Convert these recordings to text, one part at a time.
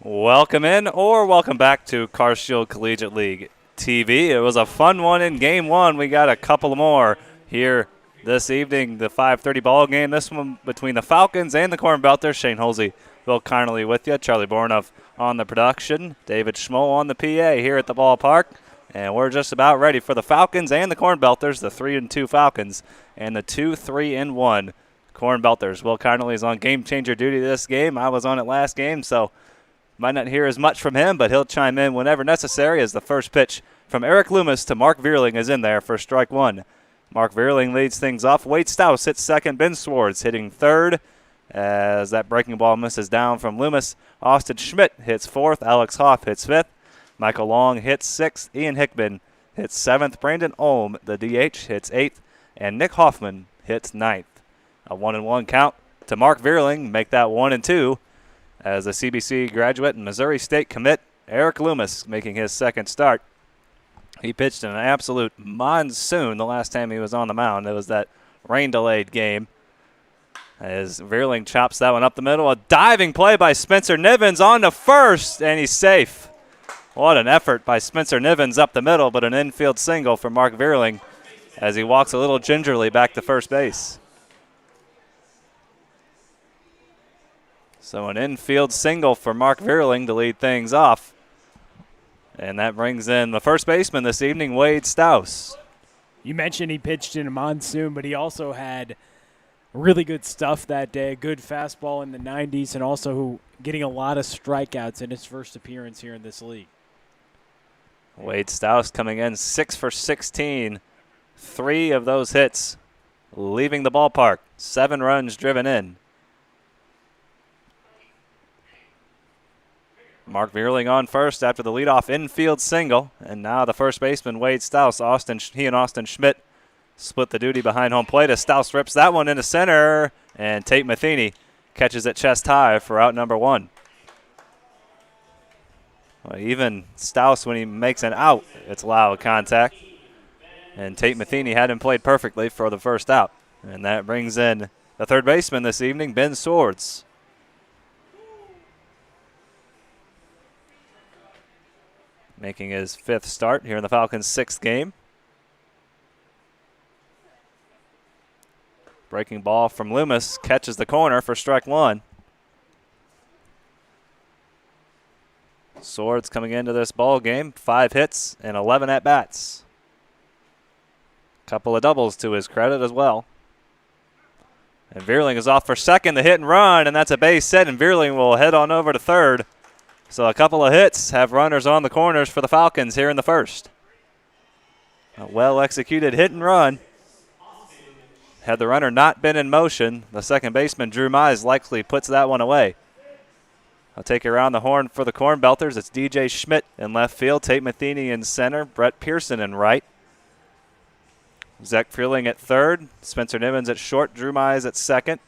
Welcome in or welcome back to Carshield Collegiate League TV. It was a fun one in game one. We got a couple more here this evening, the 5:30 ball game. This one between the Falcons and the Cornbelters. Shane Holsey, Will Connerly with you. Charlie Bornoff on the production. David Schmoll on the PA here at the ballpark. And we're just about ready for the Falcons and the Cornbelters, the 3-2 Falcons and the 2-3-1 Cornbelters. Will Connerly is on game changer duty this game. I was on it last game, so might not hear as much from him, but he'll chime in whenever necessary as the first pitch from Eric Loomis to Mark Vierling is in there for strike one. Mark Vierling leads things off. Wade Stouse hits second. Ben Swartz hitting third as that breaking ball misses down from Loomis. Austin Schmidt hits fourth. Alex Hoff hits fifth. Michael Long hits sixth. Ian Hickman hits seventh. Brandon Ohm, the DH, hits eighth. And Nick Hoffman hits ninth. A 1-1 count to Mark Vierling. Make that 1-2. As the CBC graduate and Missouri State commit, Eric Loomis making his second start. He pitched in an absolute monsoon the last time he was on the mound. It was that rain-delayed game. As Vierling chops that one up the middle. A diving play by Spencer Nivens on to first, and he's safe. What an effort by Spencer Nivens up the middle, but an infield single for Mark Vierling as he walks a little gingerly back to first base. So an infield single for Mark Vierling to lead things off. And that brings in the first baseman this evening, Wade Stouse. You mentioned he pitched in a monsoon, but he also had really good stuff that day, a good fastball in the 90s, and also getting a lot of strikeouts in his first appearance here in this league. Wade Stouse coming in 6 for 16. 3 of those hits leaving the ballpark. 7 runs driven in. Mark Vierling on first after the leadoff infield single. And now the first baseman, Wade Stouse. He and Austin Schmidt split the duty behind home plate as Stouse rips that one into center. And Tate Matheny catches it chest high for out number 1. Well, even Stouse, when he makes an out, it's loud contact. And Tate Matheny had him played perfectly for the first out. And that brings in the third baseman this evening, Ben Swartz. Making his 5th start here in the Falcons' 6th game. Breaking ball from Loomis catches the corner for strike 1. Swords coming into this ball game, 5 hits and 11 at-bats. Couple of doubles to his credit as well. And Vierling is off for second, the hit and run, and that's a base hit, and Vierling will head on over to third. So a couple of hits have runners on the corners for the Falcons here in the first. A well-executed hit and run. Had the runner not been in motion, the second baseman, Drew Mize, likely puts that one away. I'll take you around the horn for the Cornbelters. It's DJ Schmidt in left field, Tate Matheny in center, Brett Pearson in right. Zach Freeling at third, Spencer Nivens at short, Drew Mize at second,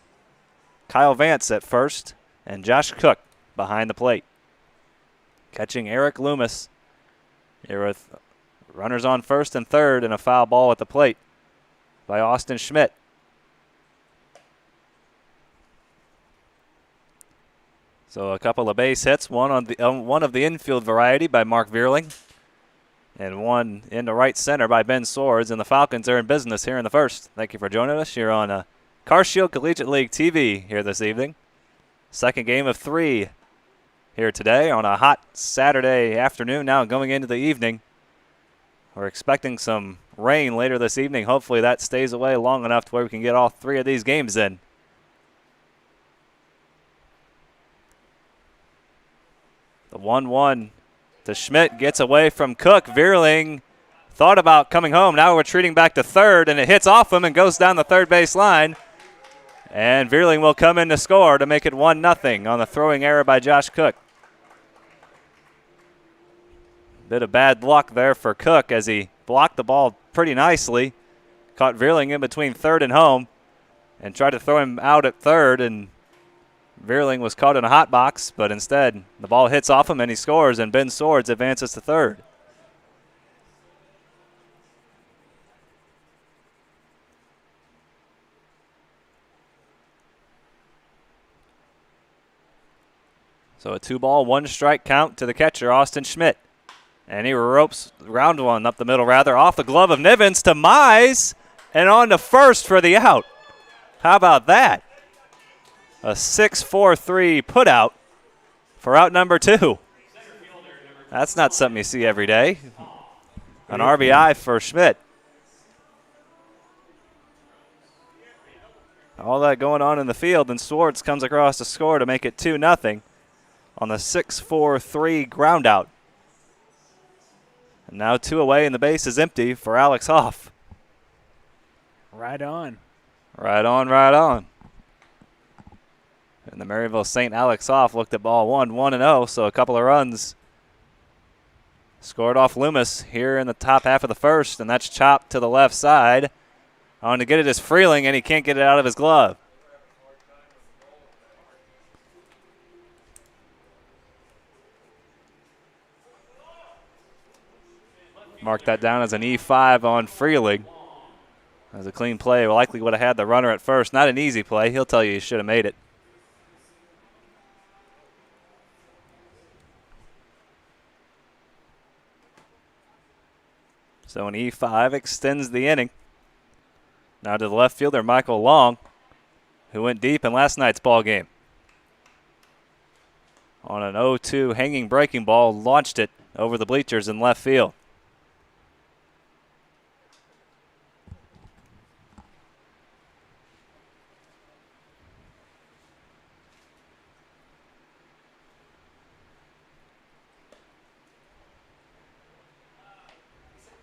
Kyle Vance at first, and Josh Cook behind the plate. Catching Eric Loomis here with runners on first and third and a foul ball at the plate by Austin Schmidt. So a couple of base hits, one of the infield variety by Mark Vierling, and one into right center by Ben Swords, and the Falcons are in business here in the first. Thank you for joining us here on Carshield Collegiate League TV here this evening. Second game of 3 here today on a hot Saturday afternoon, now going into the evening. We're expecting some rain later this evening. Hopefully that stays away long enough to where we can get all 3 of these games in. The 1-1 to Schmidt gets away from Cook. Vierling thought about coming home. Now retreating back to third, and it hits off him and goes down the third base line. And Vierling will come in to score to make it 1-0 on the throwing error by Josh Cook. Bit of bad luck there for Cook as he blocked the ball pretty nicely. Caught Vierling in between third and home and tried to throw him out at third, and Vierling was caught in a hot box, but instead the ball hits off him and he scores, and Ben Swords advances to third. So a 2-ball, 1-strike count to the catcher, Austin Schmidt. And he ropes round one up the middle, rather, off the glove of Nivens to Mize, and on to first for the out. How about that? A 6-4-3 put out for out number 2. That's not something you see every day. An RBI for Schmidt. All that going on in the field, and Swartz comes across to score to make it 2-0 on the 6-4-3 ground out. And now 2 away, and the base is empty for Alex Hoff. Right on. Right on, right on. And the Maryville St. Alex Hoff looked at ball 1-0, so a couple of runs scored off Loomis here in the top half of the first, and that's chopped to the left side. On to get it is Freeling, and he can't get it out of his glove. Mark that down as an E5 on Freeling. That was a clean play. Likely would have had the runner at first. Not an easy play. He'll tell you he should have made it. So an E5 extends the inning. Now to the left fielder, Michael Long, who went deep in last night's ball game. On an 0-2 hanging breaking ball, launched it over the bleachers in left field.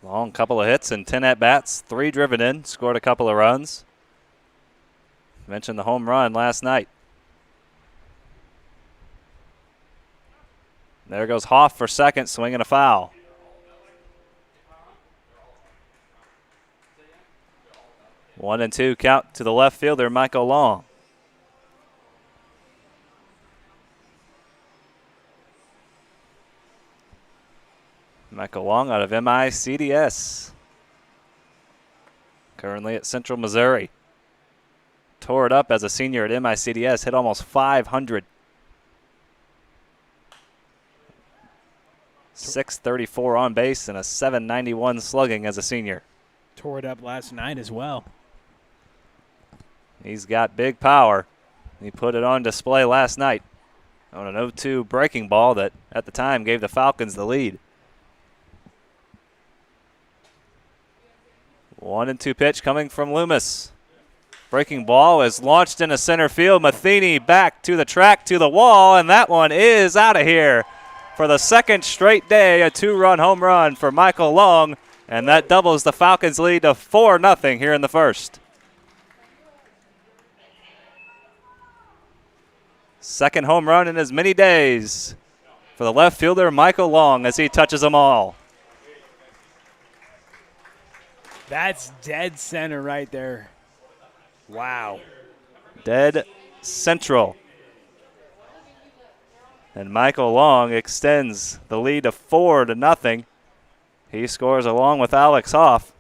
Long couple of hits and 10 at-bats, 3 driven in, scored a couple of runs. Mentioned the home run last night. There goes Hoff for second, swinging a foul. One and two count to the left fielder, Michael Long. Michael Long out of MICDS. Currently at Central Missouri. Tore it up as a senior at MICDS, hit almost 500. 634 on base and a 791 slugging as a senior. Tore it up last night as well. He's got big power. He put it on display last night on an 0-2 breaking ball that at the time gave the Falcons the lead. 1-2 pitch coming from Loomis. Breaking ball is launched into center field. Matheny back to the track, to the wall, and that one is out of here. For the second straight day, a 2-run home run for Michael Long, and that doubles the Falcons' lead to 4-0 here in the first. Second home run in as many days for the left fielder, Michael Long, as he touches them all. That's dead center right there. Wow. Dead central. And Michael Long extends the lead to 4-0. He scores along with Alex Hoff.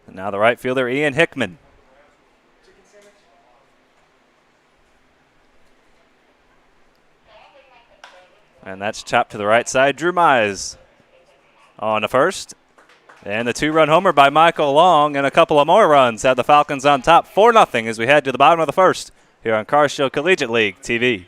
And now the right fielder, Ian Hickman. And that's chopped to the right side. Drew Mize on the first. And the 2-run homer by Michael Long and a couple of more runs had the Falcons on top 4-0 as we head to the bottom of the first here on Carshill Collegiate League TV.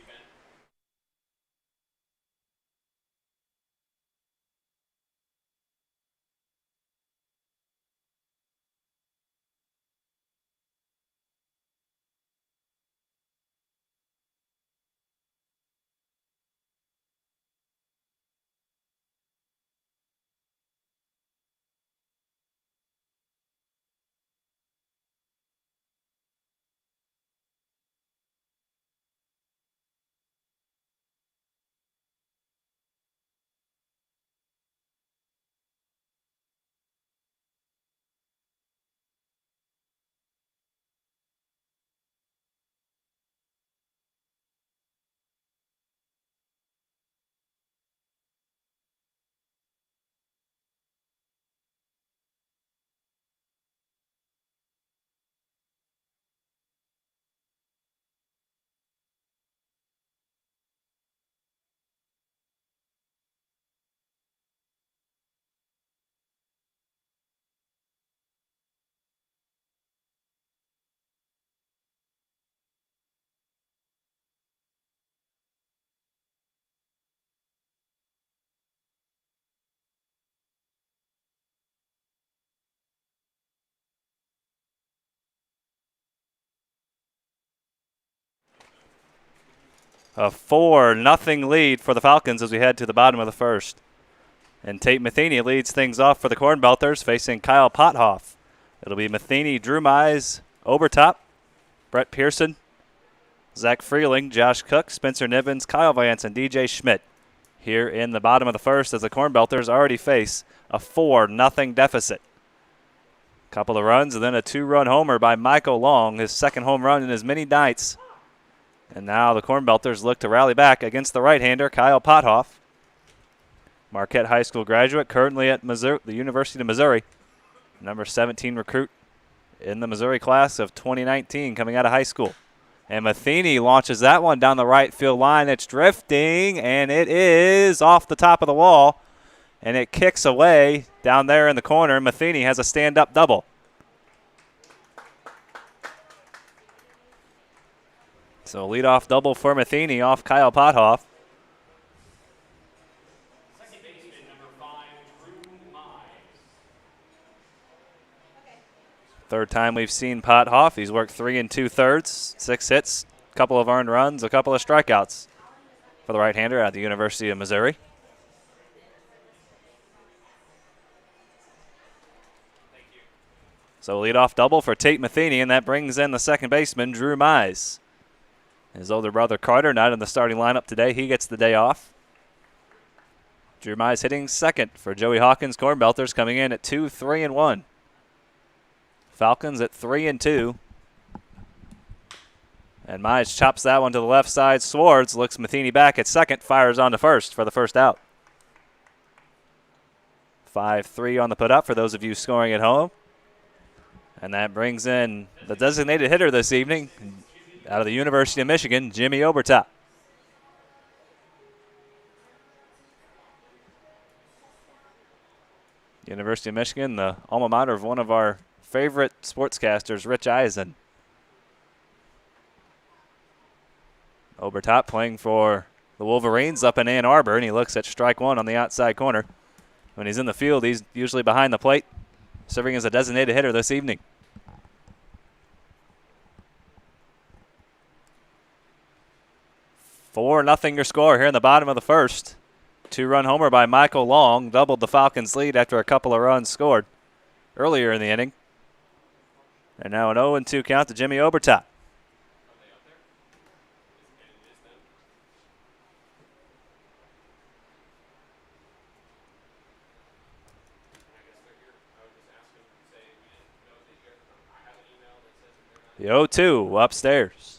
A 4-0 lead for the Falcons as we head to the bottom of the first. And Tate Matheny leads things off for the Cornbelters, facing Kyle Pothoff. It'll be Matheny, Drew Mize, Obertop, Brett Pearson, Zach Freeling, Josh Cook, Spencer Nivens, Kyle Vance, and DJ Schmidt here in the bottom of the first as the Cornbelters already face a 4-0 deficit. Couple of runs and then a 2-run homer by Michael Long, his second home run in as many nights. And now the Cornbelters look to rally back against the right-hander, Kyle Pothoff. Marquette High School graduate, currently at Missouri, the University of Missouri. Number 17 recruit in the Missouri class of 2019 coming out of high school. And Matheny launches that one down the right field line. It's drifting, and it is off the top of the wall. And it kicks away down there in the corner. Matheny has a stand-up double. So leadoff double for Matheny off Kyle Pothoff. Third time we've seen Pothoff. He's worked 3 2/3, 6 hits, a couple of earned runs, a couple of strikeouts for the right-hander at the University of Missouri. So leadoff double for Tate Matheny, and that brings in the second baseman, Drew Mize. His older brother Carter not in the starting lineup today. He gets the day off. Drew Mize hitting second for Joey Hawkins Cornbelters, coming in at 2-3-1. Falcons at 3-2. And Mize chops that one to the left side. Swartz looks Matheny back at second, fires on to first for the first out. 5-3 on the put up for those of you scoring at home. And that brings in the designated hitter this evening out of the University of Michigan, Jimmy Obertop. University of Michigan, the alma mater of one of our favorite sportscasters, Rich Eisen. Obertop playing for the Wolverines up in Ann Arbor, and he looks at strike one on the outside corner. When he's in the field, he's usually behind the plate, serving as a designated hitter this evening. Four nothing your score here in the bottom of the first. 2-run homer by Michael Long doubled the Falcons' lead after a couple of runs scored earlier in the inning. And now an 0-2 count to Jimmy Obertop. The 0-2 upstairs.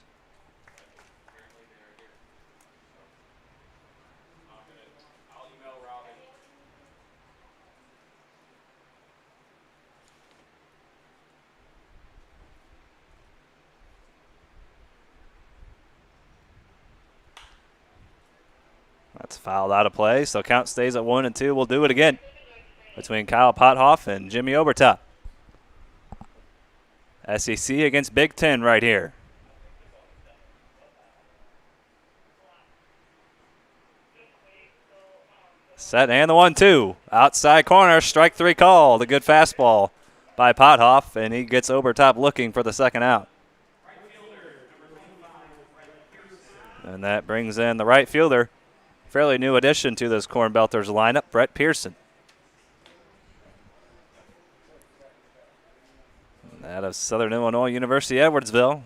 That's fouled out of play, so count stays at 1-2. We'll do it again between Kyle Pothoff and Jimmy Obertop. SEC against Big Ten right here. Set and the 1-2. Outside corner, strike three call. The good fastball by Pothoff, and he gets Obertop looking for the second out. And that brings in the right fielder. Fairly new addition to this Cornbelters lineup, Brett Pearson. Out of Southern Illinois University, Edwardsville.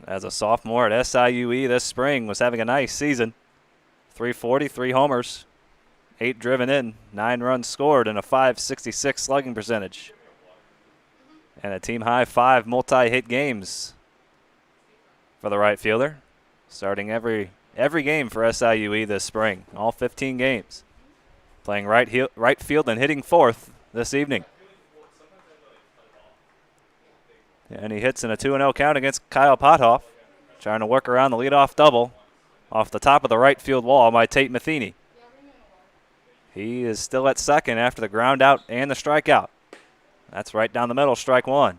As a sophomore at SIUE this spring, was having a nice season. 340, 3 homers, 8 driven in, 9 runs scored, and a .566 slugging percentage. And a team-high 5 multi-hit games for the right fielder, starting every game for SIUE this spring, all 15 games. Playing right field and hitting fourth this evening. And he hits in a 2-0 count against Kyle Pothoff, trying to work around the leadoff double off the top of the right field wall by Tate Matheny. He is still at second after the ground out and the strikeout. That's right down the middle, strike one.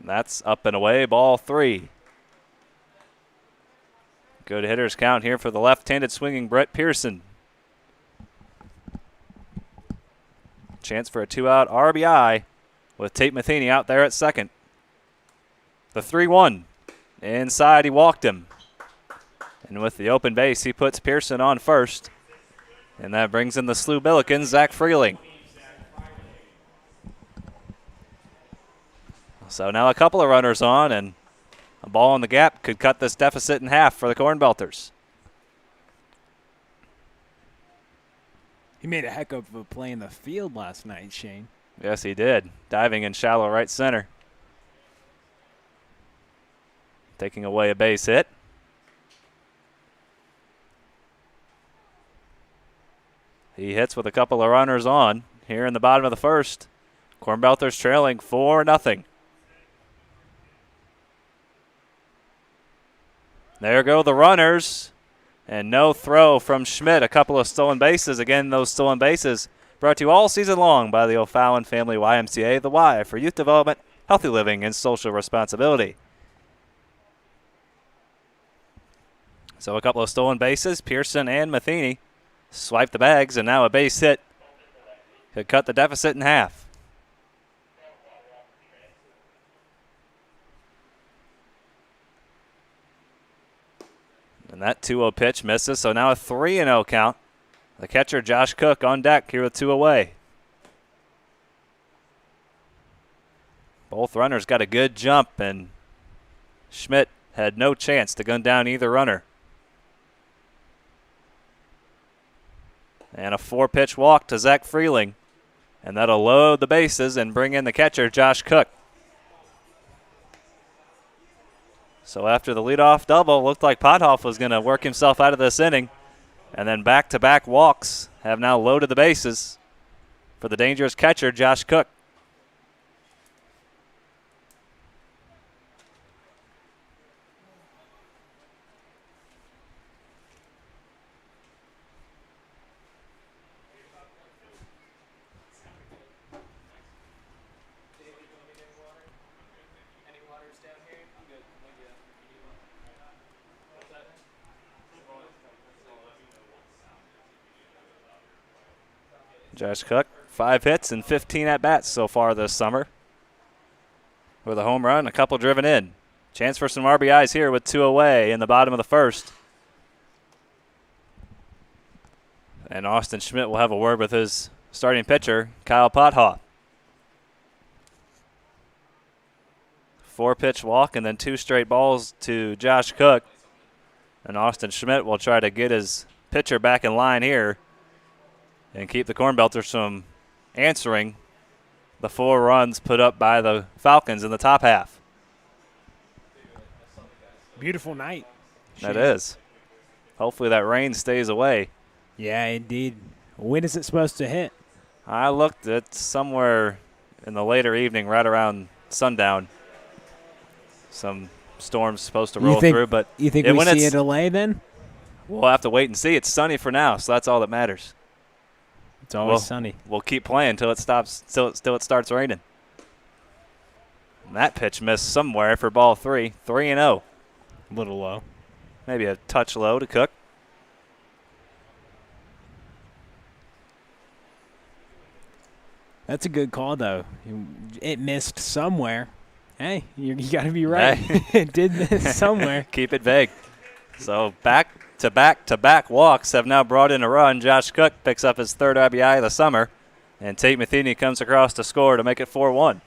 That's up and away, ball 3. Good hitters count here for the left-handed swinging Brett Pearson. Chance for a 2-out RBI with Tate Matheny out there at second. The 3-1. Inside, he walked him. And with the open base, he puts Pearson on first. And that brings in the SLU Billikens, Zach Freeling. So now a couple of runners on, and a ball in the gap could cut this deficit in half for the Cornbelters. He made a heck of a play in the field last night, Shane. Yes, he did. Diving in shallow right center. Taking away a base hit. He hits with a couple of runners on here in the bottom of the first. Cornbelters trailing 4-0. There go the runners. And no throw from Schmidt. A couple of stolen bases. Again, those stolen bases brought to you all season long by the O'Fallon Family YMCA, the Y for youth development, healthy living, and social responsibility. So a couple of stolen bases. Pearson and Matheny swipe the bags, and now a base hit could cut the deficit in half. And that 2-0 pitch misses, so now a 3-0 count. The catcher, Josh Cook, on deck here with 2 away. Both runners got a good jump, and Schmidt had no chance to gun down either runner. And a 4-pitch walk to Zach Freeling. And that'll load the bases and bring in the catcher, Josh Cook. So after the leadoff double, looked like Pothoff was going to work himself out of this inning. And then back-to-back walks have now loaded the bases for the dangerous catcher, Josh Cook. Josh Cook, 5 hits and 15 at-bats so far this summer. With a home run, a couple driven in. Chance for some RBIs here with 2 away in the bottom of the first. And Austin Schmidt will have a word with his starting pitcher, Kyle Pothoff. 4-pitch walk and then 2 straight balls to Josh Cook. And Austin Schmidt will try to get his pitcher back in line here and keep the Cornbelters from answering the 4 runs put up by the Falcons in the top half. Beautiful night. That is. Hopefully that rain stays away. Yeah, indeed. When is it supposed to hit? I looked at somewhere in the later evening, right around sundown. Some storms supposed to roll through, but you think we see a delay then? We'll have to wait and see. It's sunny for now, so that's all that matters. It's always sunny. We'll keep playing until it stops. Till it starts raining. And that pitch missed somewhere for ball 3. 3-0. A little low. Maybe a touch low to Cook. That's a good call, though. It missed somewhere. Hey, you got to be right. It did miss somewhere. Keep it vague. So back-to-back walks have now brought in a run. Josh Cook picks up his 3rd RBI of the summer, and Tate Matheny comes across to score to make it 4-1.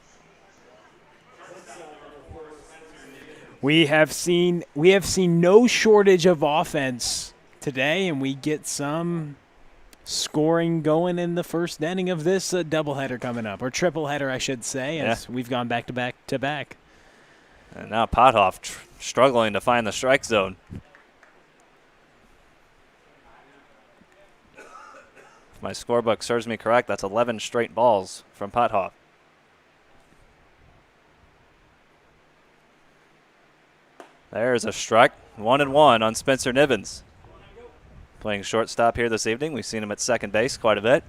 We have seen no shortage of offense today, and we get some scoring going in the first inning of this doubleheader coming up, or tripleheader, I should say, as we've gone back-to-back. And now Pothoff struggling to find the strike zone. If my scorebook serves me correct, that's 11 straight balls from Pothoff. There's a strike. 1-1 on Spencer Nivens. Playing shortstop here this evening. We've seen him at second base quite a bit.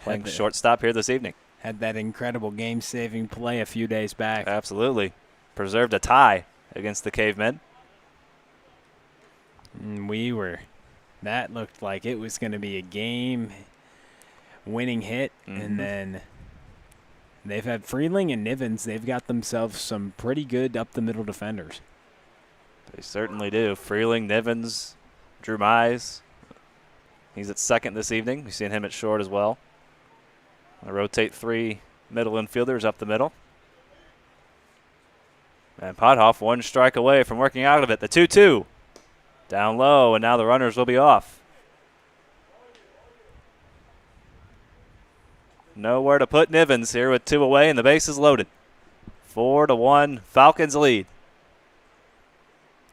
Playing shortstop here this evening. had that incredible game-saving play a few days back. Absolutely. Preserved a tie against the Cavemen. And that looked like it was going to be a game-winning hit. And then they've had Freeling and Nivens. They've got themselves some pretty good up-the-middle defenders. They certainly do. Freeling, Nivens, Drew Mize. He's at second this evening. We've seen him at short as well. I rotate 3 middle infielders up the middle. And Pothoff 1 strike away from working out of it. The 2-2. Down low, and now the runners will be off. Nowhere to put Nivens here with 2 away, and the base is loaded. 4-1, Falcons lead.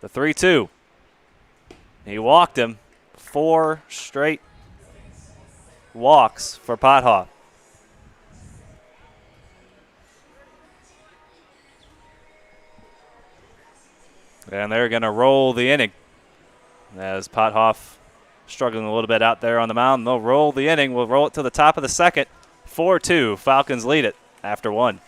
The 3-2. He walked him. 4 straight walks for Pothoff. And they're going to roll the inning. As Pothoff struggling a little bit out there on the mound, they'll roll the inning. We'll roll it to the top of the second. 4-2. Falcons lead it after 1.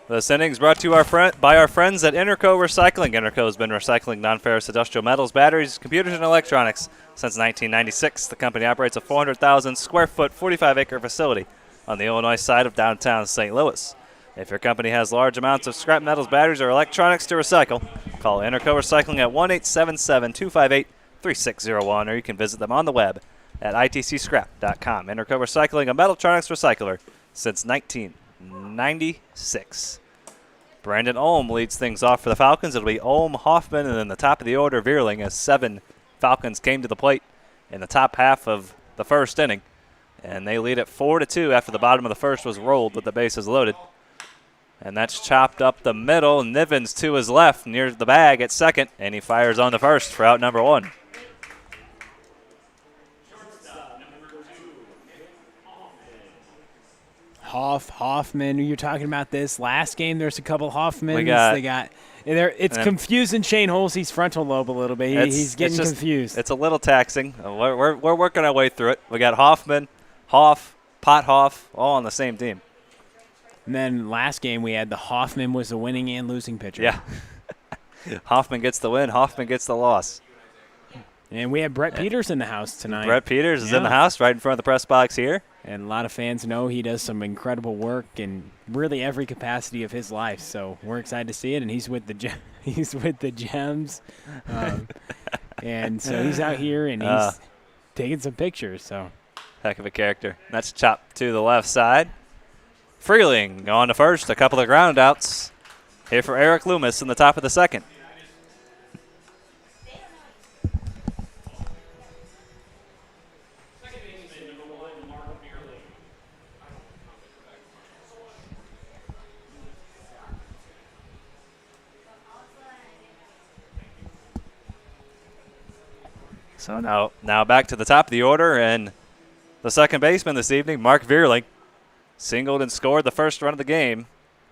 This inning's brought to you by our friends at Interco Recycling. Interco has been recycling non-ferrous industrial metals, batteries, computers, and electronics since 1996. The company operates a 400,000 square foot, 45-acre facility on the Illinois side of downtown St. Louis. If your company has large amounts of scrap metals, batteries, or electronics to recycle, call Interco Recycling at 1-877-258-3601, or you can visit them on the web at itcscrap.com. Interco Recycling, a metaltronics recycler since 1996. Brandon Ulm leads things off for the Falcons. It'll be Ulm, Hoffman, and then the top of the order, Veerling, as 7 Falcons came to the plate in the top half of the first inning. And they lead it 4-2 after the bottom of the first was rolled with the bases loaded. And that's chopped up the middle. Nivens to his left near the bag at second, and he fires on the first for out number 1. Hoffman, you're talking about this last game. There's a couple Hoffmans. It's confusing Shane Holsey's frontal lobe a little bit. He's getting confused. It's a little taxing. We're working our way through it. We got Hoffman, Pothoff, all on the same team. And then last game we had the Hoffman was the winning and losing pitcher. Yeah. Hoffman gets the win. Hoffman gets the loss. And we have Brett Peters in the house tonight. Brett Peters is in the house right in front of the press box here. And a lot of fans know he does some incredible work in really every capacity of his life. So we're excited to see it. And he's with the Gems. And so he's out here and he's taking some pictures. So heck of a character. That's chopped to the left side. Freeling on to first. A couple of ground outs here for Eric Loomis in the top of the second. So now back to the top of the order, and the second baseman this evening, Mark Vierling, singled and scored the first run of the game.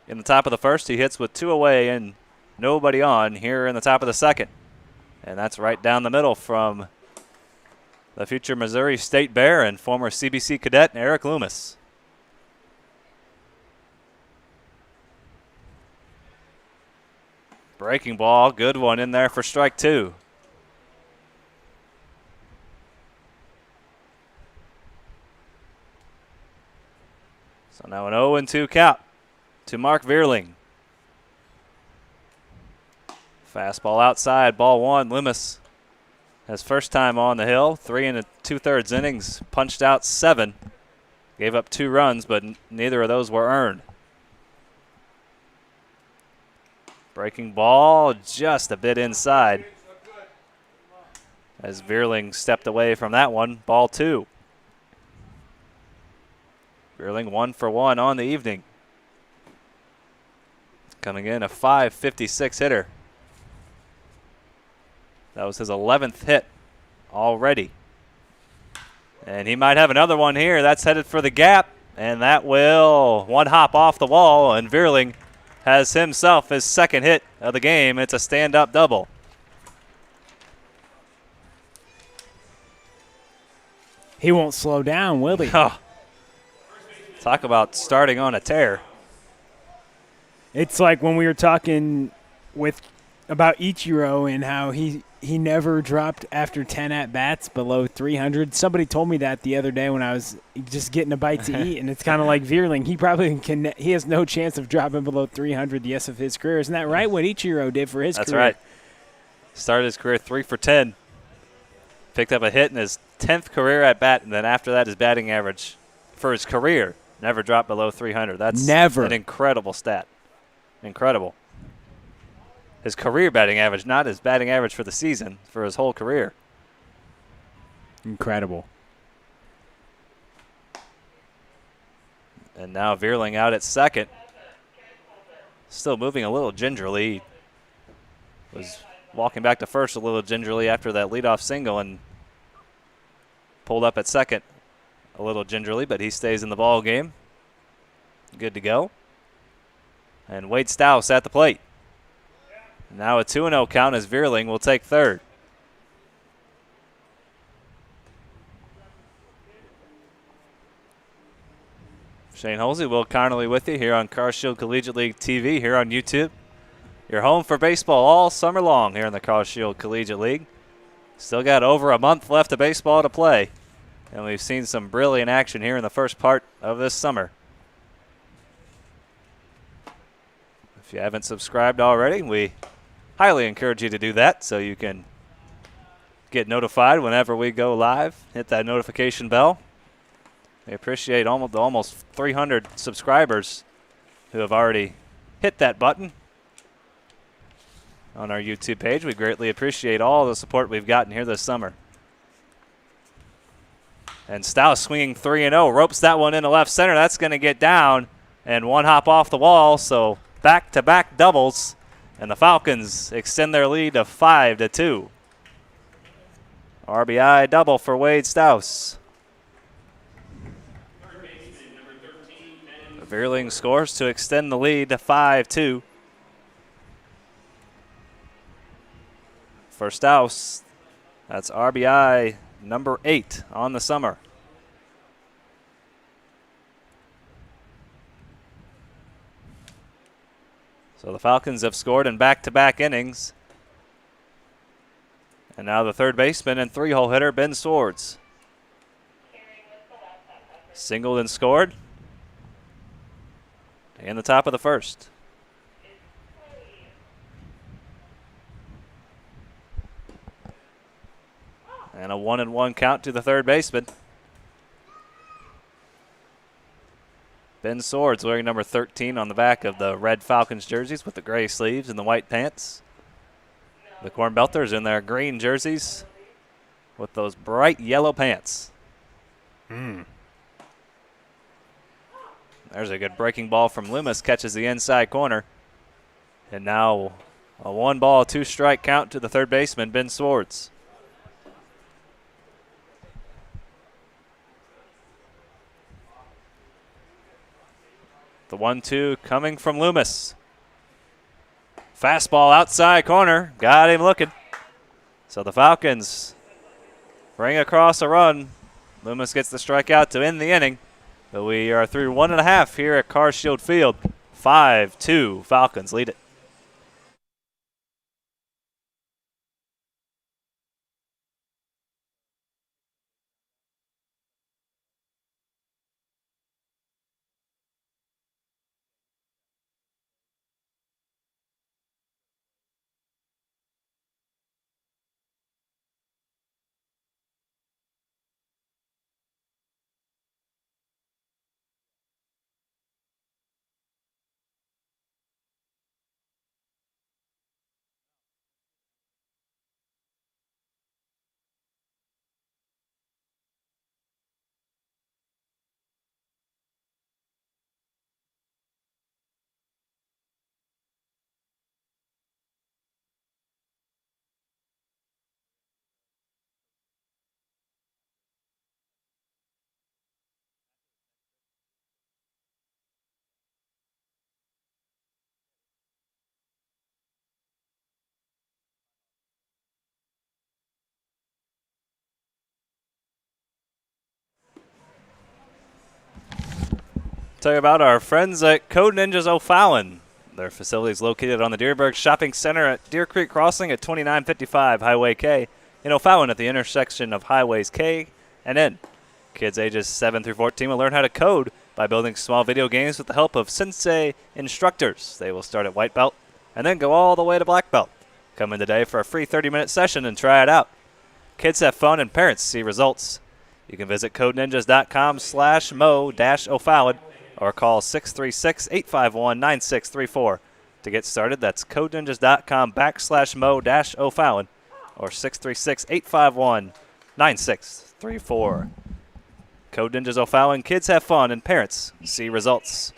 In the top of the first, he hits with 2 away and nobody on here in the top of the second. And that's right down the middle from the future Missouri State Bear and former CBC cadet Eric Loomis. Breaking ball, good one in there for strike 2. So now an 0-2 count to Mark Vierling. Fastball outside, ball 1. Loomis has first time on the hill, 3 2/3 innings, punched out 7. Gave up 2 runs, but neither of those were earned. Breaking ball just a bit inside as Vierling stepped away from that one. Ball 2. Vierling 1 for 1 on the evening. Coming in a .556 hitter. That was his 11th hit already. And he might have another one here. That's headed for the gap, and that will one hop off the wall, and Vierling has himself his second hit of the game. It's a stand-up double. He won't slow down, will he? Oh. Talk about starting on a tear. It's like when we were talking about Ichiro and how he never dropped after 10 at-bats below 300. Somebody told me that the other day when I was just getting a bite to eat, and it's kind of like Vierling. He has no chance of dropping below 300 the rest of his career. Isn't that right, what Ichiro did for his career? That's right. Started his career 3 for 10. Picked up a hit in his 10th career at-bat, and then after that his batting average for his career never dropped below 300. That's an incredible stat. Incredible. His career batting average, not his batting average for the season, for his whole career. Incredible. And now Vierling out at second. Still moving a little gingerly. Was walking back to first a little gingerly after that leadoff single and pulled up at second a little gingerly, but he stays in the ball game. Good to go. And Wade Stouse at the plate. Now a 2-0 count as Vierling will take third. Shane Holsey, Will Connolly with you here on Cars Shield Collegiate League TV here on YouTube. Your home for baseball all summer long here in the Cars Shield Collegiate League. Still got over a month left of baseball to play, and we've seen some brilliant action here in the first part of this summer. If you haven't subscribed already, we highly encourage you to do that so you can get notified whenever we go live. Hit that notification bell. We appreciate almost 300 subscribers who have already hit that button on our YouTube page. We greatly appreciate all the support we've gotten here this summer. And Stouse swinging 3-0, ropes that one into left center. That's going to get down and one hop off the wall, so back-to-back doubles. And the Falcons extend their lead to 5-2. RBI double for Wade Stouse. Vierling scores to extend the lead to 5-2. For Stouse, that's RBI number 8 on the summer. So the Falcons have scored in back-to-back innings. And now the third baseman and 3-hole hitter, Ben Swords. Singled and scored. In the top of the first. And a 1-1 count to the third baseman. Ben Swords wearing number 13 on the back of the red Falcons jerseys with the gray sleeves and the white pants. The Cornbelters in their green jerseys with those bright yellow pants. There's a good breaking ball from Loomis, catches the inside corner. And now a 1-ball, 2-strike count to the third baseman, Ben Swords. The 1-2 coming from Loomis. Fastball outside corner. Got him looking. So the Falcons bring across a run. Loomis gets the strikeout to end the inning. But we are through 1.5 here at Cars Shield Field. 5-2. Falcons lead it. Tell you about our friends at Code Ninjas O'Fallon. Their facility is located on the Deerberg Shopping Center at Deer Creek Crossing at 2955 Highway K in O'Fallon at the intersection of Highways K and N. Kids ages 7 through 14 will learn how to code by building small video games with the help of sensei instructors. They will start at white belt and then go all the way to black belt. Come in today for a free 30-minute session and try it out. Kids have fun and parents see results. You can visit codeninjas.com/mo-o'fallon or call 636-851-9634 to get started. That's codeninjas.com/mo-o'fallon or 636-851-9634. Code Ninjas O'Fallon, kids have fun and parents see results.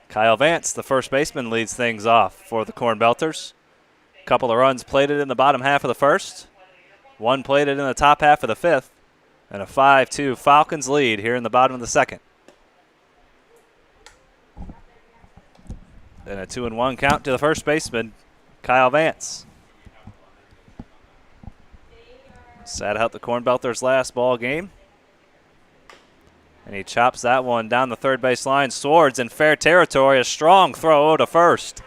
Kyle Vance, the first baseman, leads things off for the Cornbelters. Couple of runs plated in the bottom half of the first, one plated in the top half of the fifth, and a 5-2 Falcons lead here in the bottom of the second. And a 2-1 count to the first baseman, Kyle Vance. Sat out the Cornbelters last ball game. And he chops that one down the third base line. Swords in fair territory. A strong throw to first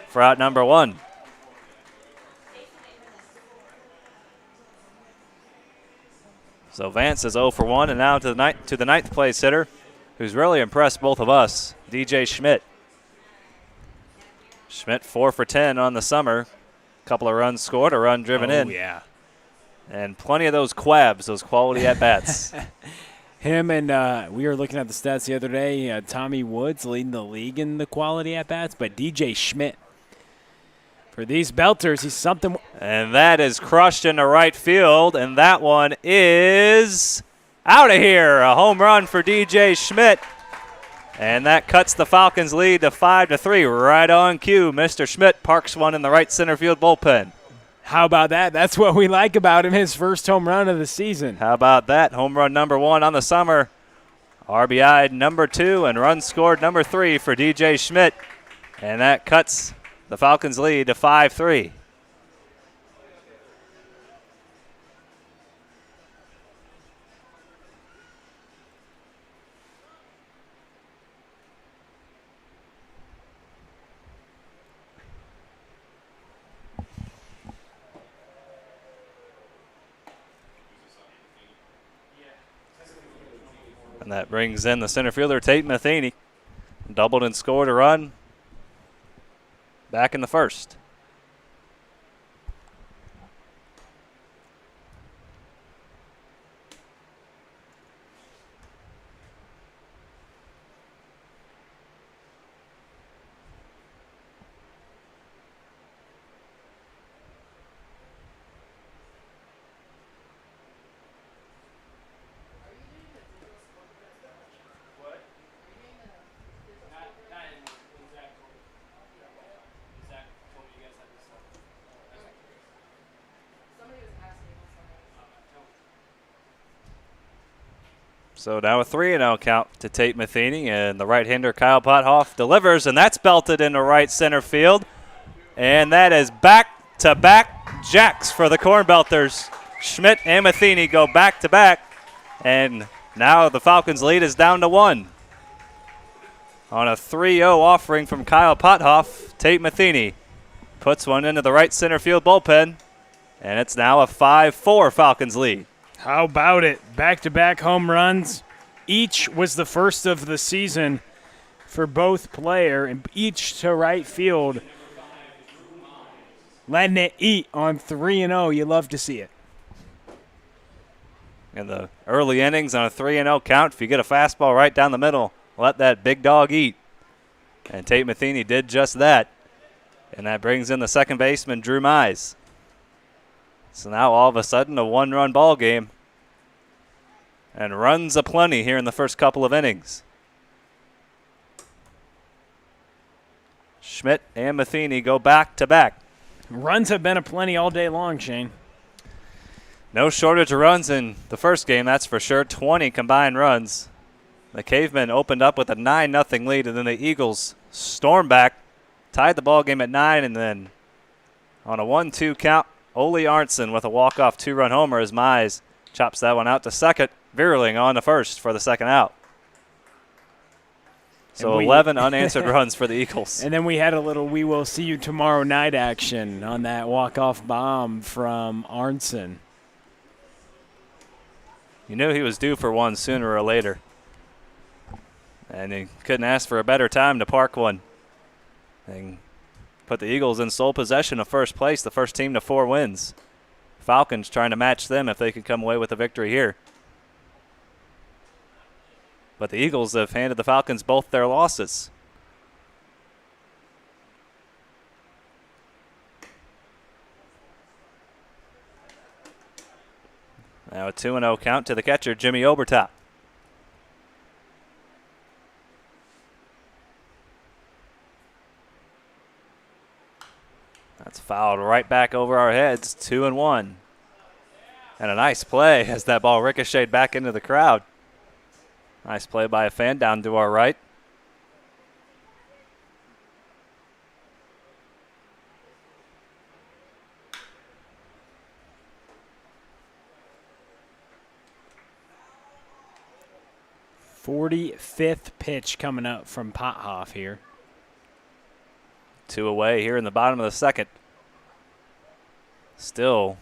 for out number one. So Vance is 0 for 1, and now to the ninth place hitter, who's really impressed both of us, DJ Schmidt. Schmidt 4 for 10 on the summer. Couple of runs scored, a run driven in. Oh, yeah. And plenty of those quabs, those quality at-bats. Him and we were looking at the stats the other day. Tommy Woods leading the league in the quality at-bats, but DJ Schmidt, for these Belters, he's something. And that is crushed into right field, and that one is out of here. A home run for DJ Schmidt. And that cuts the Falcons' lead to 5-3. Right on cue. Mr. Schmidt parks one in the right center field bullpen. How about that? That's what we like about him, his first home run of the season. How about that? Home run number 1 on the summer. RBI number 2 and run scored number 3 for DJ Schmidt. And that cuts the Falcons' lead to 5-3. And that brings in the center fielder, Tate Matheny. Doubled and scored a run back in the first. So now a 3-0 count to Tate Matheny, and the right-hander Kyle Pothoff delivers, and that's belted into right center field. And that is back-to-back jacks for the Cornbelters. Schmidt and Matheny go back-to-back, and now the Falcons' lead is down to 1. On a 3-0 offering from Kyle Pothoff, Tate Matheny puts one into the right center field bullpen, and it's now a 5-4 Falcons lead. How about it? Back-to-back home runs. Each was the first of the season for both player, and each to right field. Letting it eat on 3-0. You love to see it. In the early innings on a 3-0 count, if you get a fastball right down the middle, let that big dog eat. And Tate Matheny did just that. And that brings in the second baseman, Drew Mize. So now all of a sudden a one-run ball game. And runs aplenty here in the first couple of innings. Schmidt and Matheny go back-to-back. Runs have been aplenty all day long, Shane. No shortage of runs in the first game, that's for sure. 20 combined runs. The Cavemen opened up with a 9-0 lead, and then the Eagles stormed back, tied the ball game at 9, and then on a 1-2 count, Ole Arntzen with a walk-off 2-run homer as Mize chops that one out to second. Virling on to first for the second out. So 11 unanswered runs for the Eagles. And then we had a little "we will see you tomorrow night" action on that walk-off bomb from Arntzen. You knew he was due for one sooner or later. And he couldn't ask for a better time to park one. And put the Eagles in sole possession of first place, the first team to 4 wins. Falcons trying to match them if they could come away with a victory here. But the Eagles have handed the Falcons both their losses. Now a 2-0 count to the catcher, Jimmy Obertop. That's fouled right back over our heads, 2-1. And a nice play as that ball ricocheted back into the crowd. Nice play by a fan down to our right. "45th pitch coming up from Pothoff here. 2 away here in the bottom of the second. Still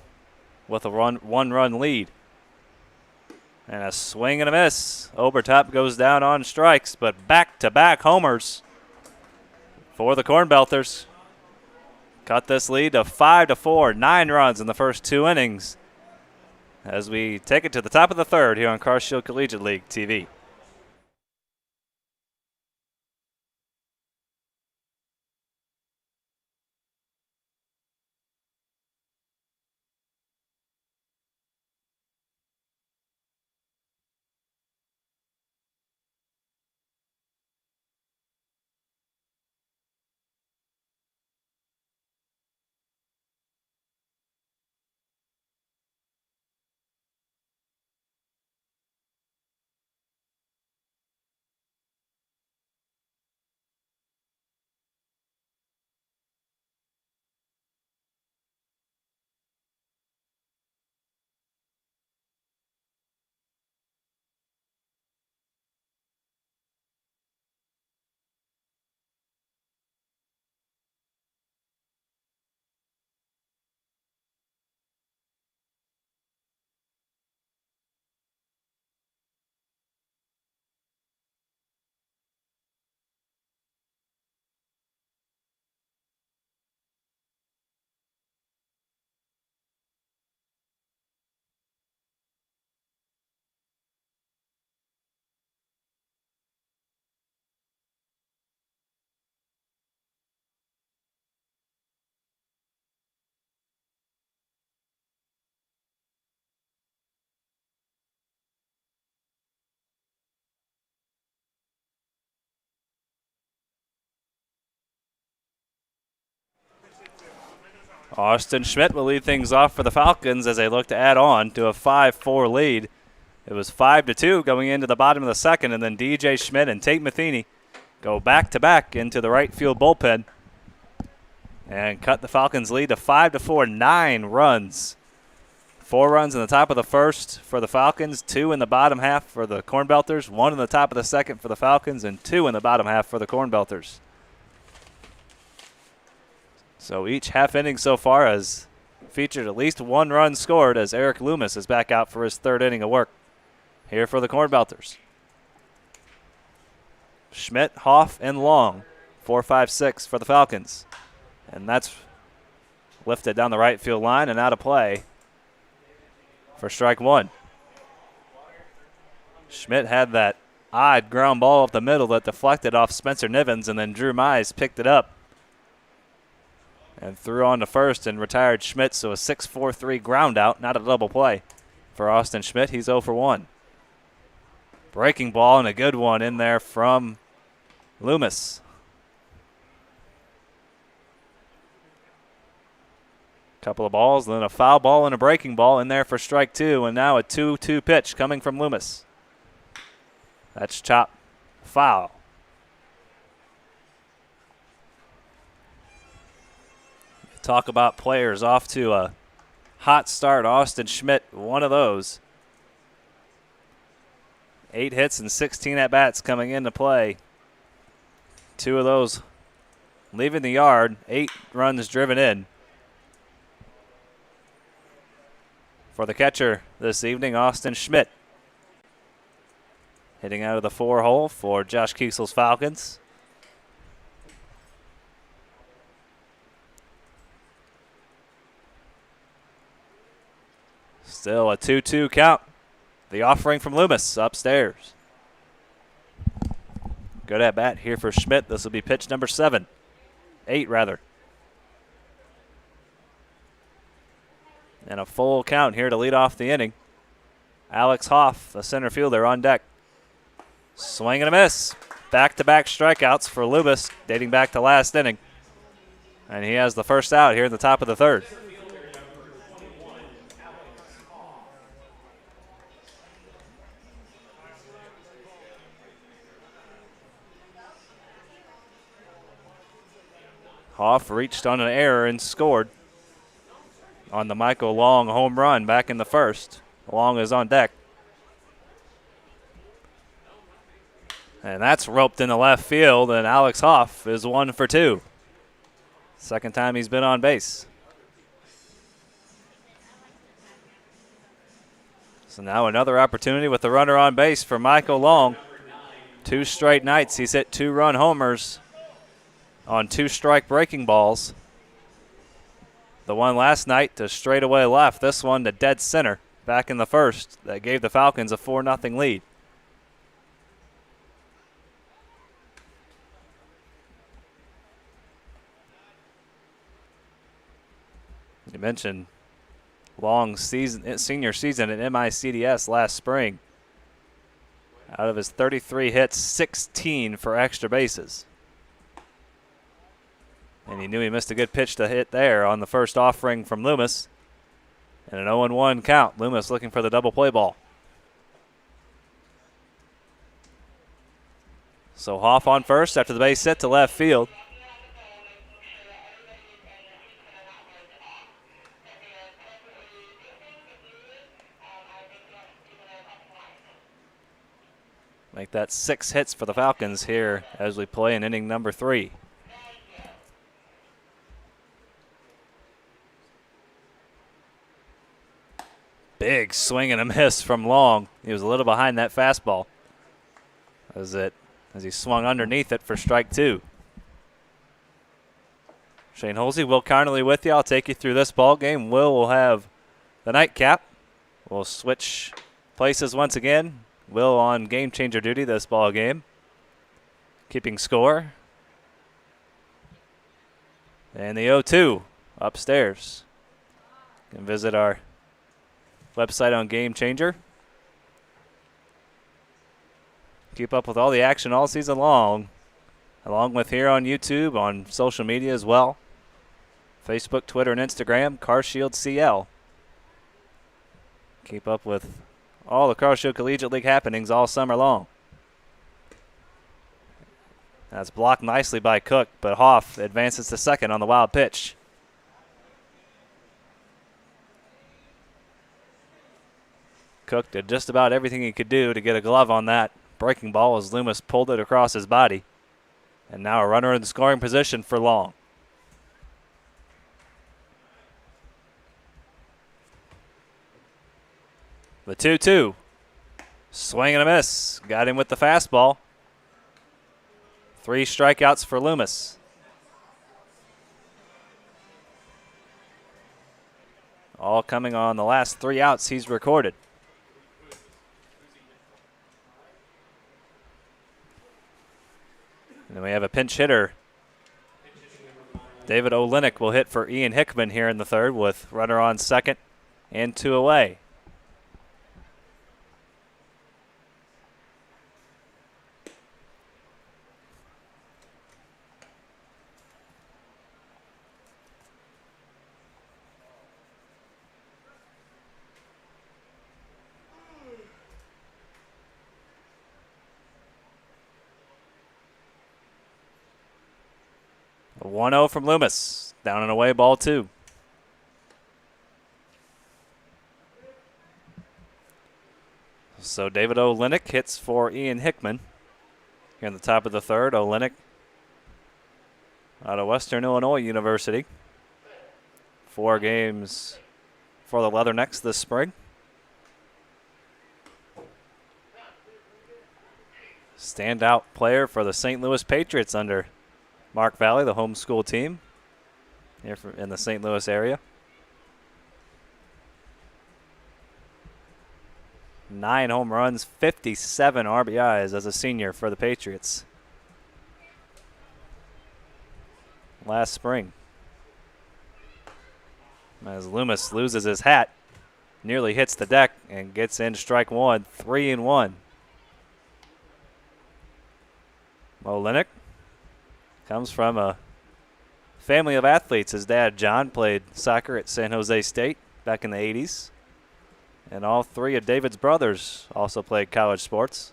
with a 1-run lead. And a swing and a miss. Obertop goes down on strikes, but back-to-back homers for the Cornbelters. Cut this lead to 5-4, 9 runs in the first 2 innings as we take it to the top of the third here on Cars Shield Collegiate League TV. Austin Schmidt will lead things off for the Falcons as they look to add on to a 5-4 lead. It was 5-2 going into the bottom of the second, and then DJ Schmidt and Tate Matheny go back-to-back into the right field bullpen and cut the Falcons' lead to 5-4, 9 runs. 4 runs in the top of the first for the Falcons, 2 in the bottom half for the Cornbelters, 1 in the top of the second for the Falcons, and 2 in the bottom half for the Cornbelters. So each half inning so far has featured at least 1 run scored as Eric Loomis is back out for his 3rd inning of work here for the Cornbelters. Schmidt, Hoff, and Long, 4, 5, 6 for the Falcons. And that's lifted down the right field line and out of play for strike 1. Schmidt had that odd ground ball up the middle that deflected off Spencer Nivens, and then Drew Mize picked it up and threw on to first and retired Schmidt, so a 6-4-3 ground out, not a double play for Austin Schmidt. He's 0 for 1. Breaking ball and a good one in there from Loomis. Couple of balls, then a foul ball and a breaking ball in there for strike 2, and now a 2-2 pitch coming from Loomis. That's chop foul. Talk about players off to a hot start. Austin Schmidt, one of those. 8 hits and 16 at-bats coming into play. 2 of those leaving the yard, 8 runs driven in. For the catcher this evening, Austin Schmidt. Hitting out of the 4 hole for Josh Kiesel's Falcons. Still a 2-2 count. The offering from Loomis upstairs. Good at bat here for Schmidt. This will be pitch number 8 rather. And a full count here to lead off the inning. Alex Hoff, the center fielder, on deck. Swing and a miss. Back-to-back strikeouts for Loomis dating back to last inning. And he has the first out here in the top of the 3rd. Hoff reached on an error and scored on the Michael Long home run back in the 1st. Long is on deck. And that's roped into left field, and Alex Hoff is 1 for 2. Second time he's been on base. So now another opportunity with the runner on base for Michael Long. 2 straight nights he's hit 2-run homers on 2 strike breaking balls. The one last night to straightaway left, this one to dead center back in the 1st that gave the Falcons a 4-0 lead. You mentioned Long's senior season at MICDS last spring. Out of his 33 hits, 16 for extra bases. And he knew he missed a good pitch to hit there on the first offering from Loomis. And an 0-1 count. Loomis looking for the double play ball. So Hoff on first after the base hit to left field. Make that 6 hits for the Falcons here as we play in inning number 3. Big swing and a miss from Long. He was a little behind that fastball as he swung underneath it for strike 2. Shane Holsey, Will Carnley with you. I'll take you through this ball game. Will have the nightcap. We'll switch places once again. Will on game changer duty this ball game, keeping score. And the 0-2 upstairs. You can visit our website on Game Changer. Keep up with all the action all season long, along with here on YouTube, on social media as well. Facebook, Twitter, and Instagram, CarShield CL. Keep up with all the Car Show Collegiate League happenings all summer long. That's blocked nicely by Cook, but Hoff advances to second on the wild pitch. Cook did just about everything he could do to get a glove on that breaking ball as Loomis pulled it across his body. And now a runner in scoring position for Long. The 2-2. Swing and a miss. Got him with the fastball. 3 strikeouts for Loomis. All coming on the last 3 outs he's recorded. And then we have a pinch hitter. David Olenek will hit for Ian Hickman here in the third with runner on second and 2 away. A 1-0 from Loomis. Down and away, ball 2. So David Olenek hits for Ian Hickman. Here in the top of the third, Olenek out of Western Illinois University. 4 games for the Leathernecks this spring. Standout player for the St. Louis Patriots under Mark Valley, the homeschool team here in the St. Louis area. 9 home runs, 57 RBIs as a senior for the Patriots last spring. As Loomis loses his hat, nearly hits the deck and gets in strike 1, 3-1. Olenek comes from a family of athletes. His dad, John, played soccer at San Jose State back in the 80s. And all 3 of David's brothers also played college sports.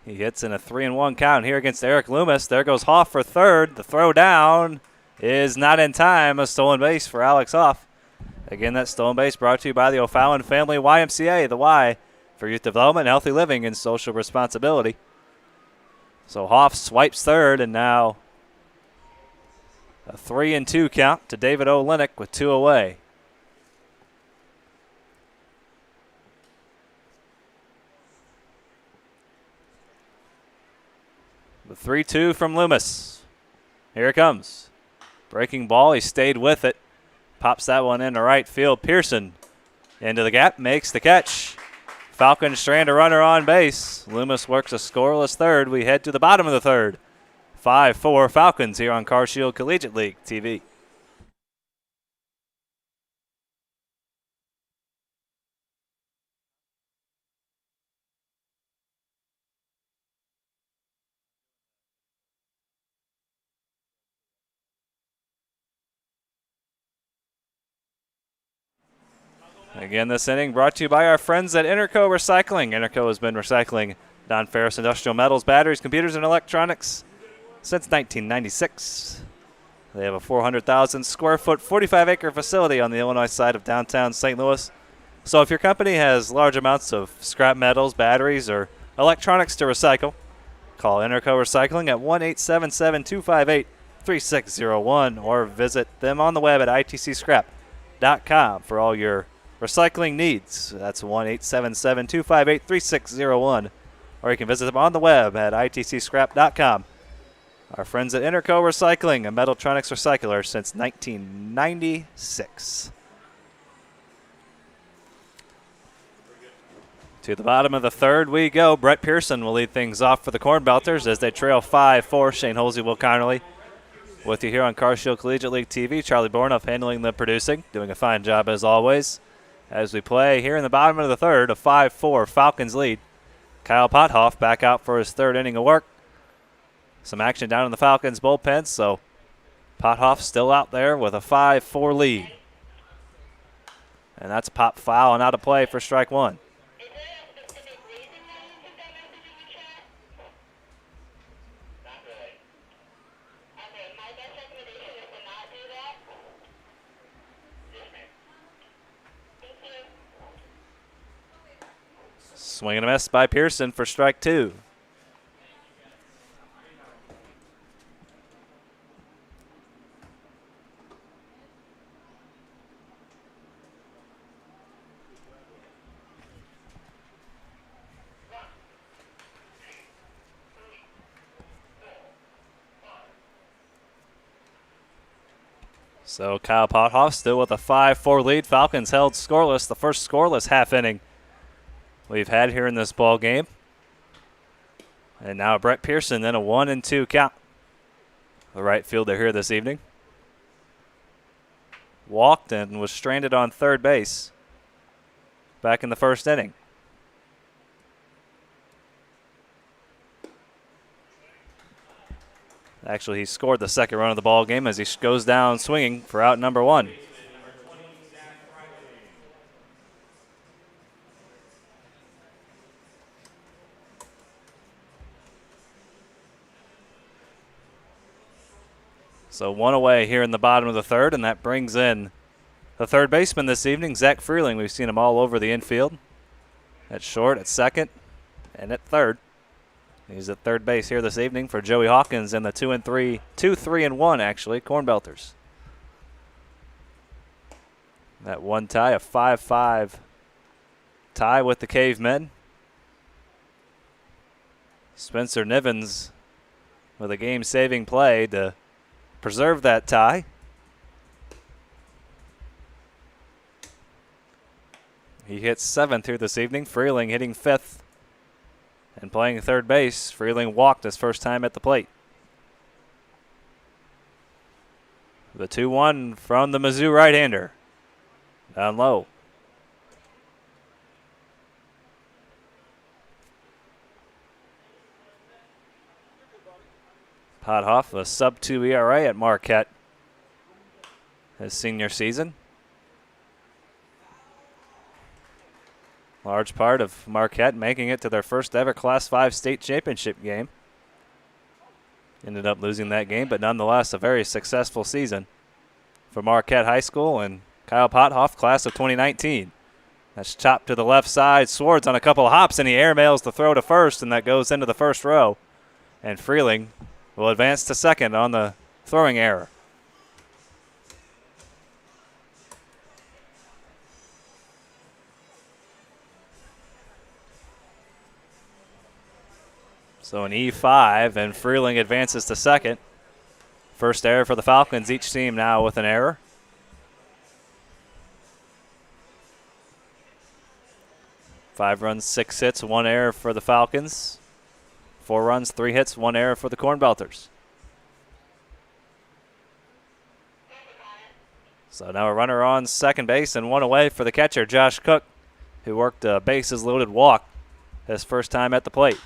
He hits in a 3-1 count here against Eric Loomis. There goes Hoff for third. The throw down is not in time. A stolen base for Alex Hoff. Again, that stolen base brought to you by the O'Fallon Family YMCA, the Y for youth development, healthy living, and social responsibility. So Hoff swipes third, and now a 3-2 count to David Olenek with 2 away. The 3-2 from Loomis. Here it comes. Breaking ball, he stayed with it. Pops that one into right field. Pearson into the gap, makes the catch. Falcons strand a runner on base. Loomis works a scoreless third. We head to the bottom of the third. 5-4 Falcons here on Car Shield Collegiate League TV. Again, this inning brought to you by our friends at Interco Recycling. Interco has been recycling non-ferrous industrial metals, batteries, computers, and electronics since 1996. They have a 400,000 square foot, 45-acre facility on the Illinois side of downtown St. Louis. So if your company has large amounts of scrap metals, batteries, or electronics to recycle, call Interco Recycling at 1-877-258-3601 or visit them on the web at itcscrap.com for all your recycling needs. That's 1-877-258-3601. Or you can visit them on the web at itcscrap.com. Our friends at Interco Recycling, a Metaltronics recycler since 1996. To the bottom of the third we go. Brett Pearson will lead things off for the Cornbelters as they trail 5-4. Shane Holsey, Will Connerly with you here on Car Shield Collegiate League TV. Charlie Bornoff handling the producing, doing a fine job as always. As we play here in the bottom of the third, a 5-4 Falcons lead. Kyle Pothoff back out for his third inning of work. Some action down in the Falcons bullpen, so Pothoff still out there with a 5-4 lead. And that's a pop foul and out of play for strike one. Swing and a miss by Pearson for strike two. So Kyle Pothoff still with a 5-4 lead. Falcons held scoreless, the first scoreless half inning we've had here in this ball game. And now Brett Pearson, then a 1-2 count. The right fielder here this evening. Walked and was stranded on third base back in the first inning. Actually, he scored the second run of the ball game as he goes down swinging for out number one. So one away here in the bottom of the third, and that brings in the third baseman this evening, Zach Freeling. We've seen him all over the infield, at short, at second, and at third. He's at third base here this evening for Joey Hawkins and the 2-3-1 actually, Cornbelters. That one tie, a 5-5 tie with the Cavemen. Spencer Nivens with a game-saving play to preserve that tie. He hits seventh here this evening. Freeling hitting fifth and playing third base. Freeling walked his first time at the plate. The 2-1 from the Mizzou right-hander. Down low. Pothoff, a sub-2 ERA at Marquette his senior season. Large part of Marquette making it to their first ever Class 5 state championship game. Ended up losing that game, but nonetheless a very successful season for Marquette High School and Kyle Pothoff, class of 2019. That's chopped to the left side. Swartz on a couple of hops, and he airmails the throw to first, and that goes into the first row. And Freeling will advance to second on the throwing error. So an E5, and Freeling advances to second. First error for the Falcons, each team now with an error. Five runs, 6 hits, 1 error for the Falcons. 4 runs, 3 hits, 1 error for the Cornbelters. So now a runner on second base and 1 away for the catcher, Josh Cook, who worked a bases-loaded walk his first time at the plate.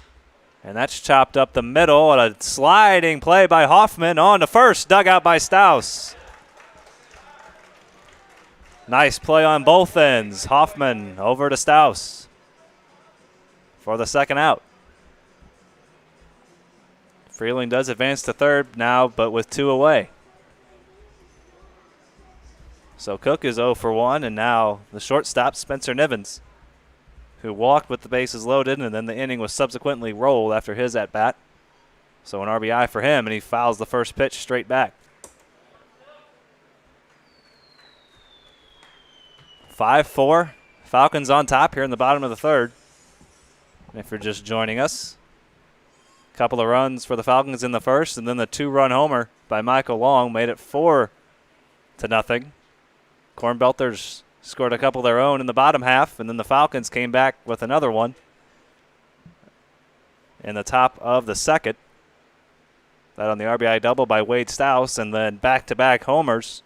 And that's chopped up the middle, and a sliding play by Hoffman on to first, dug out by Staus. Nice play on both ends. Hoffman over to Staus for the second out. Freeling does advance to third now, but with 2 away. So Cook is 0 for 1, and now the shortstop, Spencer Nivens, who walked with the bases loaded, and then the inning was subsequently rolled after his at-bat. So an RBI for him, and he fouls the first pitch straight back. 5-4, Falcons on top here in the bottom of the third. And if you're just joining us, a couple of runs for the Falcons in the first, and then the 2-run homer by Michael Long made it 4-0. Cornbelters scored a couple of their own in the bottom half, and then the Falcons came back with another one in the top of the second. That on the RBI double by Wade Staus, and then back-to-back homers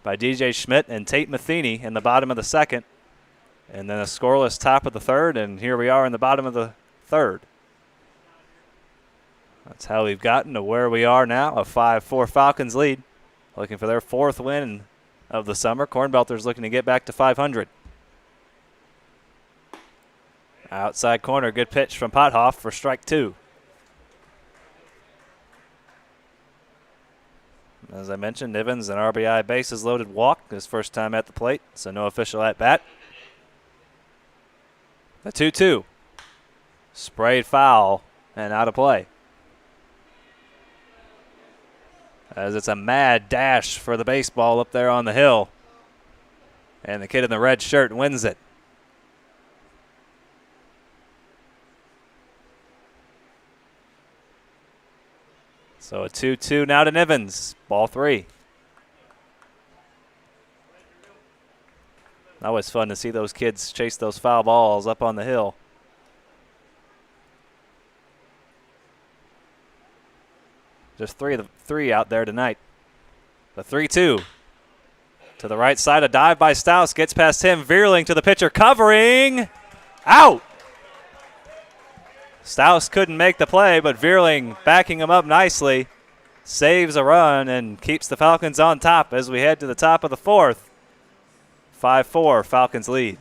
by DJ Schmidt and Tate Matheny in the bottom of the second. And then a scoreless top of the third, and here we are in the bottom of the third. That's how we've gotten to where we are now, a 5-4 Falcons lead, looking for their 4th win of the summer. Cornbelters looking to get back to 500. Outside corner, good pitch from Pothoff for strike 2. As I mentioned, Nivens, an RBI bases loaded walk, his first time at the plate, so no official at bat. The 2-2. Sprayed foul and out of play. As it's a mad dash for the baseball up there on the hill. And the kid in the red shirt wins it. So a 2-2 now to Nivens. Ball 3. Always fun to see those kids chase those foul balls up on the hill. Just three out there tonight. The 3-2. To the right side, a dive by Staus. Gets past him. Veerling to the pitcher. Covering. Out. Staus couldn't make the play, but Veerling backing him up nicely. Saves a run and keeps the Falcons on top as we head to the top of the 4th. 5-4, Falcons lead.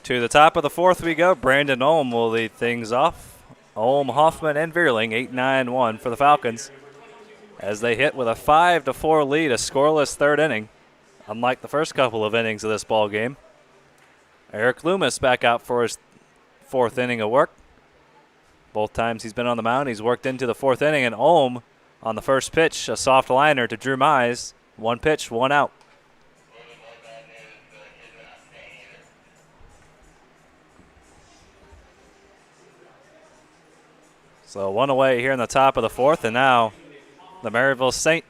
To the top of the 4th we go. Brandon Olm will lead things off. Olm, Hoffman, and Veerling, 8-9-1 for the Falcons. As they hit with a 5-4 lead, a scoreless 3rd inning. Unlike the first couple of innings of this ball game. Eric Loomis back out for his 4th inning of work. Both times he's been on the mound, he's worked into the 4th inning, and Olm on the first pitch, a soft liner to Drew Mize. 1 pitch, 1 out. So 1 away here in the top of the 4th, and now the Maryville Saint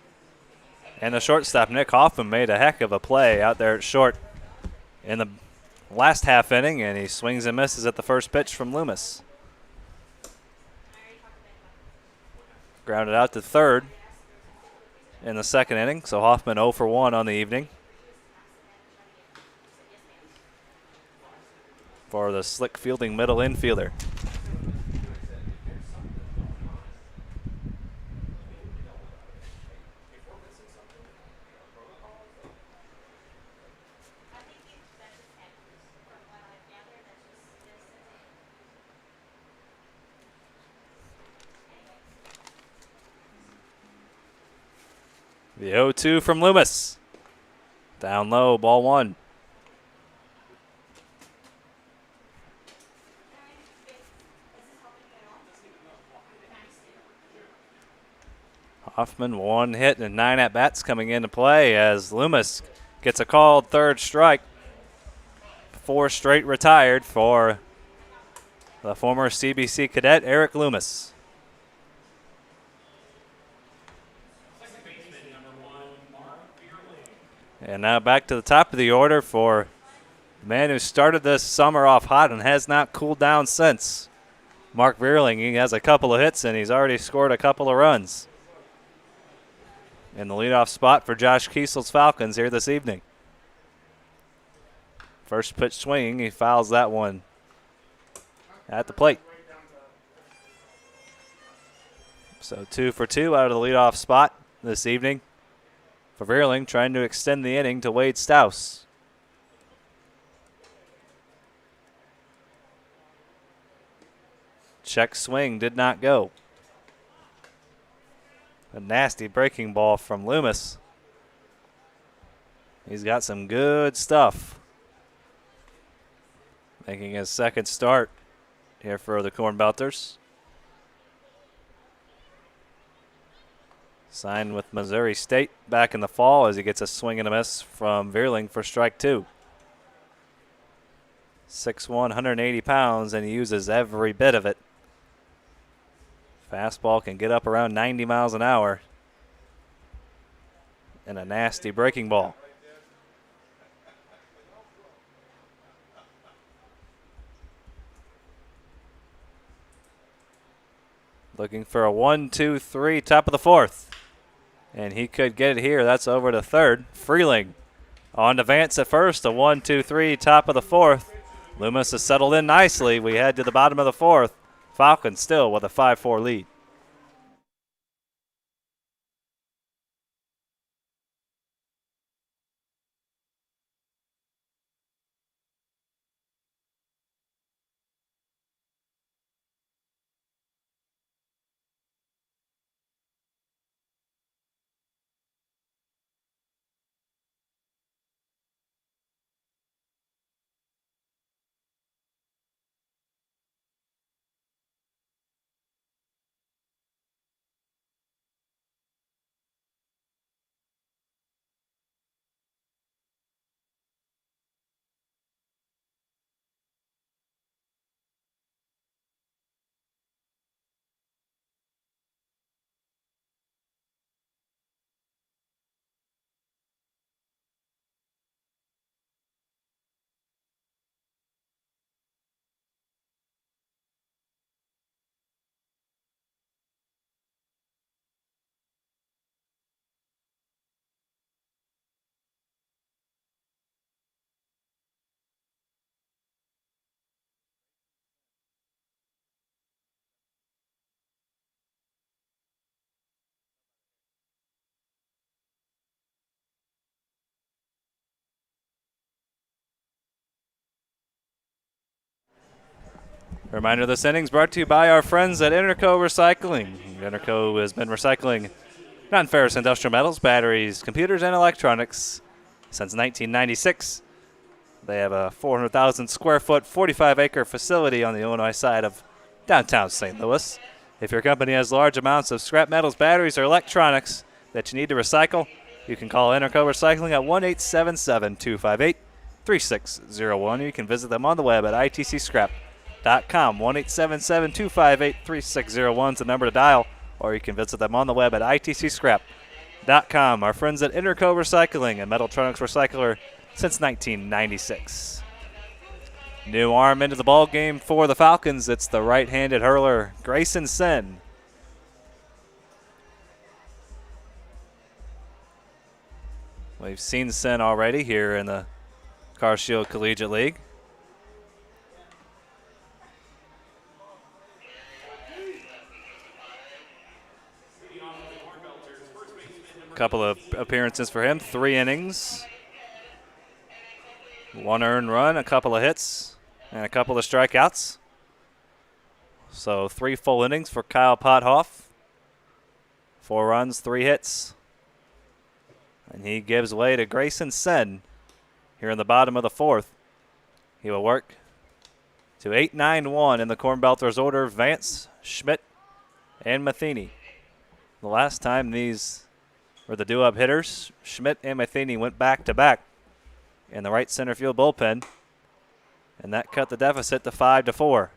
and the shortstop Nick Hoffman made a heck of a play out there at short in the last half inning, and he swings and misses at the first pitch from Loomis. Grounded out to 3rd in the 2nd inning, so Hoffman 0 for 1 on the evening for the slick fielding middle infielder. The 0-2 from Loomis. Down low, ball 1. Hoffman 1 hit and 9 at-bats coming into play as Loomis gets a called 3rd strike. 4 straight retired for the former CBC cadet Eric Loomis. And now back to the top of the order for the man who started this summer off hot and has not cooled down since. Mark Veerling, he has a couple of hits and he's already scored a couple of runs. In the leadoff spot for Josh Kiesel's Falcons here this evening. First pitch swing, he fouls that one at the plate. So 2 for 2 out of the leadoff spot this evening for Veerling, trying to extend the inning to Wade Stouse. Check swing did not go. A nasty breaking ball from Loomis. He's got some good stuff. Making his second start here for the Cornbelters. Signed with Missouri State back in the fall as he gets a swing and a miss from Veerling for strike 2. 6'1", 180 pounds, and he uses every bit of it. Fastball can get up around 90 miles an hour. And a nasty breaking ball. Looking for a 1-2-3, top of the fourth. And he could get it here. That's over to third. Freeling on to Vance at first. A 1-2-3, top of the fourth. Loomis has settled in nicely. We head to the bottom of the fourth. Falcons still with a 5-4 lead. A reminder, this inning is brought to you by our friends at Interco Recycling. Interco has been recycling non-ferrous industrial metals, batteries, computers, and electronics since 1996. They have a 400,000 square foot, 45-acre facility on the Illinois side of downtown St. Louis. If your company has large amounts of scrap metals, batteries, or electronics that you need to recycle, you can call Interco Recycling at 1-877-258-3601. You can visit them on the web at itcscrap.com. 1-877-258-3601 is the number to dial, or you can visit them on the web at itcscrap.com. Our friends at Interco Recycling, a metaltronics recycler since 1996. New arm into the ball game for the Falcons. It's the right-handed hurler, Grayson Sen. We've seen Sen already here in the Car Shield Collegiate League. Couple of appearances for him, 3 innings. 1 earned run, a couple of hits, and a couple of strikeouts. So 3 full innings for Kyle Pothoff. 4 runs, 3 hits. And he gives way to Grayson Sen here in the bottom of the fourth. He will work to 8-9-1 in the Cornbelters order. Vance, Schmidt, and Matheny. The last time these were the due-up hitters, Schmidt and Matheny went back-to-back in the right center field bullpen, and that cut the deficit to 5-4.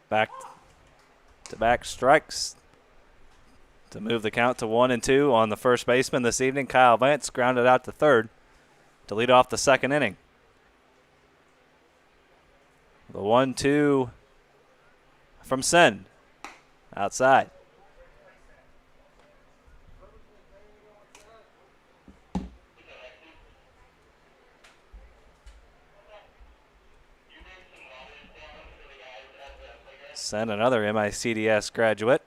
Back-to-back strikes to move the count to 1-2 on the first baseman this evening. Kyle Vance grounded out to third to lead off the second inning. The 1-2 from Sen outside. Sen, another MICDS graduate.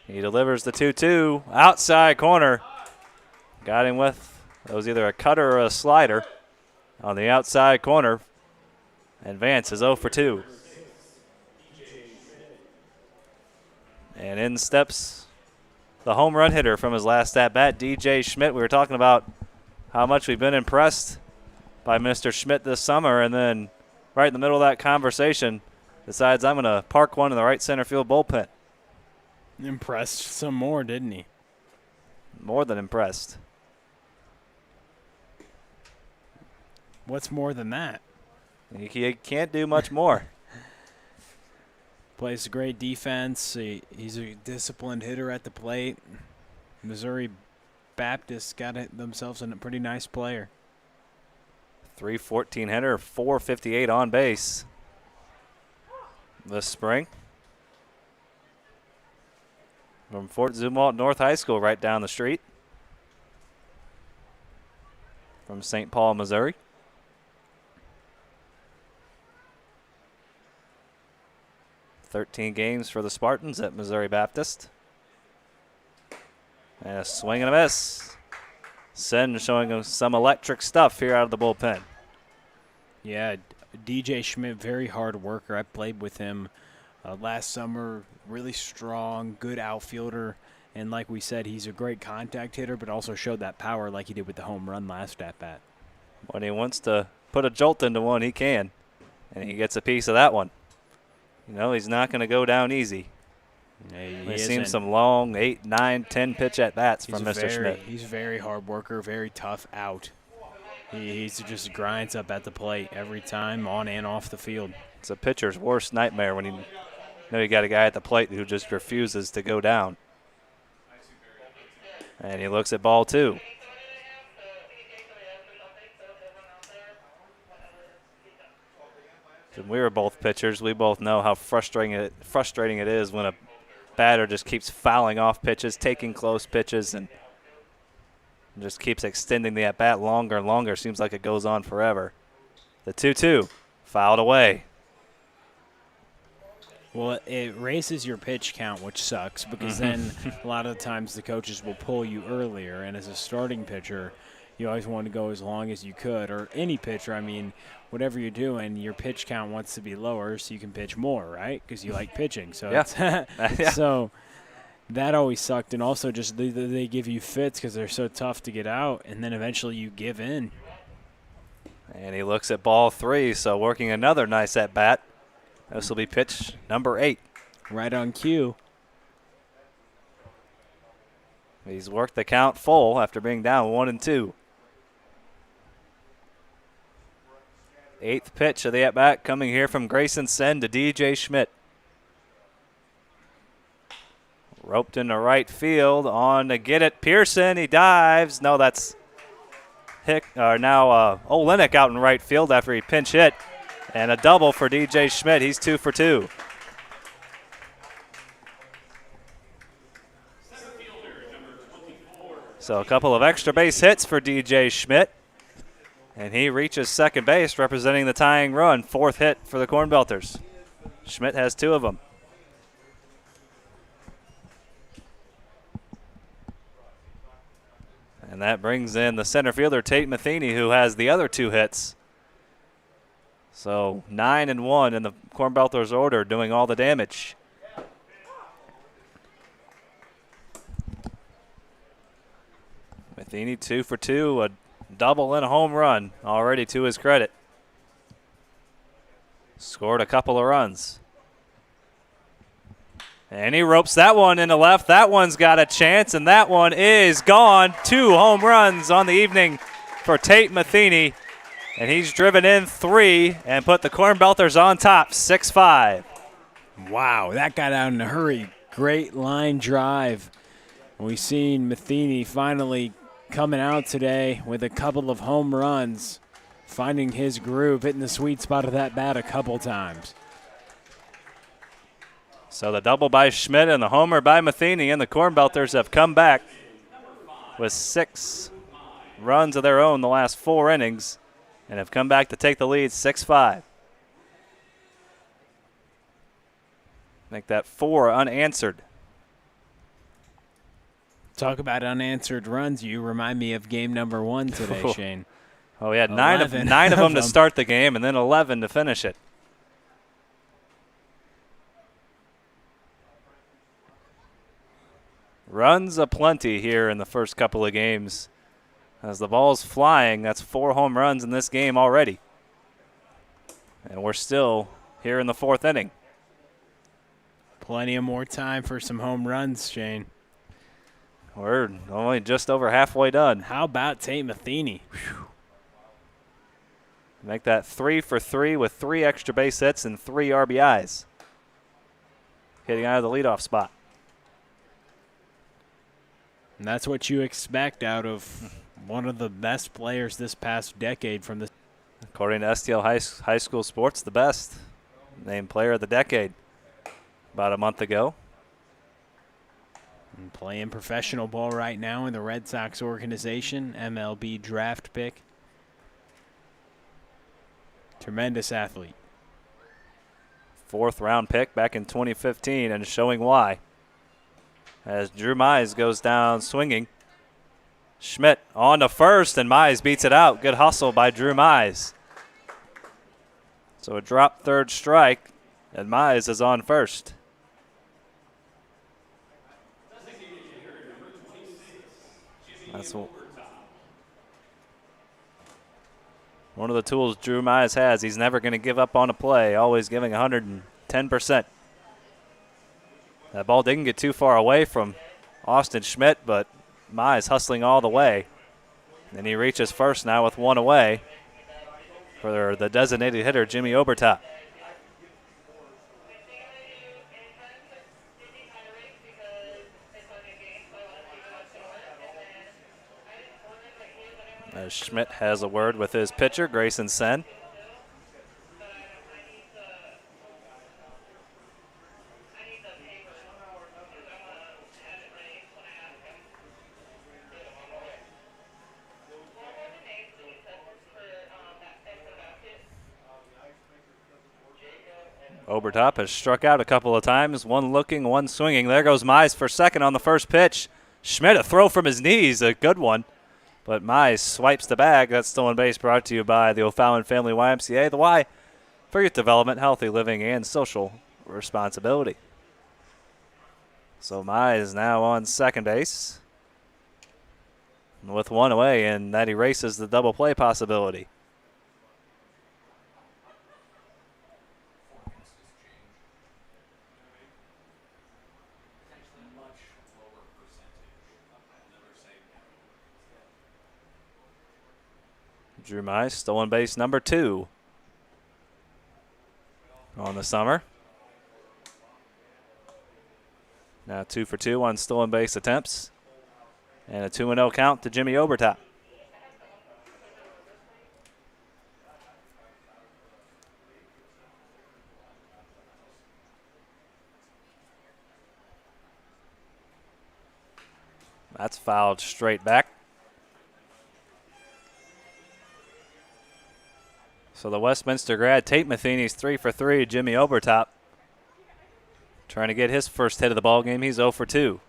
He delivers the 2-2 outside corner. Got him with, it was either a cutter or a slider on the outside corner. And Vance is 0 for 2. And in steps the home run hitter from his last at-bat, DJ Schmidt. We were talking about how much we've been impressed by Mr. Schmidt this summer, and then right in the middle of that conversation decides I'm going to park one in the right center field bullpen. Impressed some more, didn't he? More than impressed. What's more than that? He can't do much more. Plays great defense. He's a disciplined hitter at the plate. Missouri Baptist got themselves a pretty nice player. 314 hitter, 458 on base this spring. From Fort Zumwalt North High School right down the street from St. Paul, Missouri. Games for the Spartans at Missouri Baptist. And a swing and a miss. Sen showing him some electric stuff here out of the bullpen. Yeah, DJ Schmidt, very hard worker. I played with him last summer. Really strong, good outfielder. And like we said, he's a great contact hitter, but also showed that power like he did with the home run last at-bat. When he wants to put a jolt into one, he can. And he gets a piece of that one. You know, he's not going to go down easy. We've seen some long 8, 9, 10 pitch at-bats from Mr. Schmidt. He's a very hard worker, very tough out. He just grinds up at the plate every time, on and off the field. It's a pitcher's worst nightmare when you know you got a guy at the plate who just refuses to go down. And he looks at ball 2. And we were both pitchers. We both know how frustrating it is when a batter just keeps fouling off pitches, taking close pitches, and just keeps extending the at-bat longer and longer. Seems like it goes on forever. The 2-2, fouled away. Well, it raises your pitch count, which sucks, because then a lot of the times the coaches will pull you earlier, and as a starting pitcher, you always want to go as long as you could, or any pitcher. I mean, whatever you're doing, your pitch count wants to be lower so you can pitch more, right? Because you like pitching. So yeah. So that always sucked. And also just they give you fits because they're so tough to get out, and then eventually you give in. And he looks at ball 3, so working another nice at-bat. This will be pitch number 8. Right on cue. He's worked the count full after being down 1-2. 8th pitch of the at-bat coming here from Grayson Sen to DJ Schmidt. Roped into right field, on to get it. Pearson, he dives. No, that's Olenek out in right field after he pinch hit. And a double for DJ Schmidt. He's 2 for 2. So a couple of extra base hits for DJ Schmidt. And he reaches second base, representing the tying run. 4th hit for the Cornbelters. Schmidt has 2 of them. And that brings in the center fielder, Tate Matheny, who has the other 2 hits. So 9-1 in the Cornbelters order, doing all the damage. Matheny 2 for 2, a double and a home run already to his credit. Scored a couple of runs. And he ropes that one into left. That one's got a chance, and that one is gone. 2 home runs on the evening for Tate Matheny. And he's driven in 3 and put the Cornbelters on top, 6-5. Wow, that got out in a hurry. Great line drive. We've seen Matheny finally coming out today with a couple of home runs, finding his groove, hitting the sweet spot of that bat a couple times. So the double by Schmidt and the homer by Matheny, and the Cornbelters have come back with 6 runs of their own the last 4 innings and have come back to take the lead 6-5. Make that 4 unanswered. Talk about unanswered runs. You remind me of game number 1 today, Shane. Oh, we had nine of them to start the game and then 11 to finish it. Runs aplenty here in the first couple of games. As the ball's flying, that's 4 home runs in this game already. And we're still here in the 4th inning. Plenty of more time for some home runs, Shane. We're only just over halfway done. How about Tate Matheny? Make that 3 for 3 with 3 extra base hits and 3 RBIs. Hitting out of the leadoff spot. And that's what you expect out of one of the best players this past decade from the. According to STL High School Sports, the best. Named Player of the Decade about a month ago. And playing professional ball right now in the Red Sox organization, MLB draft pick. Tremendous athlete. 4th round pick back in 2015 and showing why. As Drew Mize goes down swinging. Schmidt on to first, and Mize beats it out. Good hustle by Drew Mize. So a drop 3rd strike, and Mize is on first. That's one of the tools Drew Mize has. He's never going to give up on a play, always giving 110%. That ball didn't get too far away from Austin Schmidt, but Mize hustling all the way. And he reaches first now with 1 away for the designated hitter, Jimmy Obertop. As Schmidt has a word with his pitcher, Grayson Sen. Obertop has struck out a couple of times, 1 looking, 1 swinging. There goes Mize for second on the first pitch. Schmidt, a throw from his knees, a good one. But Mize swipes the bag. That's stolen base brought to you by the O'Fallon Family YMCA. The Y for youth development, healthy living, and social responsibility. So Mize now on second base with 1 away, and that erases the double play possibility. Drew Mize, stolen base number 2 on the summer. Now 2 for 2 on stolen base attempts. And a 2-0 count to Jimmy Obertop. That's fouled straight back. So the Westminster grad, Tate Matheny's 3 for 3. Jimmy Obertop trying to get his first hit of the ball game. He's 0 for 2.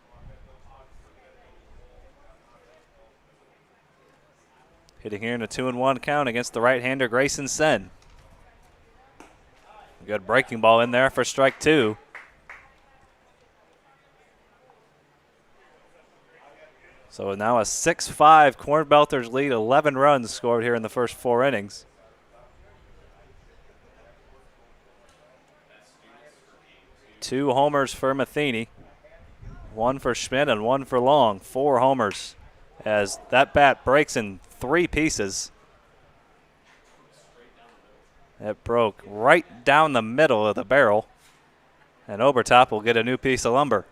Hitting here in a 2-1 count against the right-hander Grayson Sen. Good breaking ball in there for strike 2. So now a 6-5 Cornbelters lead, 11 runs scored here in the first 4 innings. Two homers for Matheny, 1 for Schmidt and 1 for Long. 4 homers as that bat breaks in 3 pieces. It broke right down the middle of the barrel, and Obertop will get a new piece of lumber.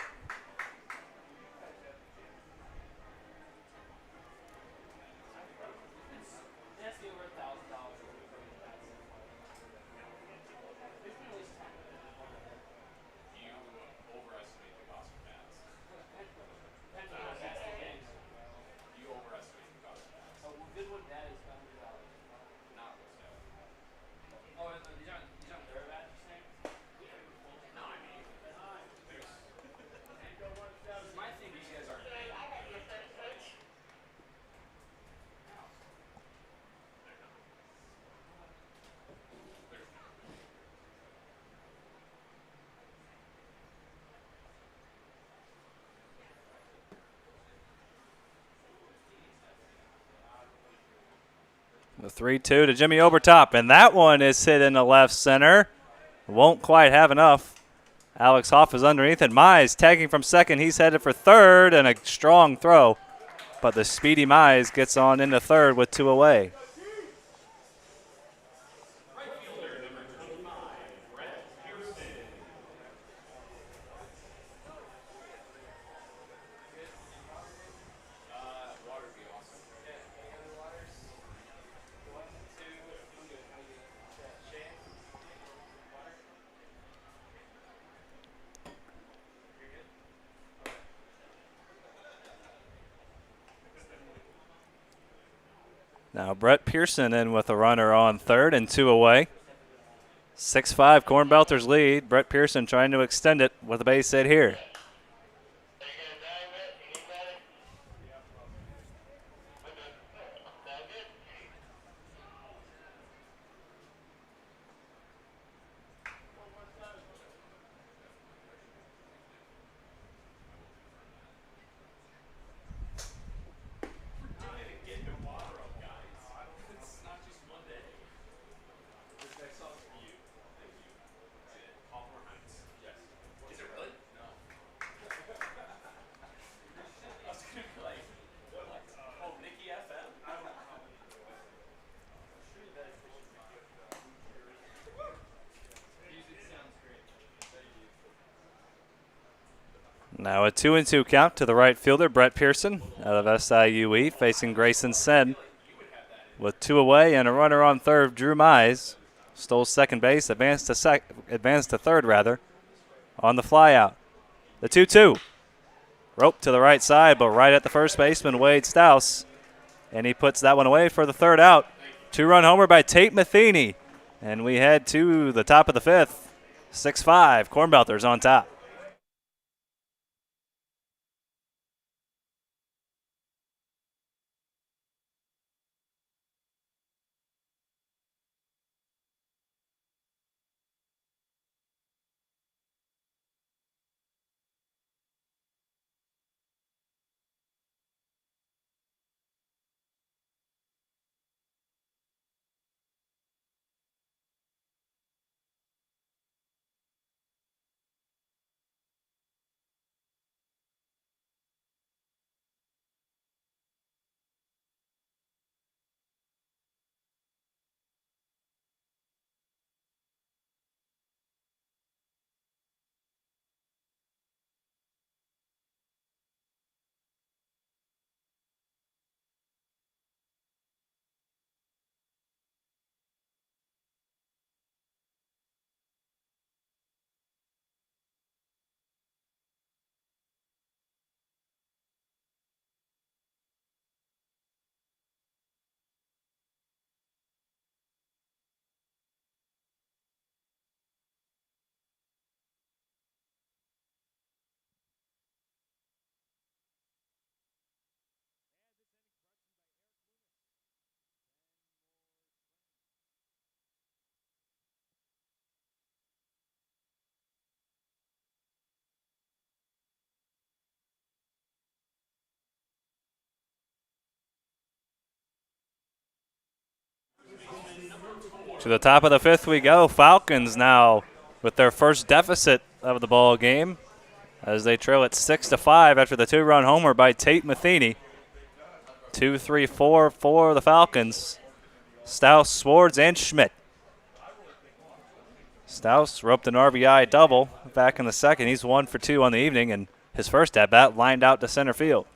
The 3-2 to Jimmy Obertop, and that one is hit in the left center. Won't quite have enough. Alex Hoff is underneath, and Mize tagging from second. He's headed for third, and a strong throw. But the speedy Mize gets on into third with 2 away. Now Brett Pearson in with a runner on third and 2 away. 6-5 Cornbelters lead. Brett Pearson trying to extend it with a base hit here. Now a 2-2 count to the right fielder, Brett Pearson, out of SIUE, facing Grayson Sen. With 2 away and a runner on third, Drew Mize stole second base, advanced to third rather, on the flyout. The 2-2. Rope to the right side, but right at the first baseman, Wade Stouse. And he puts that one away for the third out. 2-run homer by Tate Matheny. And we head to the top of the fifth. 6-5, Cornbelters on top. To the top of the fifth we go. Falcons now with their first deficit of the ball game as they trail at 6-5 after the 2-run homer by Tate Matheny. 2, 3, 4 for the Falcons. Stouse, Swartz, and Schmidt. Stouse roped an RBI double back in the second. He's 1 for 2 on the evening, and his first at-bat lined out to center field.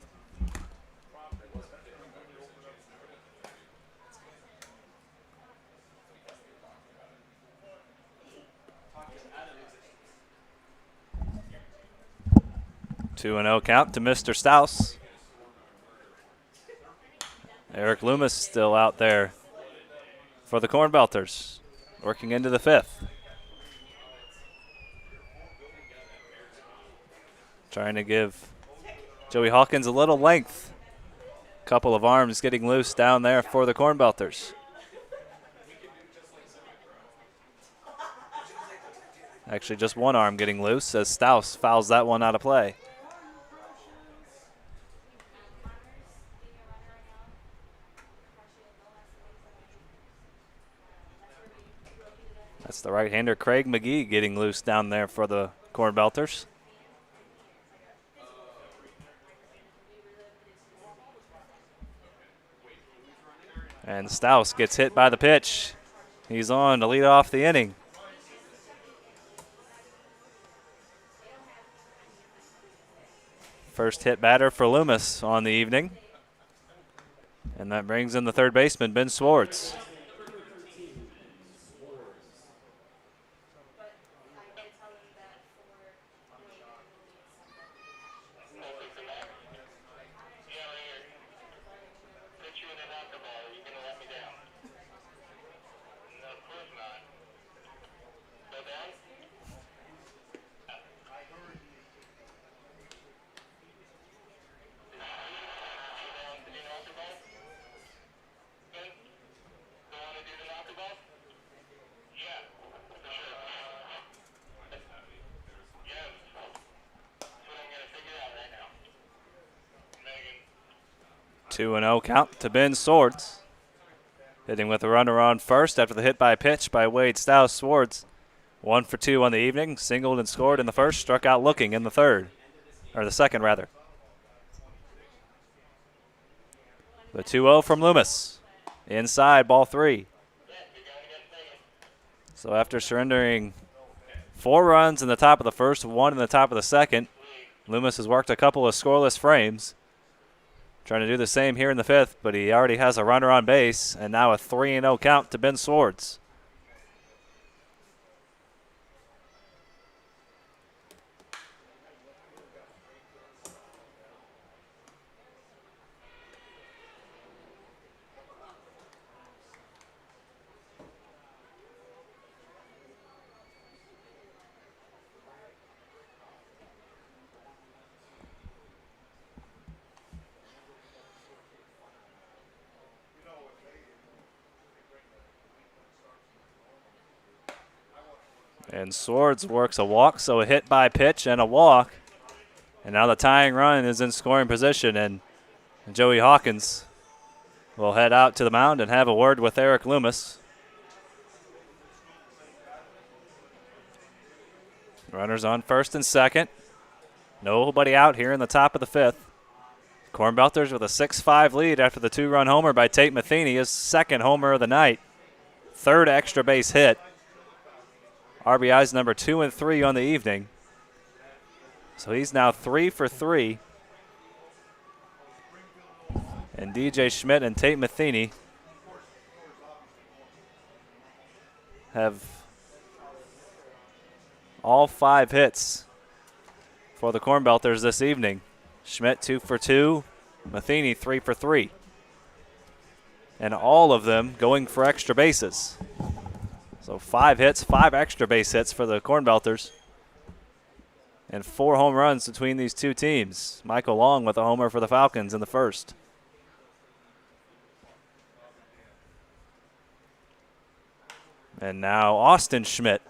Two and 0 count to Mr. Stouse. Eric Loomis still out there for the Cornbelters, working into the fifth. Trying to give Joey Hawkins a little length. Couple of arms getting loose down there for the Cornbelters. Actually, just one arm getting loose as Stouse fouls that one out of play. That's the right-hander Craig McGee getting loose down there for the Cornbelters. And Staus gets hit by the pitch. He's on to lead off the inning. First hit batter for Loomis on the evening. And that brings in the third baseman, Ben Swartz. Two and 0 count to Ben Swartz. Hitting with a runner on first after the hit by pitch by Wade Staus. Swartz 1 for 2 on the evening, singled and scored in the first, struck out looking in the third, or the second rather. The 2-0 from Loomis. Inside, ball 3. So after surrendering 4 runs in the top of the first, 1 in the top of the second, Loomis has worked a couple of scoreless frames. Trying to do the same here in the fifth, but he already has a runner on base, and now a 3-0 count to Ben Swartz. And Swords works a walk, so a hit by pitch and a walk. And now the tying run is in scoring position, and Joey Hawkins will head out to the mound and have a word with Eric Loomis. Runners on first and second. Nobody out here in the top of the fifth. Cornbelters with a 6-5 lead after the 2-run homer by Tate Matheny, his second homer of the night. Third extra base hit. RBIs number 2 and 3 on the evening. So he's now 3 for 3. And DJ Schmidt and Tate Matheny have all 5 hits for the Cornbelters this evening. Schmidt 2 for 2, Matheny 3 for 3. And all of them going for extra bases. So 5 hits, 5 extra base hits for the Cornbelters. And 4 home runs between these two teams. Michael Long with a homer for the Falcons in the first. And now Austin Schmidt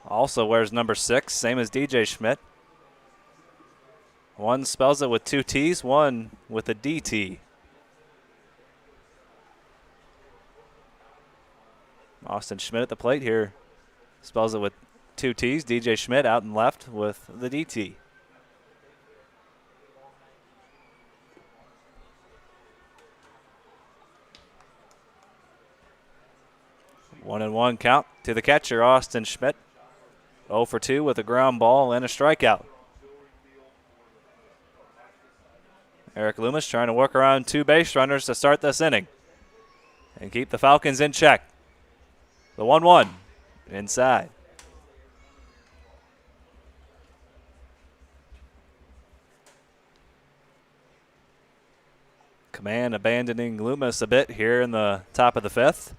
also wears number 6, same as DJ Schmidt. One spells it with 2 T's, one with a DT. Austin Schmidt at the plate here spells it with 2 T's. DJ Schmidt out and left with the DT. One and 1 count to the catcher, Austin Schmidt. 0 for 2 with a ground ball and a strikeout. Eric Loomis trying to work around 2 base runners to start this inning and keep the Falcons in check. The 1-1 inside. Command abandoning Loomis a bit here in the top of the fifth.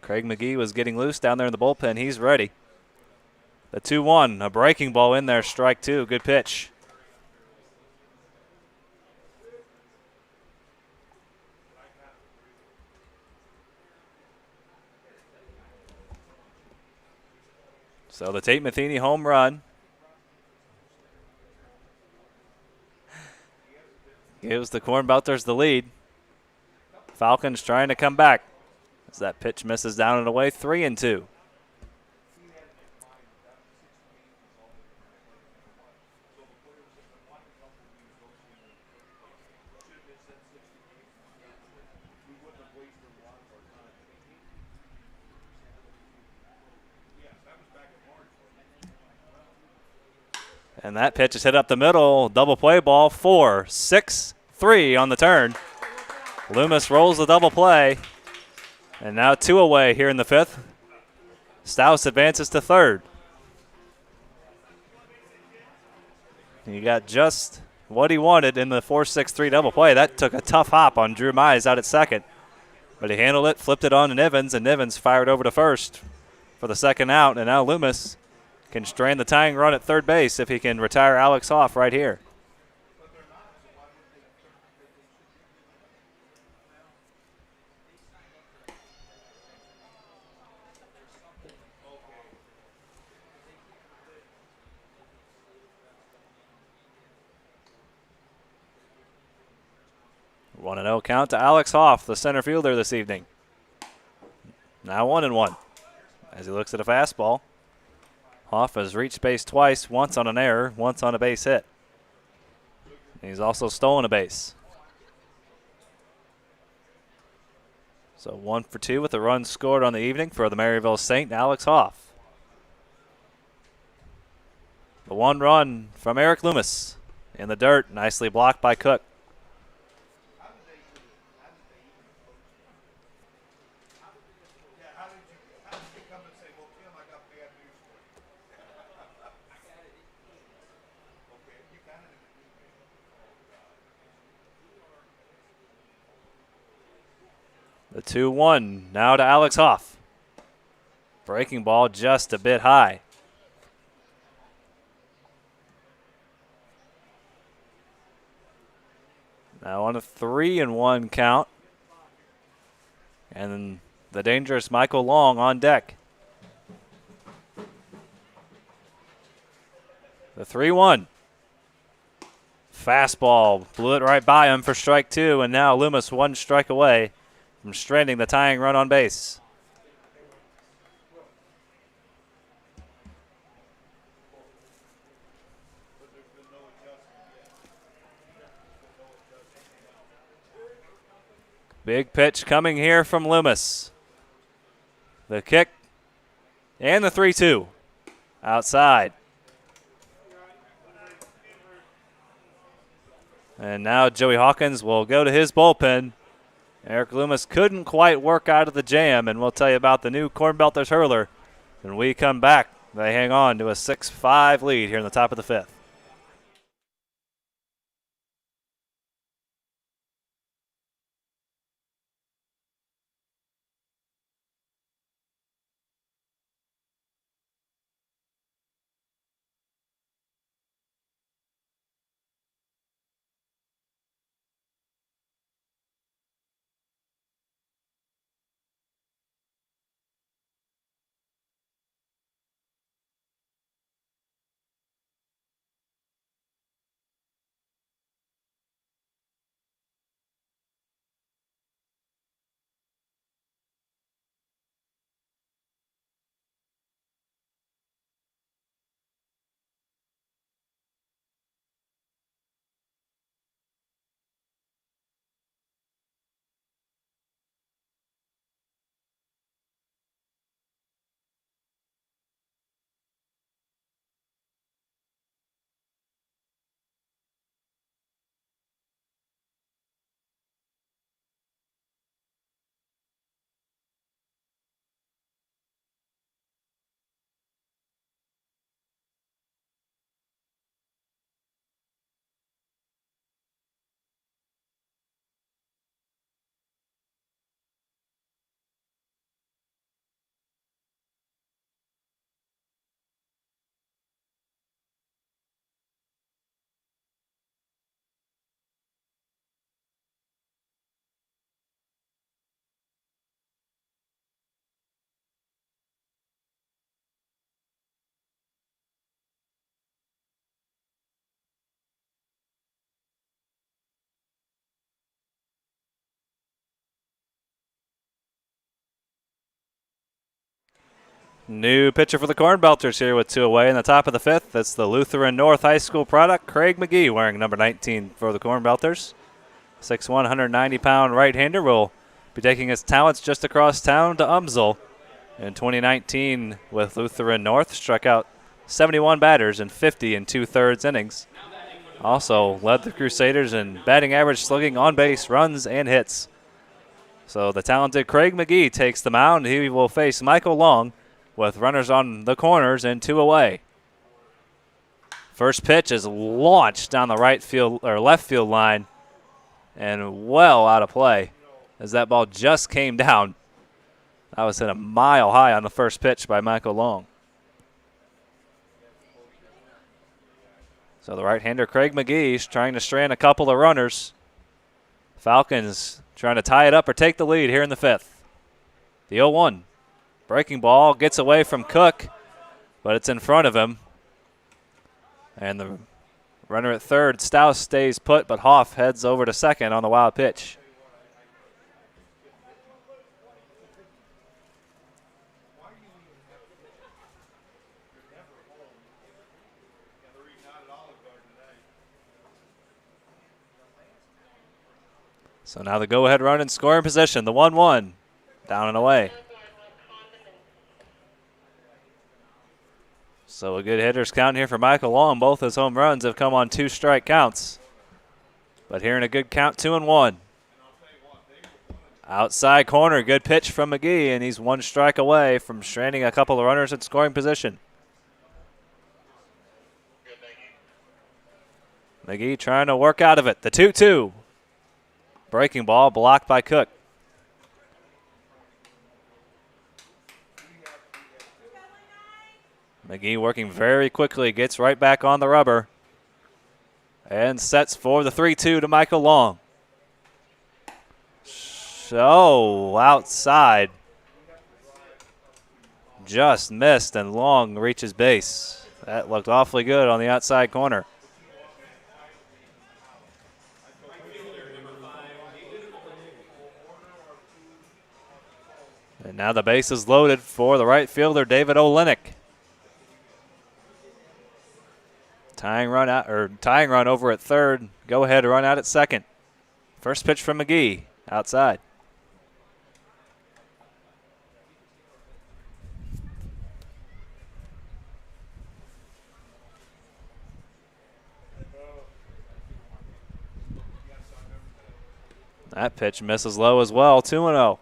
Craig McGee was getting loose down there in the bullpen. He's ready. The 2-1, a breaking ball in there, strike 2. Good pitch. So the Tate Matheny home run gives the Cornbelters the lead. Falcons trying to come back. As that pitch misses down and away, 3-2. And that pitch is hit up the middle. Double play ball, 4-6-3 on the turn. Loomis rolls the double play. And now 2 away here in the 5th. Stouse advances to 3rd. He got just what he wanted in the 4-6-3 double play. That took a tough hop on Drew Mize out at 2nd. But he handled it, flipped it on to Nivens, and Nivens fired over to 1st for the 2nd out. And now Loomis can strand the tying run at 3rd base if he can retire Alex Hoff right here. One 1-0 count to Alex Hoff, the center fielder this evening. Now 1-1 as he looks at a fastball. Hoff has reached base twice, once on an error, once on a base hit. He's also stolen a base. So 1 for 2 with a run scored on the evening for the Maryville Saint, Alex Hoff. The 1 run from Eric Loomis in the dirt, nicely blocked by Cook. The 2-1 now to Alex Hoff. Breaking ball just a bit high. Now on a 3-1 count. And then the dangerous Michael Long on deck. The 3-1. Fastball blew it right by him for strike 2, and now Loomis 1 strike away from stranding the tying run on base. Big pitch coming here from Loomis. The kick and the 3-2 outside. And now Joey Hawkins will go to his bullpen. Eric Loomis couldn't quite work out of the jam, and we'll tell you about the new Cornbelters hurler when we come back. They hang on to a 6-5 lead here in the top of the 5th. New pitcher for the Cornbelters here with 2 away in the top of the 5th. That's the Lutheran North High School product, Craig McGee, wearing number 19 for the Cornbelters. 6'1", 190-pound right-hander will be taking his talents just across town to Umsel. In 2019 with Lutheran North, struck out 71 batters in 50 and 2/3 innings. Also led the Crusaders in batting average, slugging, on base, runs, and hits. So the talented Craig McGee takes the mound. He will face Michael Long with runners on the corners and 2 away. First pitch is launched down the right field or left field line and well out of play as that ball just came down. That was hit a mile high on the first pitch by Michael Long. So the right-hander Craig McGee is trying to strand a couple of runners. Falcons trying to tie it up or take the lead here in the 5th. The 0-1. Breaking ball gets away from Cook, but it's in front of him. And the runner at third, Stouse, stays put, but Hoff heads over to second on the wild pitch. So now the go-ahead run in scoring position, the 1-1, down and away. So a good hitter's count here for Michael Long. Both his home runs have come on 2 strike counts. But here in a good count, 2-1. Outside corner, good pitch from McGee, and he's 1 strike away from stranding a couple of runners in scoring position. McGee trying to work out of it. The 2-2. Breaking ball blocked by Cook. McGee working very quickly, gets right back on the rubber and sets for the 3-2 to Michael Long. So outside. Just missed and Long reaches base. That looked awfully good on the outside corner. And now the base is loaded for the right fielder, David Olenek. Tying run over at third. Go ahead run out at second. First pitch from McGee, outside. That pitch misses low as well, 2-0.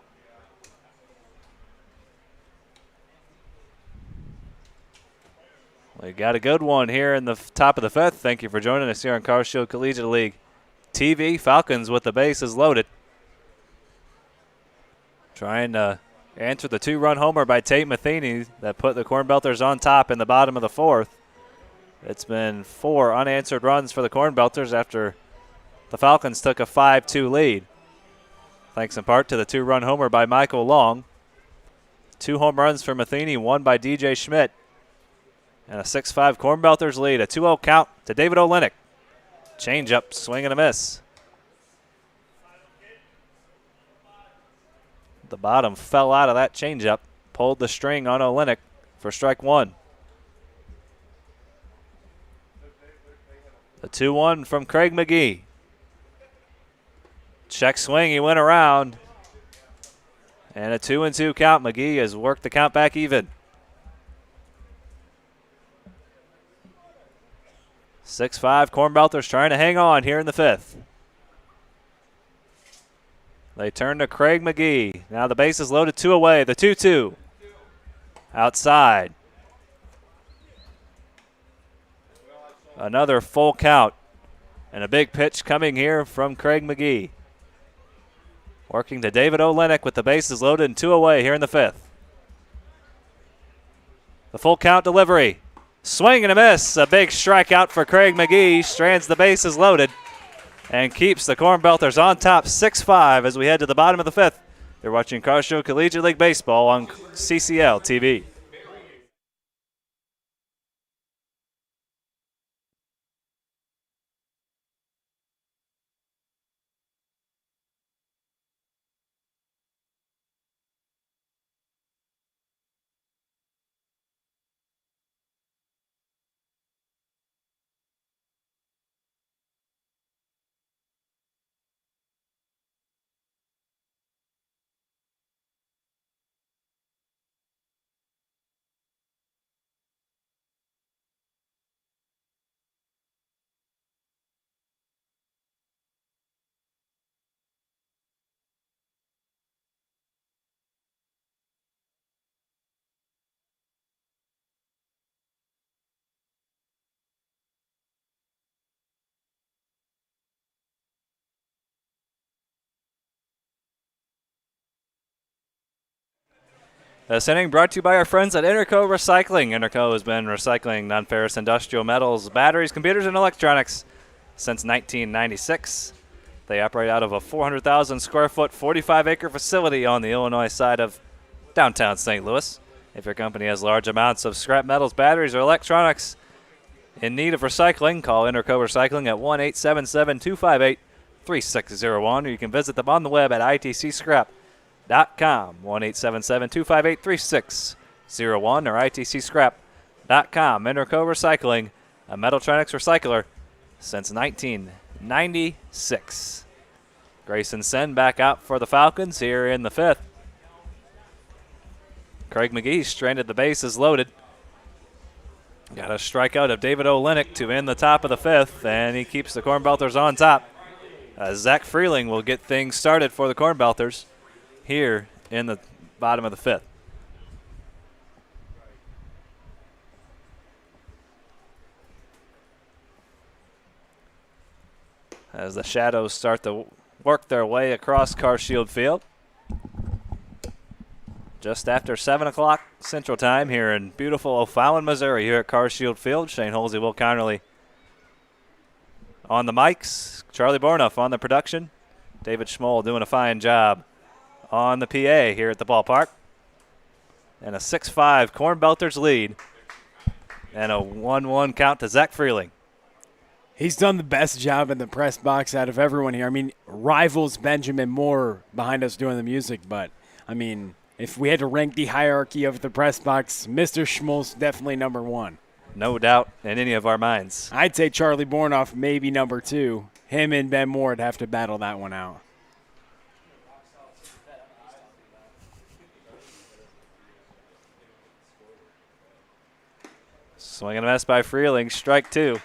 We got a good one here in the top of the 5th. Thank you for joining us here on Car Shield Collegiate League TV. Falcons with the bases loaded. Trying to answer the 2-run homer by Tate Matheny that put the Cornbelters on top in the bottom of the 4th. It's been 4 unanswered runs for the Cornbelters after the Falcons took a 5-2 lead. Thanks in part to the 2-run homer by Michael Long. 2 home runs for Matheny, 1 by DJ Schmidt. And a 6-5 Cornbelters lead, a 2-0 count to David Olenek. Change-up, swing and a miss. The bottom fell out of that change-up, pulled the string on Olenek for strike 1. The 2-1 from Craig McGee. Check swing, he went around. And a 2-2 count. McGee has worked the count back even. 6-5 Cornbelters trying to hang on here in the 5th. They turn to Craig McGee. Now the base is loaded, 2 away. The 2-2. Outside. Another full count. And a big pitch coming here from Craig McGee. Working to David Olenek with the bases loaded and 2 away here in the 5th. The full count delivery. Swing and a miss. A big strikeout for Craig McGee. Strands the bases loaded and keeps the Cornbelters on top 6-5 as we head to the bottom of the 5th. You're watching Car Shield Collegiate League Baseball on CCL TV. This inning brought to you by our friends at Interco Recycling. Interco has been recycling non-ferrous industrial metals, batteries, computers, and electronics since 1996. They operate out of a 400,000 square foot, 45-acre facility on the Illinois side of downtown St. Louis. If your company has large amounts of scrap metals, batteries, or electronics in need of recycling, call Interco Recycling at 1-877-258-3601, or you can visit them on the web at itcscrap.com. 1-877-258-3601 or itcscrap.com. Interco Recycling, a Metaltronics recycler since 1996. Grayson Sen back out for the Falcons here in the 5th. Craig McGee stranded, the bases loaded. Got a strikeout of David Olenek to end the top of the 5th, and he keeps the Cornbelters on top. Zach Freeling will get things started for the Cornbelters here in the bottom of the 5th. As the Shadows start to work their way across Carshield Field. Just after 7 o'clock Central Time here in beautiful O'Fallon, Missouri, here at Carshield Field. Shane Holsey, Will Connerly on the mics. Charlie Bornoff on the production. David Schmoll doing a fine job on the PA here at the ballpark. And a 6-5 Cornbelters lead. And a 1-1 count to Zach Freeling. He's done the best job in the press box out of everyone here. I mean, rivals Benjamin Moore behind us doing the music, but, I mean, if we had to rank the hierarchy of the press box, Mr. Schmoll's definitely number 1. No doubt in any of our minds. I'd say Charlie Bornoff maybe number 2. Him and Ben Moore would have to battle that one out. Swing and a miss by Freeling, strike 2.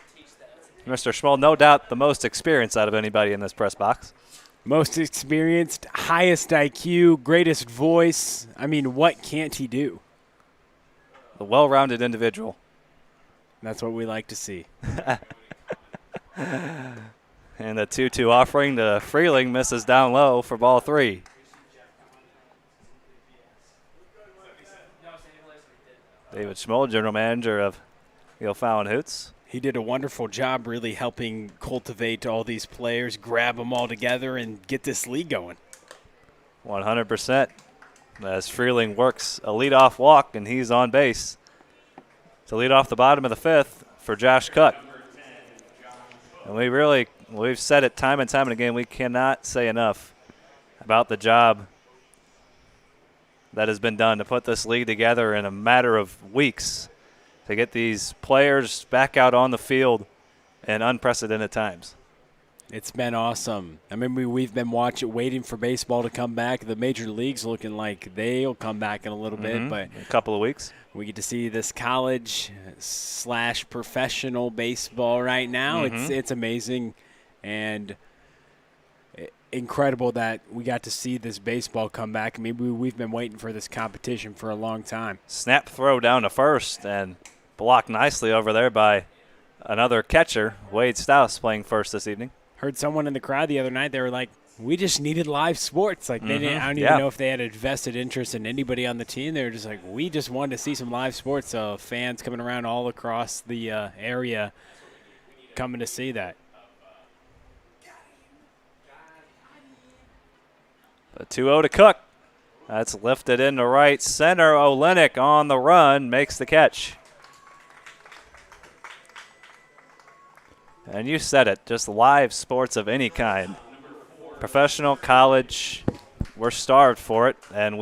Mr. Schmoll, no doubt the most experience out of anybody in this press box. Most experienced, highest IQ, greatest voice. I mean, what can't he do? A well-rounded individual. That's what we like to see. And the 2-2 offering to Freeling misses down low for ball 3. David Schmoll, general manager of the O'Fallon Hoots. He did a wonderful job really helping cultivate all these players, grab them all together, and get this league going. 100%. As Freeling works a leadoff walk, and he's on base to lead off the bottom of the 5th for Josh Cook. And we've said it time and time again, we cannot say enough about the job that has been done to put this league together in a matter of weeks, to get these players back out on the field in unprecedented times. It's been awesome. I mean, we've been waiting for baseball to come back. The major leagues looking like they'll come back in a little bit, but a couple of weeks. We get to see this college/professional baseball right now. It's amazing and incredible that we got to see this baseball come back. I mean, we've been waiting for this competition for a long time. Snap throw down to first and blocked nicely over there by another catcher, Wade Stouse, playing first this evening. Heard someone in the crowd the other night, they were like, we just needed live sports. Like, they didn't, I don't even know if they had a vested interest in anybody on the team. They were just like, we just wanted to see some live sports. So fans coming around all across the area coming to see that. A 2-0 to Cook. That's lifted into right center. Olenek on the run makes the catch. And you said it, just live sports of any kind. Professional, college, we're starved for it, and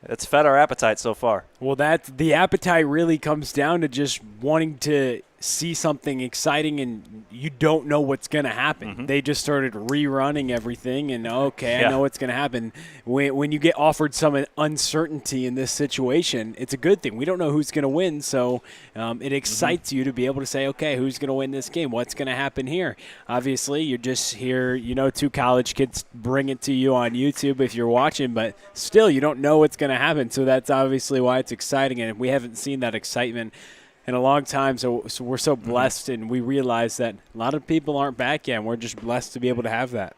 it's fed our appetite so far. Well, the appetite really comes down to just wanting to see something exciting, and you don't know what's going to happen. They just started rerunning everything, and I know what's going to happen. When you get offered some uncertainty in this situation, it's a good thing. We don't know who's going to win, so it excites you to be able to say, okay, who's going to win this game? What's going to happen here? Obviously, you just hear, two college kids bring it to you on YouTube if you're watching, but still, you don't know what's going to happen, so that's obviously why it's exciting, and we haven't seen that excitement in a long time, so we're so blessed, and we realize that a lot of people aren't back yet, and we're just blessed to be able to have that.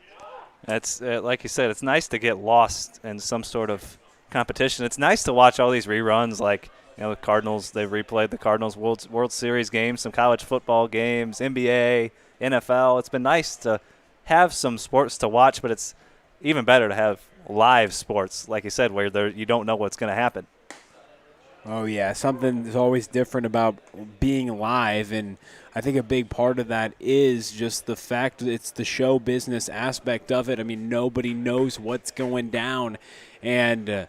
That's like you said, it's nice to get lost in some sort of competition. It's nice to watch all these reruns, like the Cardinals. They've replayed the Cardinals World Series games, some college football games, NBA, NFL. It's been nice to have some sports to watch, but it's even better to have live sports, like you said, where you don't know what's going to happen. Oh, yeah. Something that's always different about being live, and I think a big part of that is just the fact that it's the show business aspect of it. I mean, nobody knows what's going down, and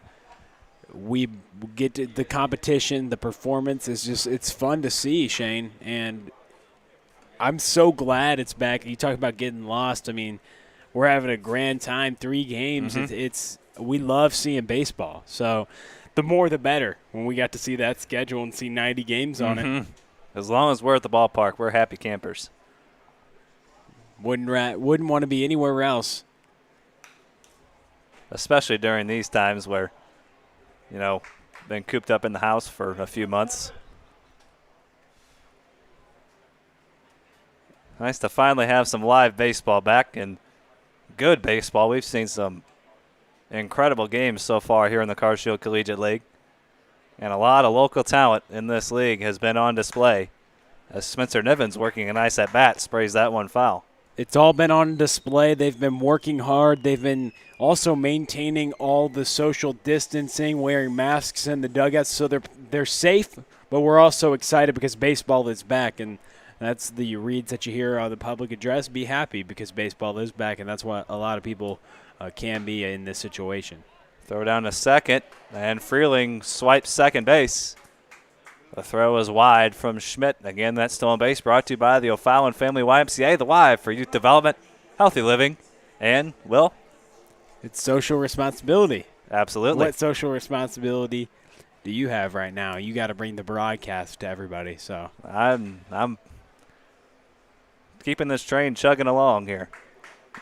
we get to the competition, the performance is just, it's fun to see, Shane, and I'm so glad it's back. You talk about getting lost. I mean, we're having a grand time, 3 games. Mm-hmm. We love seeing baseball, so the more the better when we got to see that schedule and see 90 games on it. As long as we're at the ballpark, we're happy campers. Wouldn't want to be anywhere else. Especially during these times where, been cooped up in the house for a few months. Nice to finally have some live baseball back and good baseball. We've seen some incredible games so far here in the Cars Shield Collegiate League. And a lot of local talent in this league has been on display as Spencer Nivens, working a nice at-bat, sprays that one foul. It's all been on display. They've been working hard. They've been also maintaining all the social distancing, wearing masks in the dugouts, so they're safe, but we're also excited because baseball is back, and that's the reads that you hear on the public address. Be happy because baseball is back, and that's what a lot of people can be in this situation. Throw down to second, and Freeling swipes second base. The throw is wide from Schmidt. Again, that's still on base, brought to you by the O'Fallon Family YMCA, the Y for youth development, healthy living, and, Will? It's social responsibility. Absolutely. What social responsibility do you have right now? You got to bring the broadcast to everybody. So I'm keeping this train chugging along here.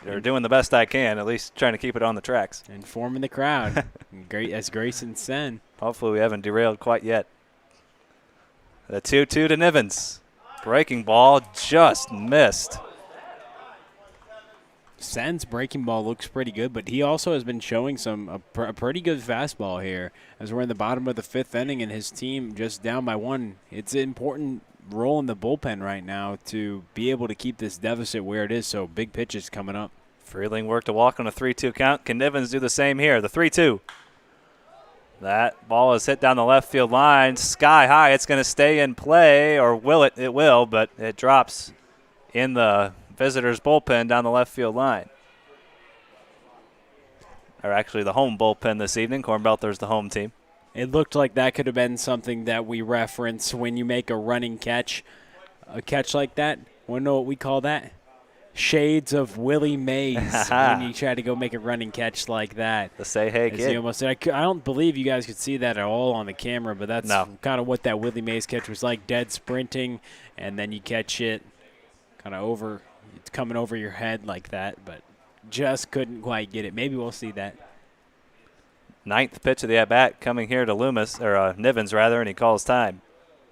They're doing the best I can, at least trying to keep it on the tracks. Informing the crowd, great as Grayson said. Hopefully we haven't derailed quite yet. The 2-2 to Nivens. Breaking ball just missed. Sen's breaking ball looks pretty good, but he also has been showing a pretty good fastball here as we're in the bottom of the 5th inning and his team just down by 1. It's an important role in the bullpen right now to be able to keep this deficit where it is, so big pitches coming up. Freeling worked a walk on a 3-2 count. Can Nivens do the same here? The 3-2. That ball is hit down the left field line, sky high. It's going to stay in play, or will it? It will, but it drops in the visitors' bullpen down the left field line. Or actually the home bullpen this evening. Cornbelters, the home team. It looked like that could have been something that we reference when you make a running catch. A catch like that, want to know what we call that? Shades of Willie Mays when you try to go make a running catch like that. The say, hey, kid. I don't believe you guys could see that at all on the camera, but that's kind of what that Willie Mays catch was like, dead sprinting, and then you catch it kind of over. It's coming over your head like that, but just couldn't quite get it. Maybe we'll see that. 9th pitch of the at-bat coming here to Nivens, and he calls time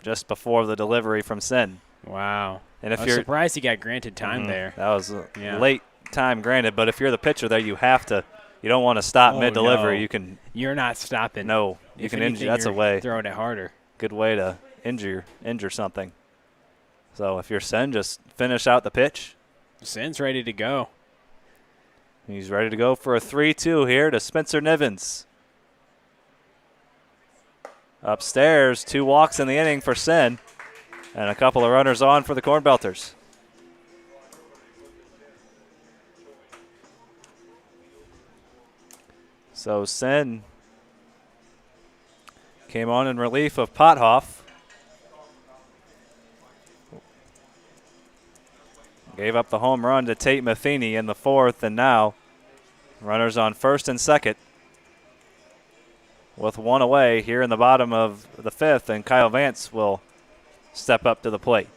just before the delivery from Sen. Wow. And if I was surprised he got granted time there. That was late time granted, but if you're the pitcher there, you don't want to stop mid-delivery. No. You're not stopping. No, you can injure. That's a way. Throwing it harder. Good way to injure something. So if you're Sen, just finish out the pitch. Sen's ready to go. He's ready to go for a 3-2 here to Spencer Nivens. Upstairs, 2 walks in the inning for Sen, and a couple of runners on for the Cornbelters. So Sen came on in relief of Pothoff. Gave up the home run to Tate Matheny in the 4th, and now runners on 1st and 2nd with 1 away here in the bottom of the 5th, and Kyle Vance will step up to the plate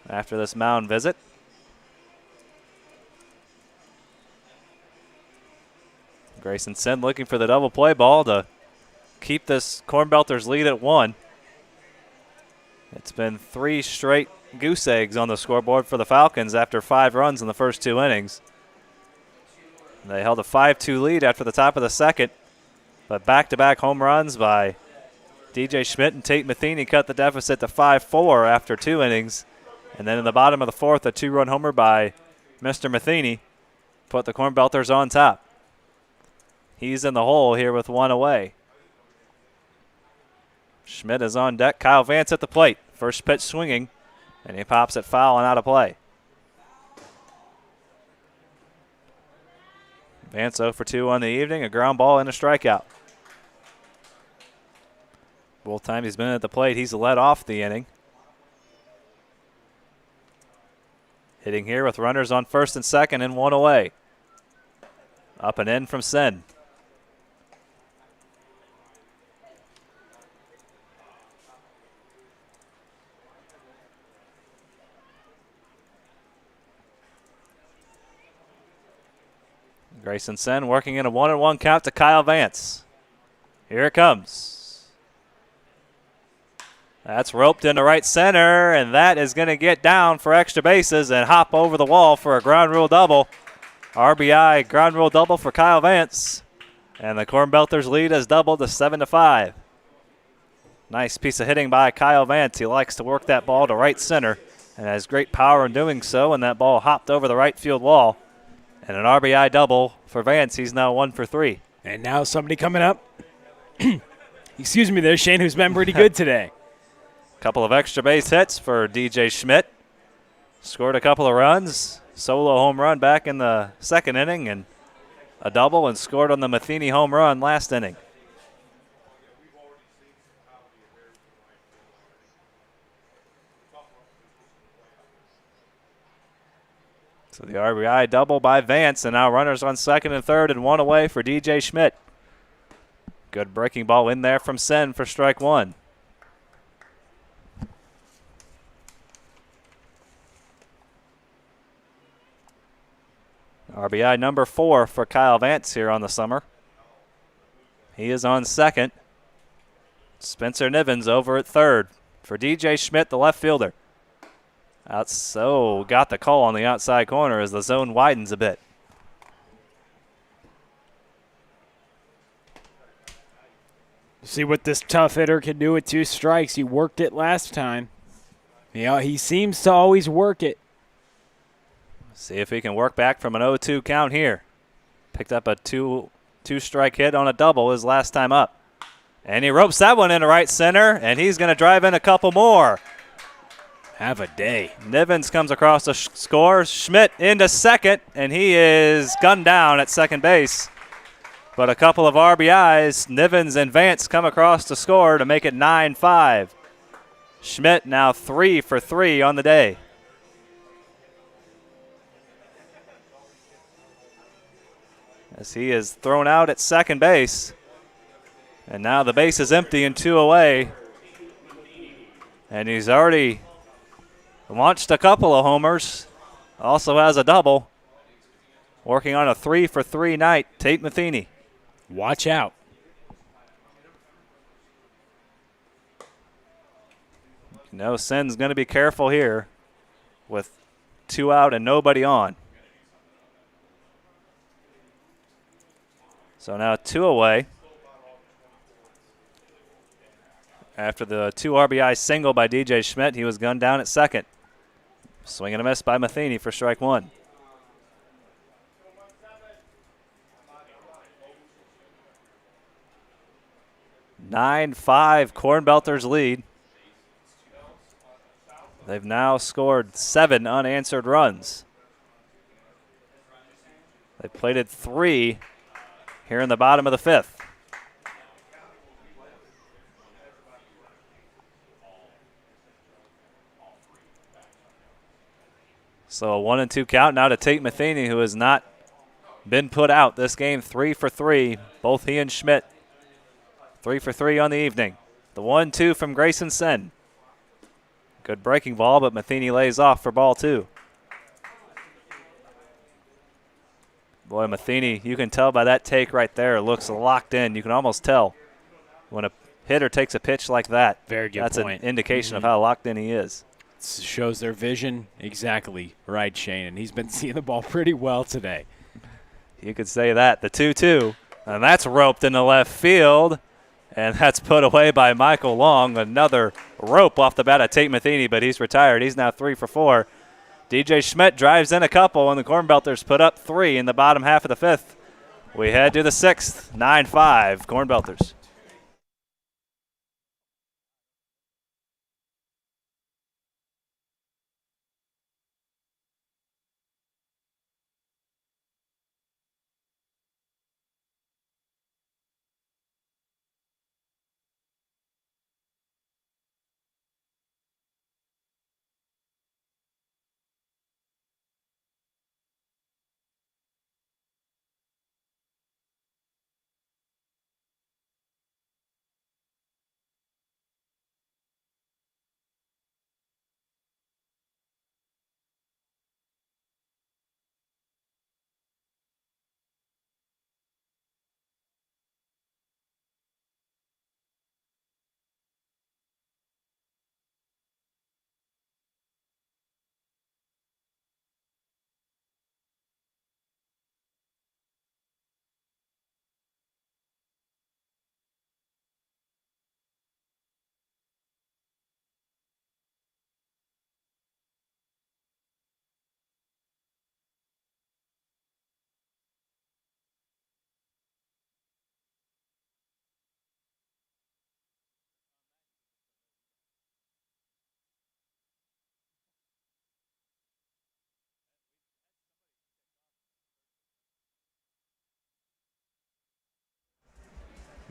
after this mound visit. Grayson Sen looking for the double play ball to keep this Cornbelters lead at 1. It's been 3 straight goose eggs on the scoreboard for the Falcons after 5 runs in the first 2 innings. They held a 5-2 lead after the top of the 2nd, But back-to-back home runs by DJ Schmidt and Tate Matheny cut the deficit to 5-4 after 2 innings. And then in the bottom of the 4th, a 2-run homer by Mr. Matheny put the Cornbelters on top. He's in the hole here with 1 away. Schmidt is on deck. Kyle Vance at the plate. First pitch swinging, and he pops it foul and out of play. Vance 0 for 2 on the evening, a ground ball and a strikeout. Both times he's been at the plate, he's led off the inning. Hitting here with runners on first and second and 1 away. Up and in from Sen. Grayson Sen working in a 1-1 count to Kyle Vance. Here it comes. That's roped into right center, and that is going to get down for extra bases and hop over the wall for a ground rule double. RBI ground rule double for Kyle Vance. And the Cornbelters lead has doubled to 7-5. Nice piece of hitting by Kyle Vance. He likes to work that ball to right center and has great power in doing so, and that ball hopped over the right field wall. And an RBI double for Vance. He's now 1 for 3. And now somebody coming up. Excuse me there, Shane, who's been pretty good today. Couple of extra base hits for DJ Schmidt. Scored a couple of runs. Solo home run back in the 2nd inning and a double, and scored on the Matheny home run last inning. So the RBI double by Vance, and now runners on second and third and 1 away for DJ Schmidt. Good breaking ball in there from Sen for strike 1. RBI number 4 for Kyle Vance here on the summer. He is on second. Spencer Nivens over at third for DJ Schmidt, the left fielder. Got the call on the outside corner as the zone widens a bit. See what this tough hitter can do with 2 strikes. He worked it last time. Yeah, he seems to always work it. See if he can work back from an 0-2 count here. Picked up a two-strike hit on a double his last time up. And he ropes that one into right center, and he's going to drive in a couple more. Have a day. Nivens comes across the score. Schmidt into second, and he is gunned down at second base. But a couple of RBIs, Nivens and Vance come across to score to make it 9-5. Schmidt now 3 for 3 on the day. As he is thrown out at second base. And now the base is empty and 2 away. And he's already launched a couple of homers. Also has a double. Working on a 3 for 3 night, Tate Matheny. Watch out. Sen's going to be careful here with 2 out and nobody on. So now 2 away. After the 2 RBI single by DJ Schmidt, he was gunned down at second. Swing and a miss by Matheny for strike 1. (9-5) Cornbelters lead. They've now scored 7 unanswered runs. They plated 3 here in the bottom of the 5th. So a 1-2 count now to Tate Matheny, who has not been put out this game. 3 for 3, both he and Schmidt. 3 for 3 on the evening. The 1-2 from Grayson Sen. Good breaking ball, but Matheny lays off for ball 2. Boy, Matheny, you can tell by that take right there, looks locked in. You can almost tell when a hitter takes a pitch like that. Very good That's point. an indication of how locked in he is. Shows their vision. Exactly right, Shane. And he's been seeing the ball pretty well today. You could say that. The 2-2 And that's roped into left field. And that's put away by Michael Long. Another rope off the bat of Tate Matheny, but he's retired. He's now 3 for 4. DJ Schmidt drives in a couple, and the Cornbelters put up 3 in the bottom half of the 5th. We head to the 6th, 9-5, Cornbelters.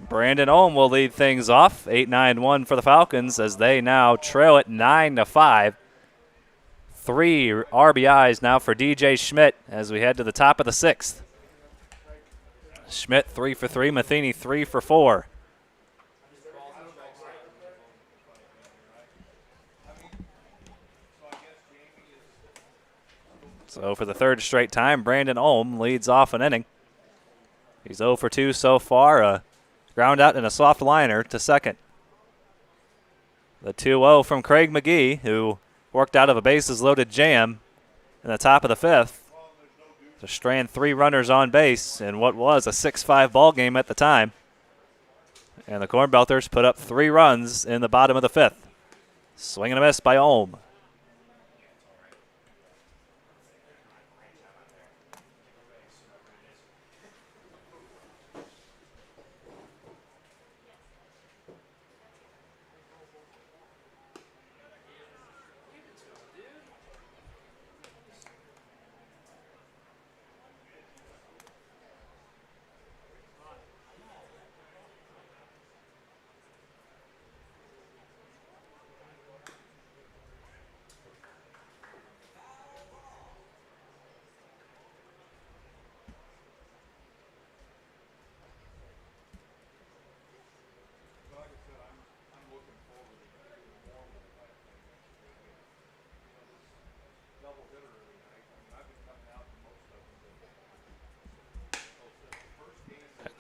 Brandon Ohm will lead things off, 8-9-1 for the Falcons as they now trail it 9-5. 3 RBIs now for DJ Schmidt as we head to the top of the 6th. Schmidt 3 for 3, Matheny 3 for 4. So for the 3rd straight time, Brandon Ohm leads off an inning. He's 0 for 2 so far, a ground out and a soft liner to second. The 2-0 from Craig McGee, who worked out of a bases-loaded jam in the top of the 5th to strand 3 runners on base in what was a 6-5 ball game at the time. And the Cornbelters put up 3 runs in the bottom of the 5th. Swing and a miss by Ohm.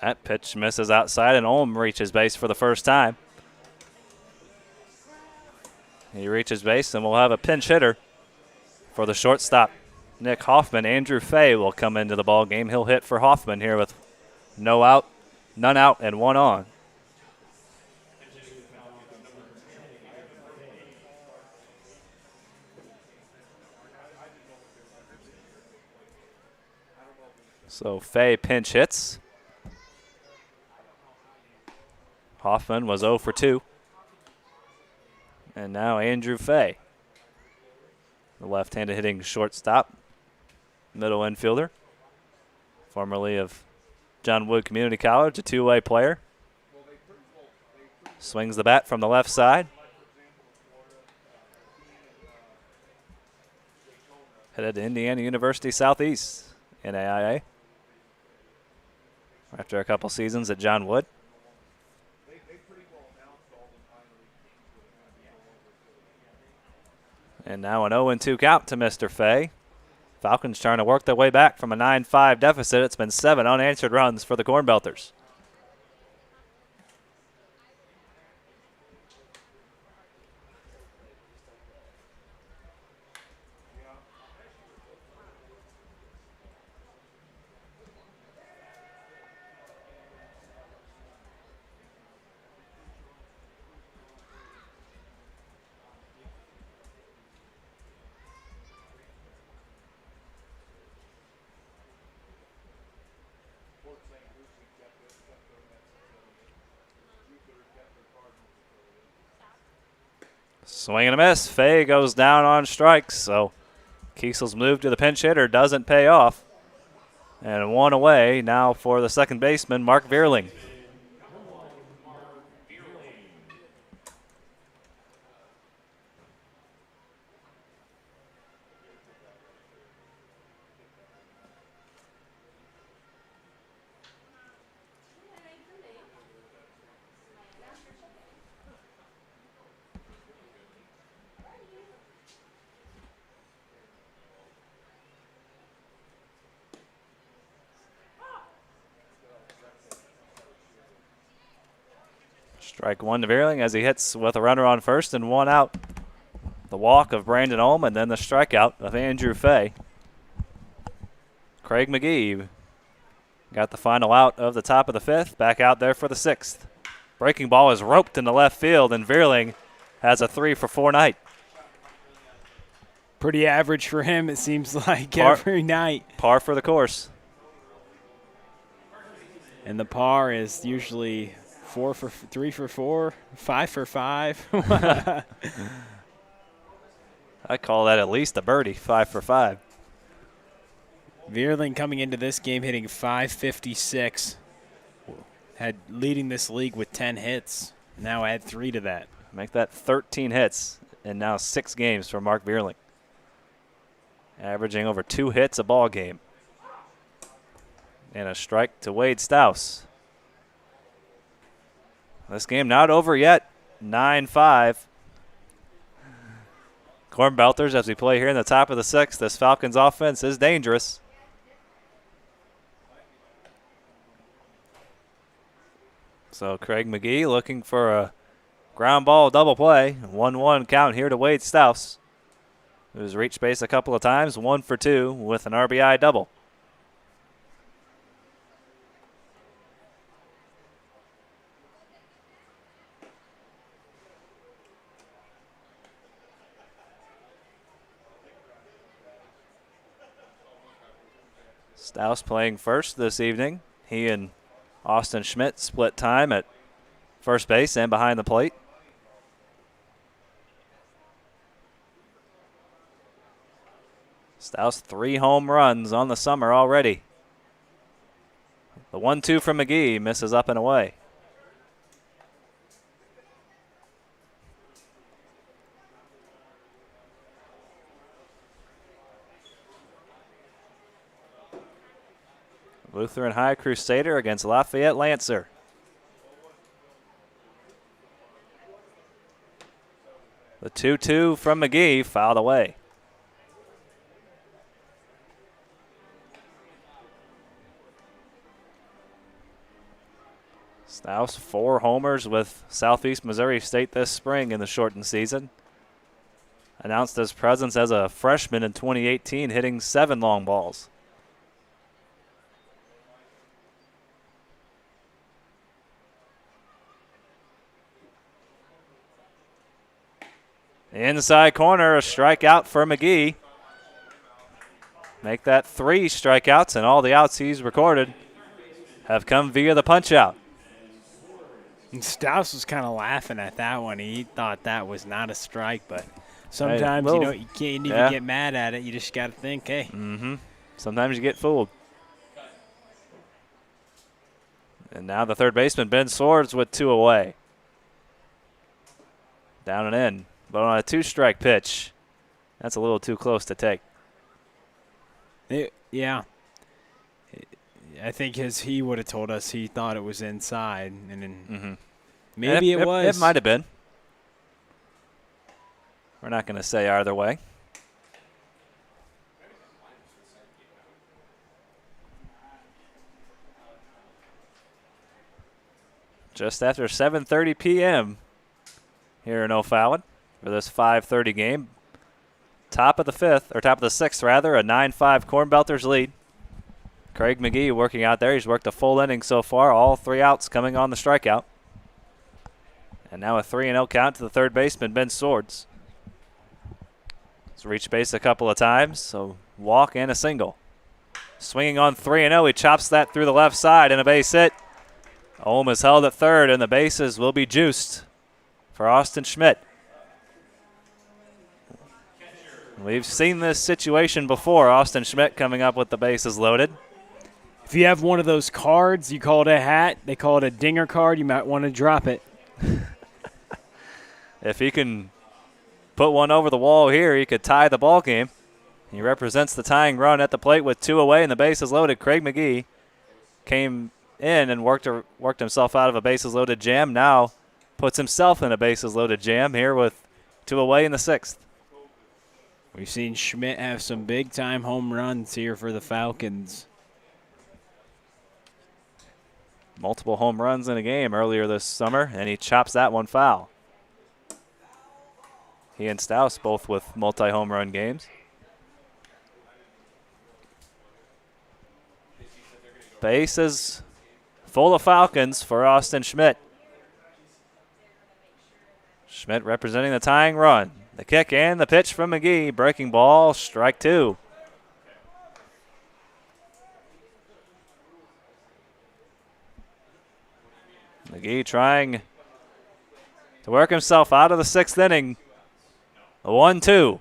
That pitch misses outside, and Ohm reaches base for the first time. He reaches base, and we'll have a pinch hitter for the shortstop, Nick Hoffman. Andrew Fay will come into the ball game. He'll hit for Hoffman here with no out, none out, and 1 on. So Fay pinch hits. Hoffman was 0 for 2. And now Andrew Fay, the left-handed hitting shortstop, middle infielder, formerly of John Wood Community College, a 2-way player. Swings the bat from the left side. Headed to Indiana University Southeast, NAIA, after a couple seasons at John Wood. And now an 0-2 count to Mr. Fay. Falcons trying to work their way back from a 9-5 deficit. It's been 7 unanswered runs for the Cornbelters. Swing and a miss. Fay goes down on strikes, so Kiesel's move to the pinch hitter doesn't pay off. And one away now for the second baseman, Mark Vierling. Strike one to Vierling as he hits with a runner on first and one out. The walk of Brandon Ohm and then the strikeout of Andrew Fay. Craig McGee got the final out of the top of the fifth, back out there for the sixth. Breaking ball is roped into left field, and Vierling has a 3-for-4 night. Pretty average for him, it seems like, every night. Par for the course. And the par is usually 3 for 4, 5 for 5. I call that at least a birdie, 5 for 5. Vierling coming into this game hitting .556. Had leading this league with 10 hits. Now add 3 to that. Make that 13 hits and now 6 games for Mark Vierling. Averaging over 2 hits a ball game. And a strike to Wade Stouse. This game not over yet. 9-5. Cornbelters as we play here in the top of the sixth. This Falcons offense is dangerous. So Craig McGee looking for a ground ball double play. 1-1 count here to Wade Stouse, who's reached base a couple of times. 1 for 2 with an RBI double. Stouse playing first this evening. He and Austin Schmidt split time at first base and behind the plate. Stouse 3 home runs on the summer already. The 1-2 from McGee misses up and away. Lutheran High Crusader against Lafayette Lancer. The 2-2 from McGee fouled away. Stouse 4 homers with Southeast Missouri State this spring in the shortened season. Announced his presence as a freshman in 2018, hitting 7 long balls. Inside corner, a strikeout for McGee. Make that 3 strikeouts, and all the outs he's recorded have come via the punch-out. And Stouse was kind of laughing at that one. He thought that was not a strike, but sometimes you can't even get mad at it. You just got to think, hey. Sometimes you get fooled. And now the third baseman, Ben Swords, with 2 away. Down and in. But on a 2-strike pitch, that's a little too close to take. Yeah. I think he would have told us he thought it was inside. And then maybe it was. It might have been. We're not going to say either way. Just after 7:30 p.m. here in O'Fallon for this 5:30 game. Top of the sixth, a 9-5 Cornbelters lead. Craig McGee working out there. He's worked a full inning so far, all 3 outs coming on the strikeout. And now a 3-0 count to the third baseman, Ben Swords. He's reached base a couple of times, so walk and a single. Swinging on 3-0, he chops that through the left side and a base hit. Ohm is held at third, and the bases will be juiced for Austin Schmidt. We've seen this situation before. Austin Schmidt coming up with the bases loaded. If you have one of those cards, you call it a hat, they call it a dinger card, you might want to drop it. If he can put one over the wall here, he could tie the ball game. He represents the tying run at the plate with 2 away and the bases loaded. Craig McGee came in and worked himself out of a bases loaded jam. Now puts himself in a bases loaded jam here with 2 away in the 6th. We've seen Schmidt have some big-time home runs here for the Falcons. Multiple home runs in a game earlier this summer, and he chops that one foul. He and Staus both with multi-home run games. Bases full of Falcons for Austin Schmidt. Schmidt representing the tying run. The kick and the pitch from McGee. Breaking ball, strike 2. McGee trying to work himself out of the 6th inning. A 1-2.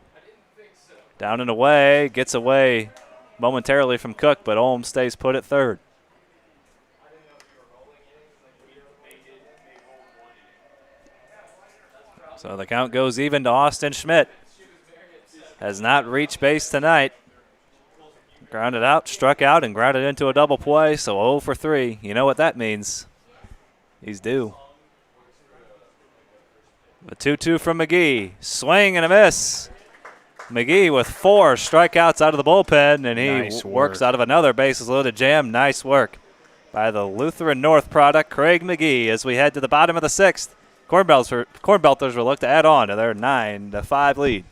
Down and away, gets away momentarily from Cook, but Olm stays put at 3rd. So the count goes even to Austin Schmidt. Has not reached base tonight. Grounded out, struck out, and grounded into a double play, so 0 for 3. You know what that means. He's due. The 2-2 from McGee. Swing and a miss. McGee with 4 strikeouts out of the bullpen, and he works out of another bases-loaded jam. Nice work by the Lutheran North product, Craig McGee, as we head to the bottom of the 6th. Cornbelters will look to add on to their 9-5 lead.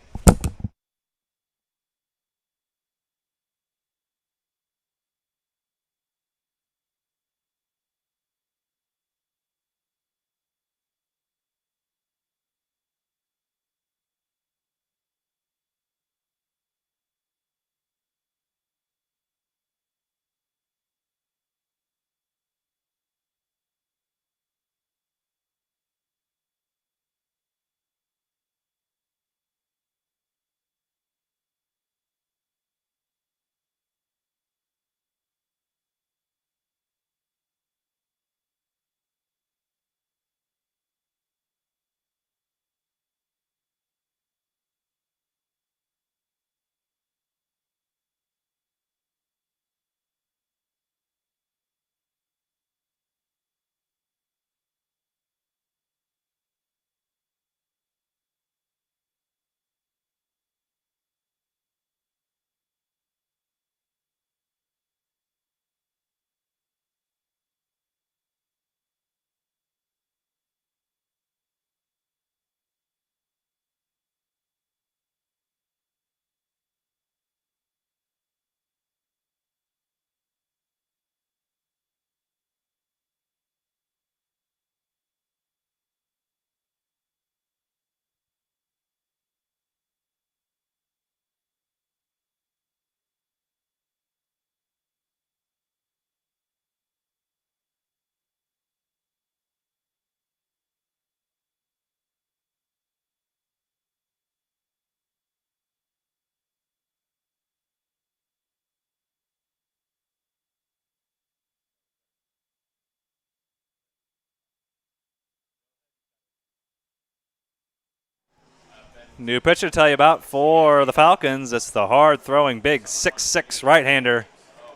New pitcher to tell you about for the Falcons. It's the hard-throwing big 6'6" right-hander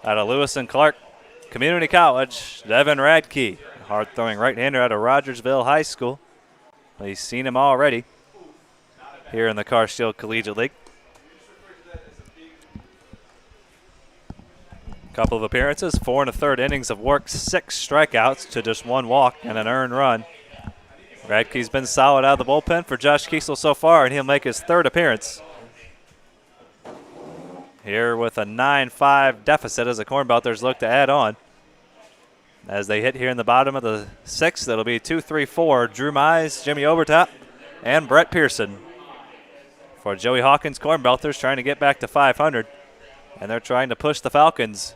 out of Lewis and Clark Community College, Devin Radke. Hard-throwing right-hander out of Rogersville High School. We've seen him already here in the Carshield Collegiate League. Couple of appearances, 4 1/3 innings of work, 6 strikeouts to just 1 walk and an earned run. Radke's been solid out of the bullpen for Josh Kiesel so far, and he'll make his 3rd appearance. Here with a 9-5 deficit as the Cornbelters look to add on. As they hit here in the bottom of the 6th, it'll be 2-3-4. Drew Mize, Jimmy Obertop, and Brett Pearson. For Joey Hawkins, Cornbelters trying to get back to 500, and they're trying to push the Falcons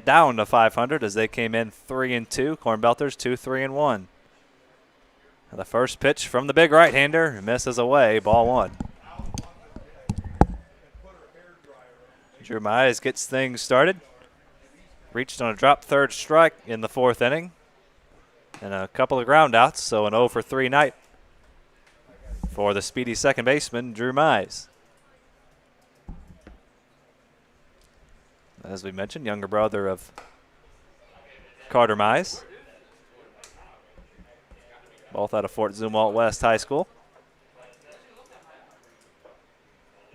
down to 500 as they came in 3-2. Cornbelters 2-3-1. The first pitch from the big right-hander misses away, ball 1. Drew Mize gets things started. Reached on a drop third strike in the fourth inning. And a couple of ground outs, so an 0 for 3 night for the speedy second baseman, Drew Mize. As we mentioned, younger brother of Carter Mize. Both out of Fort Zumwalt West High School.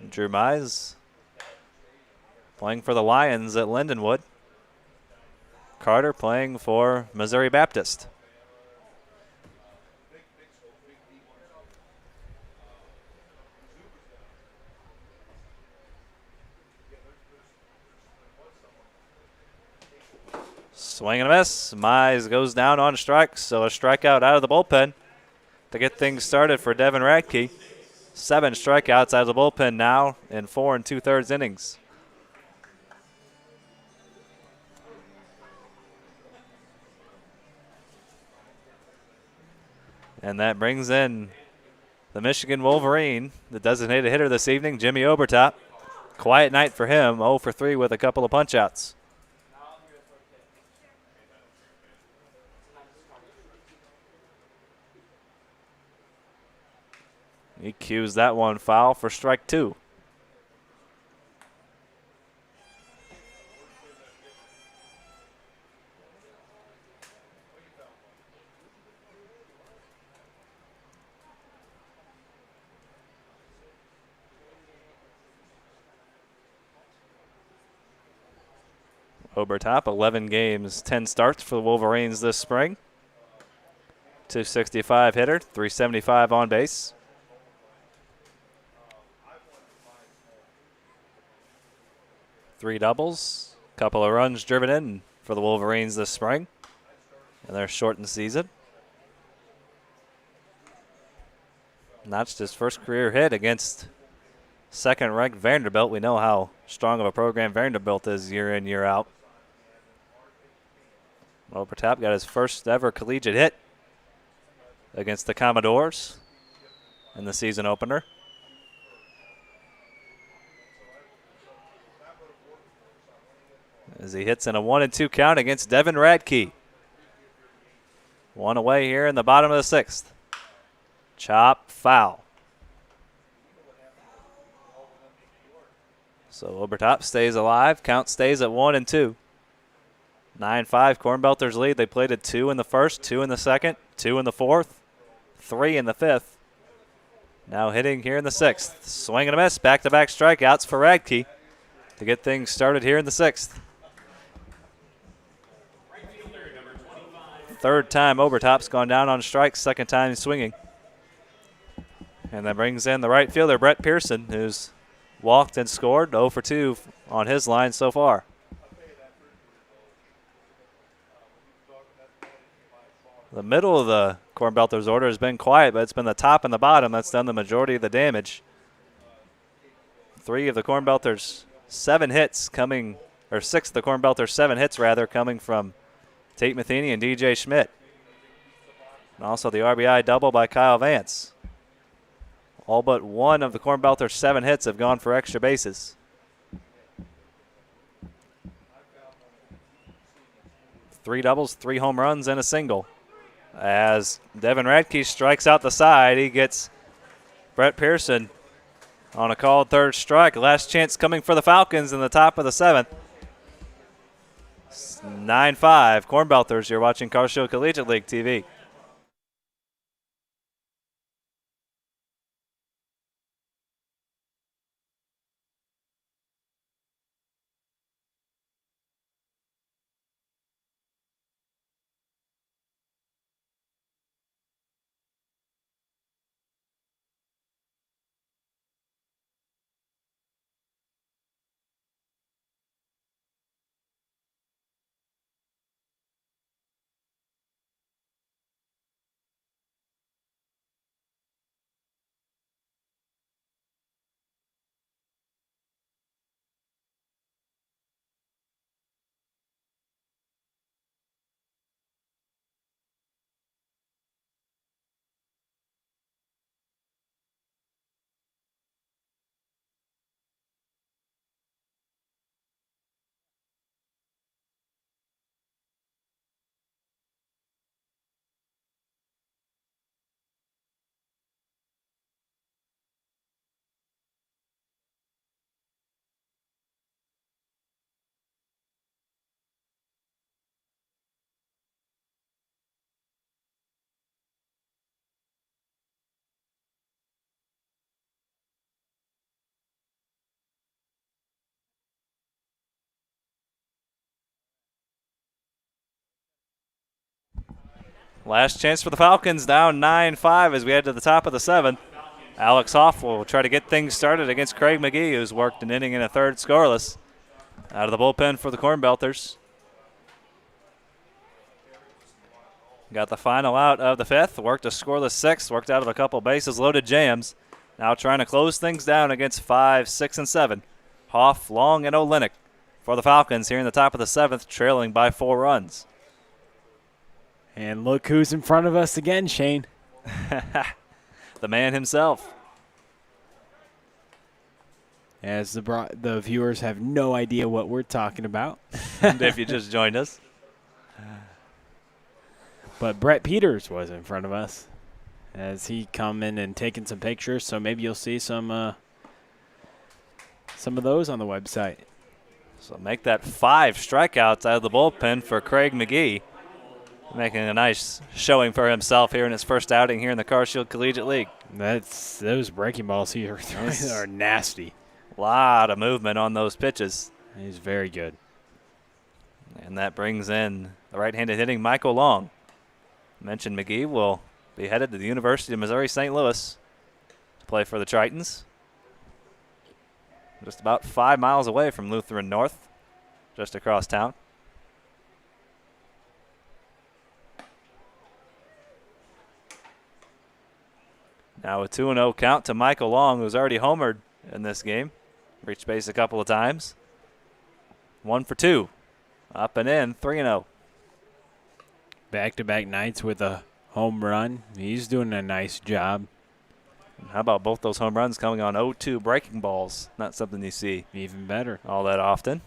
Drew Mize playing for the Lions at Lindenwood. Carter playing for Missouri Baptist. Swing and a miss. Mize goes down on strikes, so a strikeout out of the bullpen to get things started for Devin Radke. 7 strikeouts out of the bullpen now in 4 2/3 innings. And that brings in the Michigan Wolverine, the designated hitter this evening, Jimmy Obertop. Quiet night for him, 0 for 3 with a couple of punch-outs. He cues that one foul for strike 2. Obertop, 11 games, 10 starts for the Wolverines this spring. 265 hitter, 375 on base. Three doubles, couple of runs driven in for the Wolverines this spring in their shortened season. Notched his first career hit against second-ranked Vanderbilt. We know how strong of a program Vanderbilt is year in, year out. Obertop got his first ever collegiate hit against the Commodores in the season opener. As he hits in a 1-2 count against Devin Radke. One away here in the bottom of the 6th. Chop, foul. So Obertop stays alive. Count stays at 1-2. 9-5 Cornbelters lead. They played at 2 in the first, 2 in the second, 2 in the fourth, 3 in the fifth. Now hitting here in the 6th. Swing and a miss. Back-to-back strikeouts for Radke to get things started here in the 6th. Third time Obertop's gone down on strikes, second time swinging. And that brings in the right fielder, Brett Pearson, who's walked and scored 0 for 2 on his line so far. The middle of the Cornbelters order has been quiet, but it's been the top and the bottom that's done the majority of the damage. 3 of the Cornbelters' 7 hits coming, or 6 of the Cornbelters' 7 hits rather, coming from Tate Matheny and DJ Schmidt. And also the RBI double by Kyle Vance. All but 1 of the Cornbelters' 7 hits have gone for extra bases. Three doubles, 3 home runs, and a single. As Devin Radke strikes out the side, he gets Brett Pearson on a called third strike. Last chance coming for the Falcons in the top of the 7th. 9-5 Cornbelters. You're watching Carshill Collegiate League TV. Last chance for the Falcons, down 9-5 as we head to the top of the 7th. Alex Hoff will try to get things started against Craig McGee, who's worked an inning and a third scoreless. Out of the bullpen for the Cornbelters. Got the final out of the 5th, worked a scoreless 6th, worked out of a couple bases loaded jams. Now trying to close things down against 5, 6, and 7. Hoff, Long, and Olenek for the Falcons here in the top of the 7th, trailing by 4 runs. And look who's in front of us again, Shane. The man himself. As the viewers have no idea what we're talking about. If you just joined us. But Brett Peters was in front of us as he come in and taking some pictures. So maybe you'll see some of those on the website. So make that 5 strikeouts out of the bullpen for Craig McGee. Making a nice showing for himself here in his first outing here in the Carshield Collegiate League. Those breaking balls here are nasty. A lot of movement on those pitches. He's very good. And that brings in the right-handed hitting Michael Long. Mentioned McGee will be headed to the University of Missouri St. Louis to play for the Tritons. Just about 5 miles away from Lutheran North, just across town. Now a 2-0 count to Michael Long, who's already homered in this game. Reached base a couple of times. 1 for 2. Up and in, 3-0. Back-to-back nights with a home run. He's doing a nice job. How about both those home runs coming on 0-2 breaking balls? Not something you see even better all that often.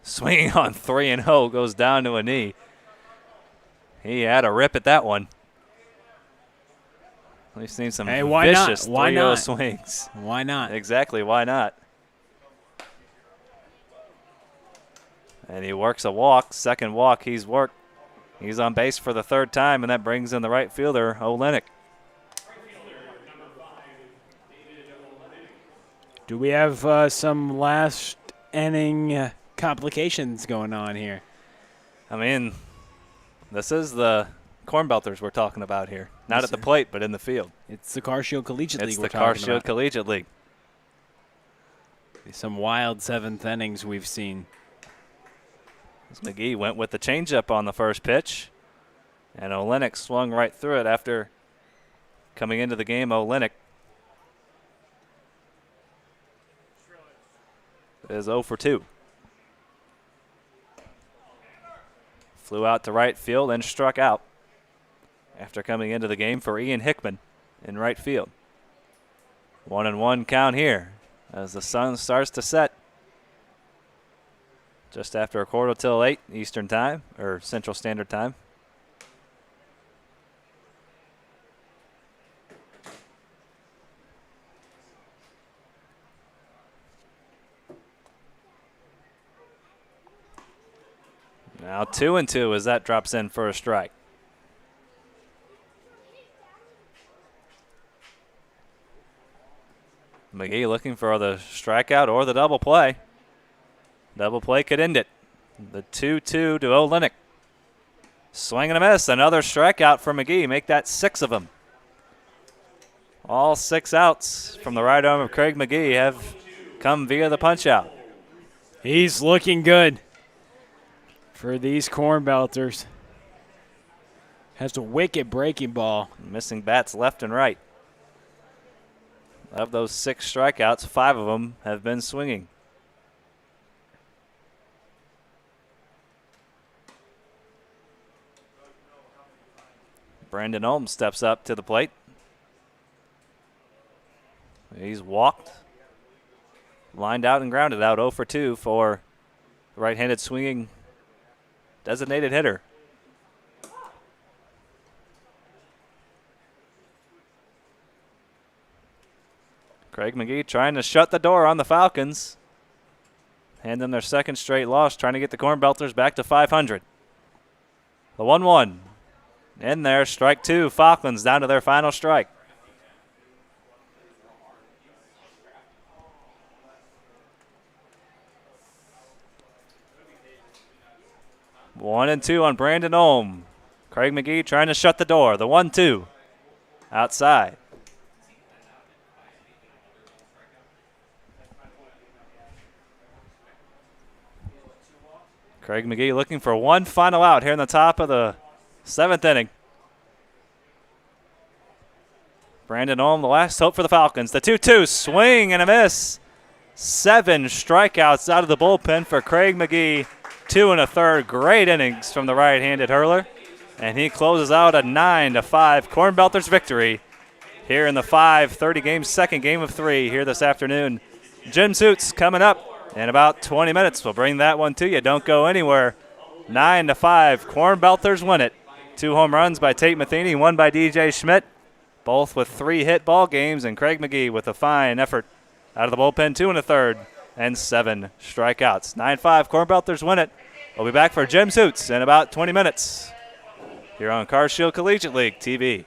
Swinging on 3-0, goes down to a knee. He had a rip at that one. We've seen some vicious 3-0 swings. Why not? Exactly, why not? And he works a walk, second walk he's worked. He's on base for the 3rd time, and that brings in the right fielder, Olenek. Do we have some last inning complications going on here? I mean, this is the Cornbelters we're talking about here. Not at the plate, but in the field. It's the Carshield Collegiate League It's we're the talking Carshield about. Collegiate League. Some wild 7th innings we've seen. McGee went with the changeup on the first pitch, and Olenek swung right through it after coming into the game. Olenek is 0 for 2. Flew out to right field and struck out after coming into the game for Ian Hickman in right field. 1-1 count here as the sun starts to set. Just after 7:45 Eastern Time, or Central Standard Time. Now 2-2 as that drops in for a strike. McGee looking for the strikeout or the double play. Double play could end it. The 2-2 to Olenek. Swing and a miss. Another strikeout for McGee. Make that 6 of them. All 6 outs from the right arm of Craig McGee have come via the punch-out. He's looking good for these Cornbelters. Has a wicked breaking ball. Missing bats left and right. Of those 6 strikeouts, 5 of them have been swinging. Brandon Olm steps up to the plate. He's walked, lined out and grounded out 0 for 2 for the right-handed swinging designated hitter. Craig McGee trying to shut the door on the Falcons. Hand them their 2nd straight loss, trying to get the Cornbelters back to 500. The 1-1. In there, strike 2. Falcons down to their final strike. One and 2 on Brandon Olm. Craig McGee trying to shut the door. The 1-2 outside. Craig McGee looking for one final out here in the top of the 7th inning. Brandon Olm, the last hope for the Falcons. The 2-2 swing and a miss. 7 strikeouts out of the bullpen for Craig McGee. 2 1/3. Great innings from the right-handed hurler. And he closes out a 9-5 Cornbelters victory here in the 5:30 game, second game of 3 here this afternoon. Jim's Hoots coming up in about 20 minutes. We'll bring that one to you. Don't go anywhere. 9-5. Cornbelters win it. 2 home runs by Tate Matheny, 1 by DJ Schmidt. Both with 3 hit ball games, and Craig McGee with a fine effort out of the bullpen, 2 1/3 and 7 strikeouts. 9-5. Cornbelters win it. We'll be back for Jim's Hoots in about 20 minutes here on Cars Shield Collegiate League TV.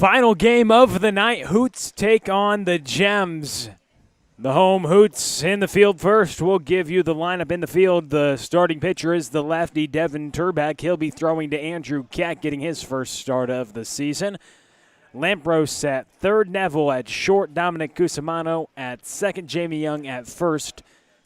Final game of the night, Hoots take on the Gems. The home Hoots in the field first. We'll give you the lineup in the field. The starting pitcher is the lefty Devin Turback. He'll be throwing to Andrew Keck, getting his first start of the season. Lampros at third, Neville at short, Dominic Cusimano at second, Jamie Young at first,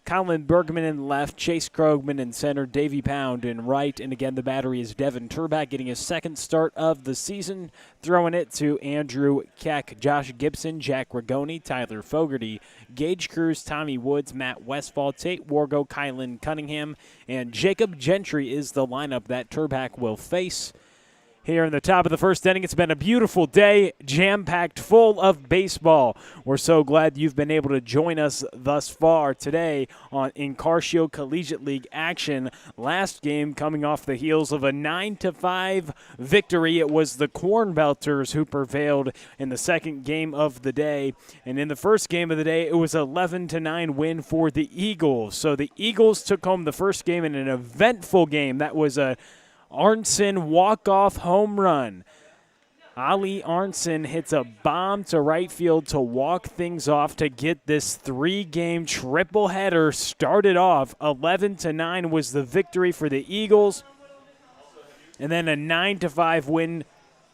Colin Bergman in left, Chase Krogman in center, Davey Pound in right, and again the battery is Devin Turback getting his second start of the season, throwing it to Andrew Keck, Josh Gibson, Jack Rigoni, Tyler Fogarty, Gage Cruz, Tommy Woods, Matt Westfall, Tate Wargo, Kylan Cunningham, and Jacob Gentry is the lineup that Turback will face. Here in the top of the first inning, it's been a beautiful day, jam-packed full of baseball. We're so glad you've been able to join us thus far today in Car Shield Collegiate League action. Last game coming off the heels of a 9-5 victory. It was the Cornbelters who prevailed in the second game of the day. And in the first game of the day, it was an 11-9 win for the Eagles. So the Eagles took home the first game in an eventful game. That was a Arnson walk-off home run. Ali Arnson hits a bomb to right field to walk things off to get this three-game triple header started off. 11-9 was the victory for the Eagles. And then a 9-5 win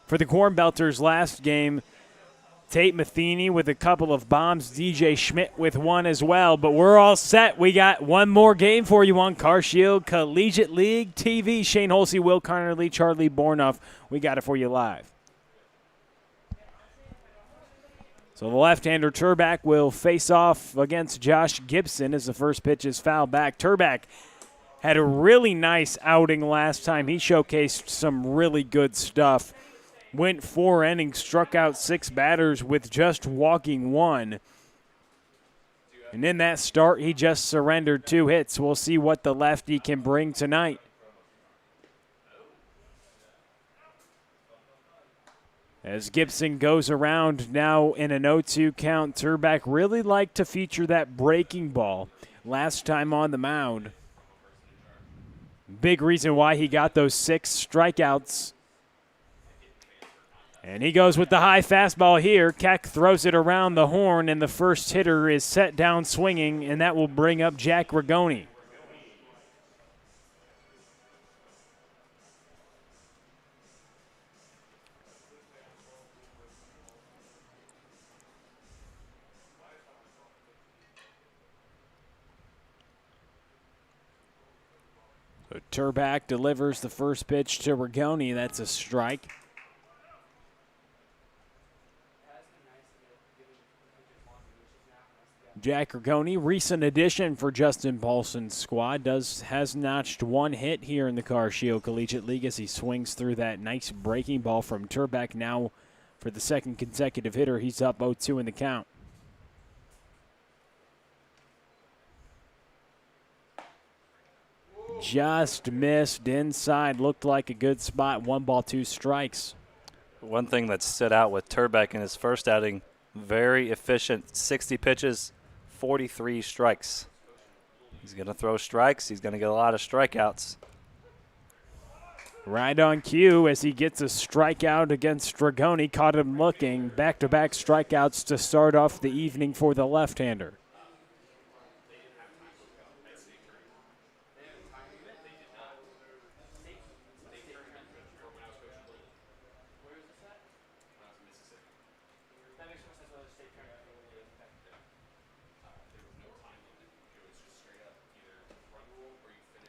for the Cornbelters last game. Tate Matheny with a couple of bombs, DJ Schmidt with one as well. But we're all set. We got one more game for you on Car Shield Collegiate League TV. Shane Holsey, Will Connerly, Charlie Bornoff. We got it for you live. So the left-hander Turback will face off against Josh Gibson as the first pitch is fouled back. Turback had a really nice outing last time. He showcased some really good stuff. Went 4 innings, struck out 6 batters with just walking 1. And in that start, he just surrendered 2 hits. We'll see what the lefty can bring tonight. As Gibson goes around now in an 0-2 count, Turback really liked to feature that breaking ball last time on the mound. Big reason why he got those 6 strikeouts. And he goes with the high fastball here. Keck throws it around the horn, and the first hitter is set down swinging, and that will bring up Jack Rigoni. So Turback delivers the first pitch to Rigoni. That's a strike. Jack Rigoni, recent addition for Justin Paulson's squad, has notched 1 hit here in the Car Shield Collegiate League as he swings through that nice breaking ball from Turback. Now for the second consecutive hitter, he's up 0-2 in the count. Just missed inside, looked like a good spot. 1 ball, 2 strikes. One thing that stood out with Turback in his first outing, very efficient, 60 pitches, 43 strikes. He's going to throw strikes. He's going to get a lot of strikeouts. Right on cue as he gets a strikeout against Rigoni. Caught him looking. Back-to-back strikeouts to start off the evening for the left-hander.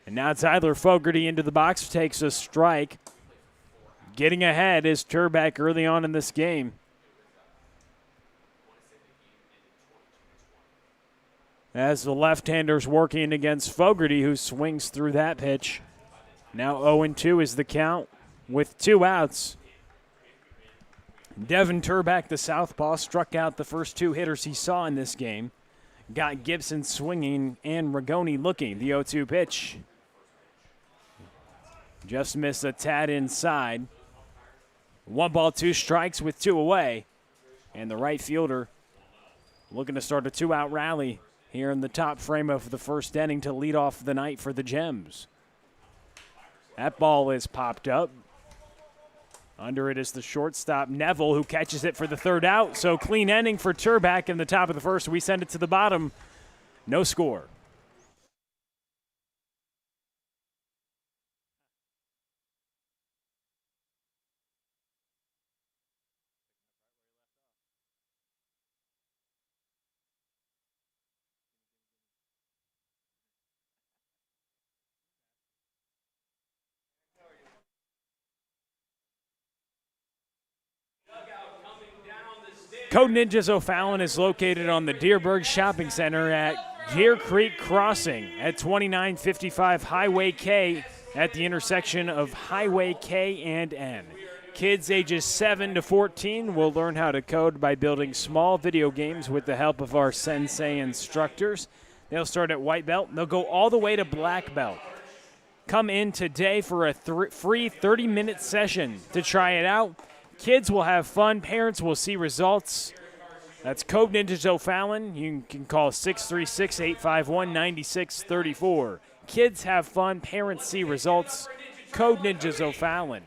And now Tyler Fogarty into the box, takes a strike. Getting ahead is Turback early on in this game. As the left-hander's working against Fogarty, who swings through that pitch. Now 0-2 is the count with 2 outs. Devin Turback, the southpaw, struck out the first 2 hitters he saw in this game. Got Gibson swinging and Rigoni looking. The 0-2 pitch. Just missed a tad inside. 1 ball, 2 strikes with 2 away. And the right fielder looking to start a 2-out rally here in the top frame of the first inning to lead off the night for the Gems. That ball is popped up. Under it is the shortstop, Neville, who catches it for the third out. So clean inning for Turbach in the top of the first. We send it to the bottom. No score. Code Ninjas O'Fallon is located on the Deerberg Shopping Center at Deer Creek Crossing at 2955 Highway K at the intersection of Highway K and N. Kids ages 7 to 14 will learn how to code by building small video games with the help of our sensei instructors. They'll start at white belt and they'll go all the way to black belt. Come in today for a free 30-minute session to try it out. Kids will have fun. Parents will see results. That's Code Ninjas O'Fallon. You can call 636-851-9634. Kids have fun. Parents see results. Code Ninjas O'Fallon.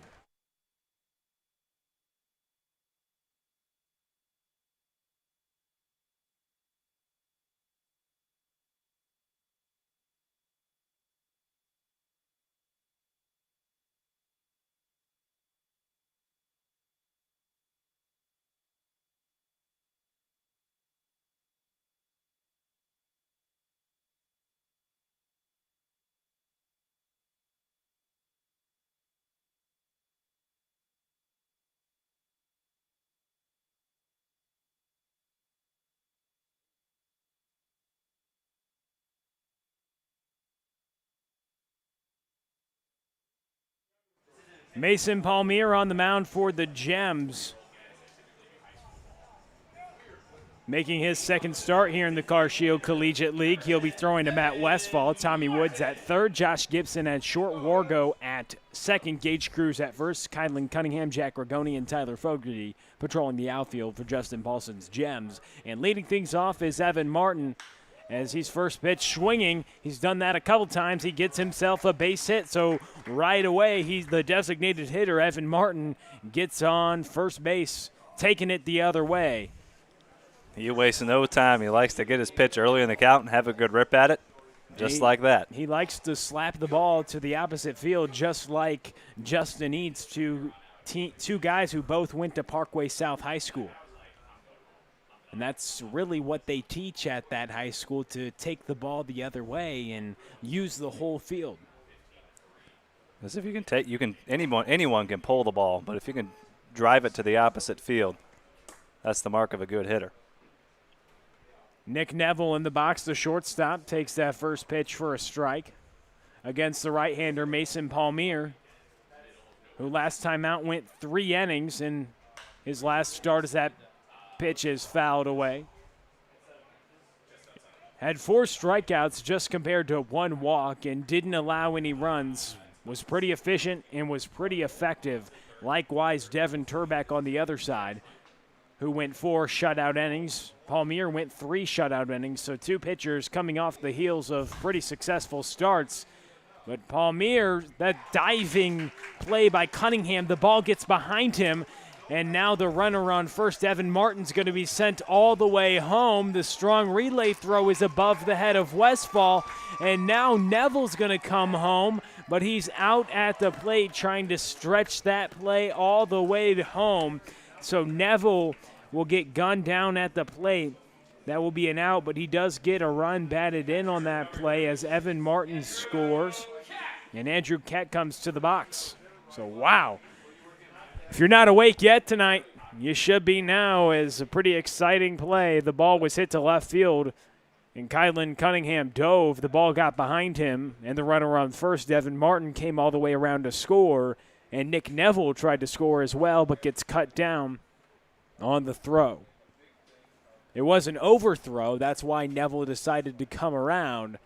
Mason Palmier on the mound for the Gems. Making his second start here in the Car Shield Collegiate League. He'll be throwing to Matt Westfall, Tommy Woods at third, Josh Gibson at short, Wargo at second, Gage Cruz at first, Kylan Cunningham, Jack Ragoni, and Tyler Fogarty patrolling the outfield for Justin Paulson's Gems. And leading things off is Evan Martin. As he's first pitch swinging, he's done that a couple times. He gets himself a base hit, so right away he's the designated hitter. Evan Martin gets on first base, taking it the other way. He wastes no time. He likes to get his pitch early in the count and have a good rip at it, just like that. He likes to slap the ball to the opposite field, just like Justin Eads, two guys who both went to Parkway South High School. And that's really what they teach at that high school, to take the ball the other way and use the whole field. Because if you can anyone can pull the ball, but if you can drive it to the opposite field, that's the mark of a good hitter. Nick Neville in the box, the shortstop, takes that first pitch for a strike against the right-hander Mason Palmier, who last time out went 3 innings, and his last start as that pitch is fouled away. Had 4 strikeouts just compared to 1 walk and didn't allow any runs. Was pretty efficient and was pretty effective. Likewise, Devin Turbach on the other side, who went 4 shutout innings. Palmier went 3 shutout innings, so 2 pitchers coming off the heels of pretty successful starts. But Palmier, that diving play by Cunningham, the ball gets behind him, and now the runner on first, Evan Martin's going to be sent all the way home. The strong relay throw is above the head of Westfall, and now Neville's going to come home, but he's out at the plate trying to stretch that play all the way home. So Neville will get gunned down at the plate. That will be an out, but he does get a run batted in on that play as Evan Martin scores, and Andrew Kett comes to the box. So, wow. If you're not awake yet tonight, you should be now, as a pretty exciting play. The ball was hit to left field, and Kylan Cunningham dove. The ball got behind him, and the runner on first, Devin Martin, came all the way around to score, and Nick Neville tried to score as well, but gets cut down on the throw. It was an overthrow. That's why Neville decided to come around.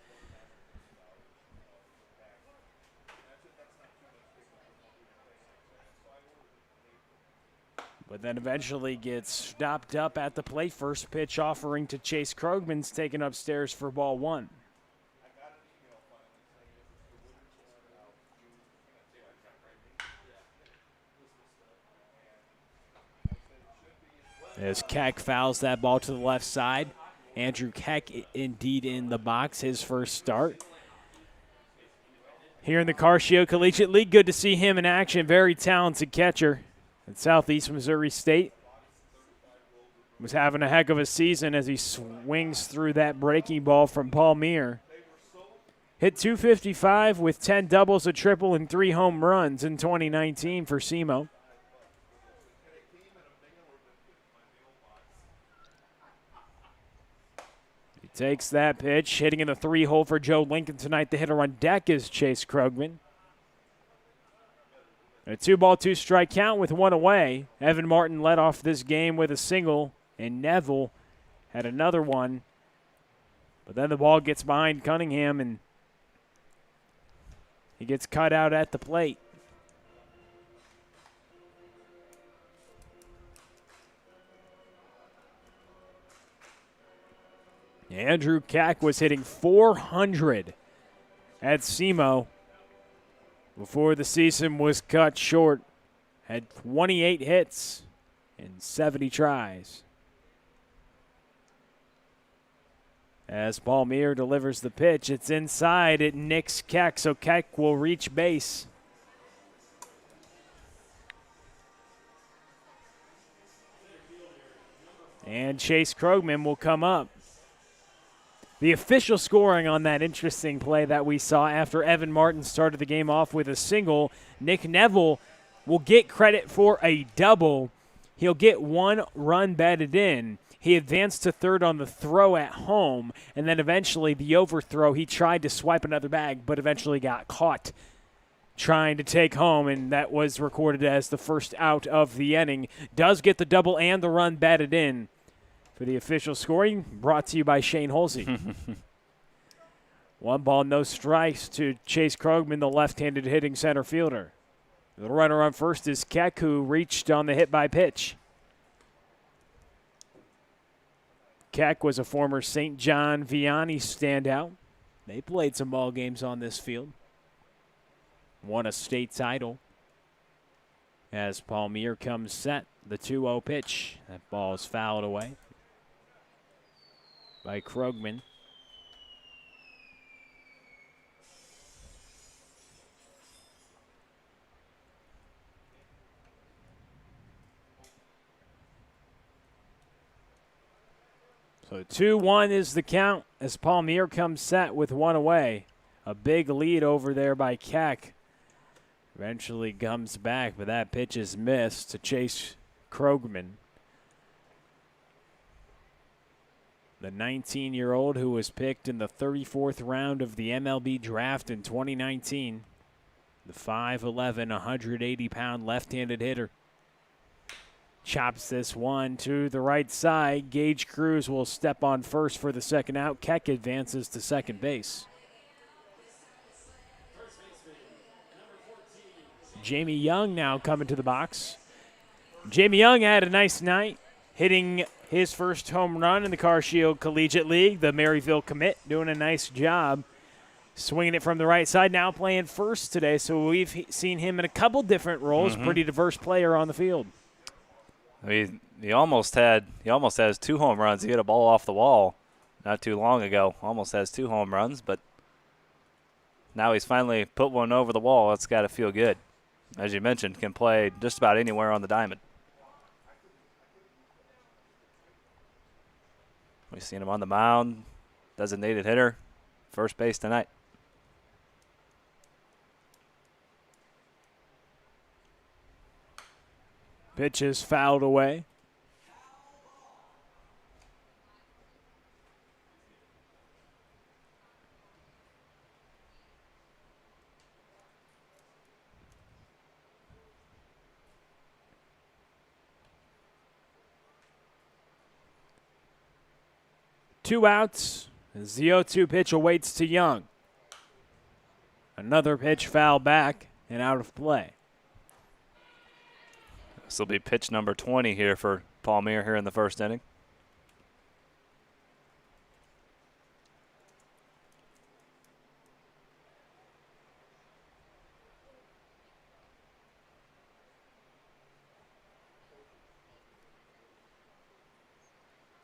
But then eventually gets stopped up at the plate. First pitch offering to Chase Krogman's taken upstairs for ball 1. As Keck fouls that ball to the left side. Andrew Keck indeed in the box, his first start. Here in the Carcio Collegiate League, good to see him in action. Very talented catcher at Southeast Missouri State. Was having a heck of a season as he swings through that breaking ball from Paul Meir. Hit .255 with 10 doubles, a triple, and 3 home runs in 2019 for SEMO. He takes that pitch, hitting in the 3-hole for Joe Lincoln tonight. The hitter on deck is Chase Krogman. A 2-ball, 2-strike count with 1 away. Evan Martin led off this game with a single, and Neville had another one. But then the ball gets behind Cunningham, and he gets cut out at the plate. Andrew Keck was hitting .400 at SEMO before the season was cut short. Had 28 hits and 70 tries. As Paul Meir delivers the pitch, it's inside. It nicks Keck, so Keck will reach base. And Chase Krogman will come up. The official scoring on that interesting play that we saw after Evan Martin started the game off with a single, Nick Neville will get credit for a double. He'll get 1 run batted in. He advanced to third on the throw at home, and then eventually the overthrow, he tried to swipe another bag, but eventually got caught trying to take home, and that was recorded as the first out of the inning. Does get the double and the run batted in. For the official scoring, brought to you by Shane Holsey. 1 ball, no strikes to Chase Krogman, the left-handed hitting center fielder. The runner on first is Keck, who reached on the hit by pitch. Keck was a former St. John Vianney standout. They played some ball games on this field. Won a state title. As Paul Meir comes set, the 2-0 pitch. That ball is fouled away by Krogman. So 2-1 is the count as Paul Meir comes set with 1 away. A big lead over there by Keck. Eventually comes back, but that pitch is missed to Chase Krogman. The 19-year-old who was picked in the 34th round of the MLB draft in 2019. The 5'11", 180-pound left-handed hitter. Chops this one to the right side. Gage Cruz will step on first for the second out. Keck advances to second base. Jamie Young now coming to the box. Jamie Young had a nice night, hitting his first home run in the Carcio Collegiate League. The Maryville commit doing a nice job swinging it from the right side, now playing first today. So we've seen him in a couple different roles. Pretty diverse player on the field. He almost has 2 home runs. He hit a ball off the wall not too long ago. Almost has 2 home runs, but now he's finally put one over the wall. It's got to feel good. As you mentioned, can play just about anywhere on the diamond. We've seen him on the mound, designated hitter, first base tonight. Pitch is fouled away. Two outs. The 0-2 pitch awaits to Young. Another pitch foul back and out of play. This will be pitch number 20 here for Paul Meir here in the first inning.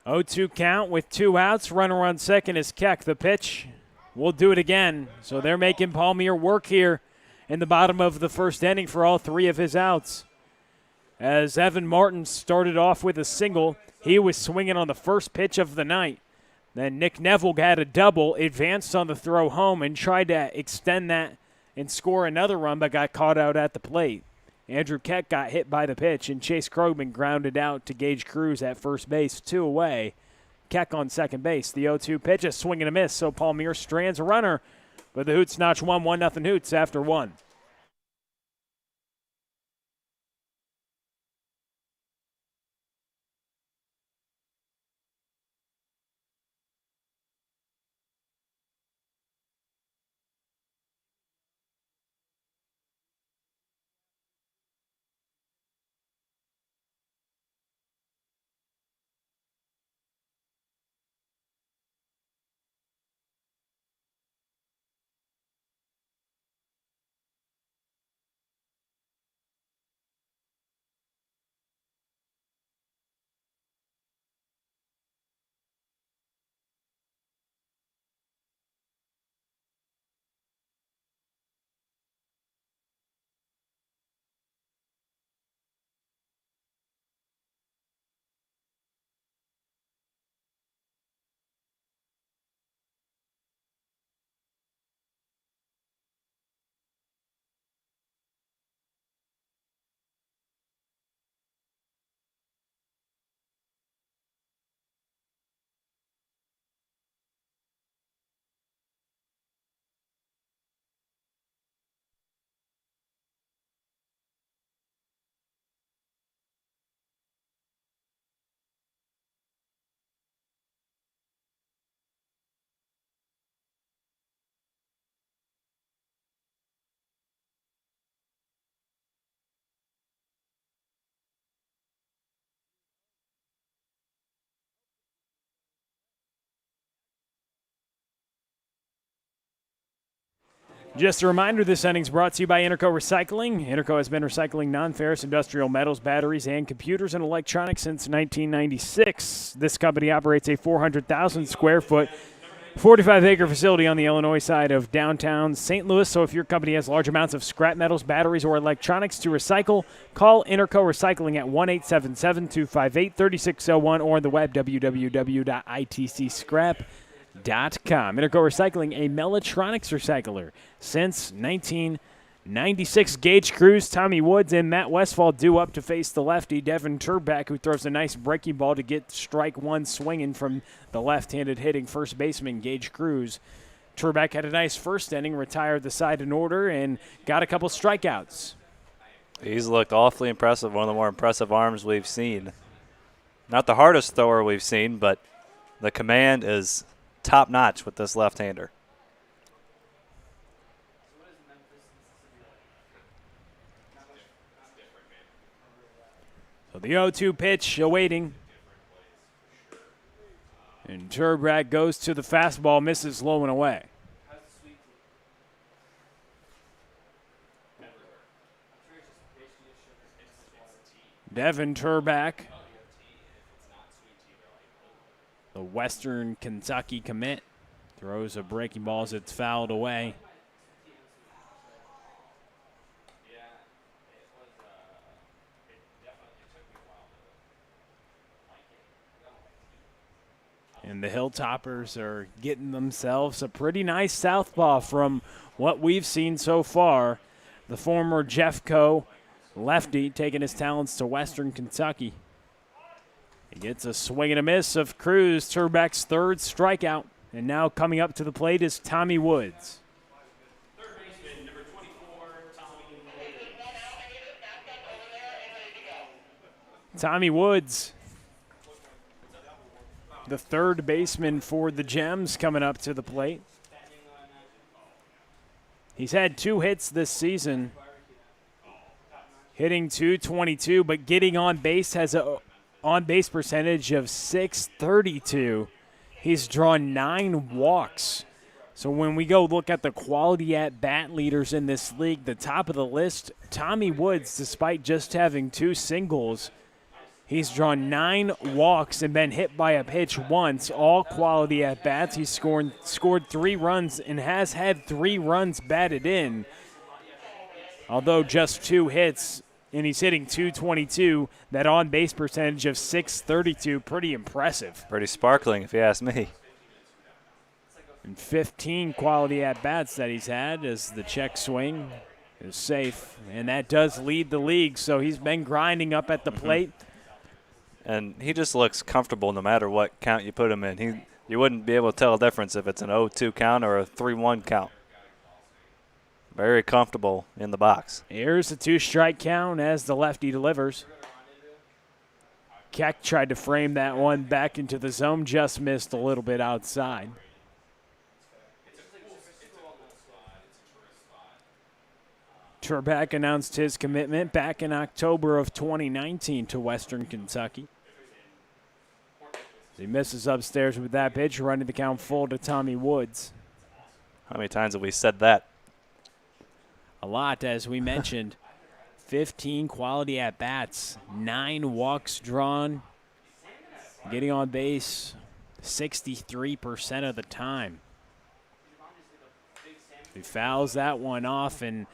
0-2 count with 2 outs. Runner on second is Keck. The pitch. We'll do it again. So they're making Palmier work here in the bottom of the first inning for all 3 of his outs. As Evan Martin started off with a single, he was swinging on the first pitch of the night. Then Nick Neville had a double, advanced on the throw home, and tried to extend that and score another run, but got caught out at the plate. Andrew Keck got hit by the pitch, and Chase Krogman grounded out to Gage Cruz at first base, 2 away. Keck on second base. The 0-2 pitch, a swing and a miss, so Palmier strands a runner, but the Hoots notch 1-0 Hoots after 1. Just a reminder, this inning's brought to you by Interco Recycling. Interco has been recycling non-ferrous industrial metals, batteries, and computers and electronics since 1996. This company operates a 400,000 square foot, 45-acre facility on the Illinois side of downtown St. Louis. So if your company has large amounts of scrap metals, batteries, or electronics to recycle, call Interco Recycling at 1-877-258-3601 or on the web, www.itcscrap.com. Interco Recycling, a Mellatronics recycler since 1996. Gage Cruz, Tommy Woods, and Matt Westfall due up to face the lefty Devin Turback, who throws a nice breaking ball to get strike one swinging from the left-handed hitting first baseman Gage Cruz. Turback had a nice first inning, retired the side in order, and got a couple strikeouts. He's looked awfully impressive, one of the more impressive arms we've seen. Not the hardest thrower we've seen, but the command is top-notch with this left-hander. So the 0-2 pitch awaiting. And Turbrack goes to the fastball, misses low and away. Devin Turback, the Western Kentucky commit, throws a breaking ball as it's fouled away. And the Hilltoppers are getting themselves a pretty nice southpaw from what we've seen so far. The former Jeffco lefty taking his talents to Western Kentucky. He gets a swing and a miss of Cruz, Turback's third strikeout. And now coming up to the plate is Tommy Woods. Third baseman, number 24, Tommy Woods, the third baseman for the Gems, coming up to the plate. He's had 2 hits this season, hitting .222, but getting on base has a on-base percentage of .632. He's drawn 9 walks. So when we go look at the quality at-bat leaders in this league, the top of the list, Tommy Woods, despite just having 2 singles, He's drawn 9 walks and been hit by a pitch once, all quality at-bats. He's scored 3 runs and has had 3 runs batted in, although just 2 hits, and he's hitting .222. That on-base percentage of .632, pretty impressive. Pretty sparkling, if you ask me. And 15 quality at-bats that he's had as the check swing is safe, and that does lead the league, so he's been grinding up at the plate. And he just looks comfortable no matter what count you put him in. You wouldn't be able to tell a difference if it's an 0-2 count or a 3-1 count. Very comfortable in the box. Here's the 2-strike count as the lefty delivers. Keck tried to frame that one back into the zone, just missed a little bit outside. Turback announced his commitment back in October of 2019 to Western Kentucky. He misses upstairs with that pitch, running the count full to Tommy Woods. How many times have we said that? A lot, as we mentioned. 15 quality at-bats, 9 walks drawn, getting on base 63% of the time. He fouls that one off, and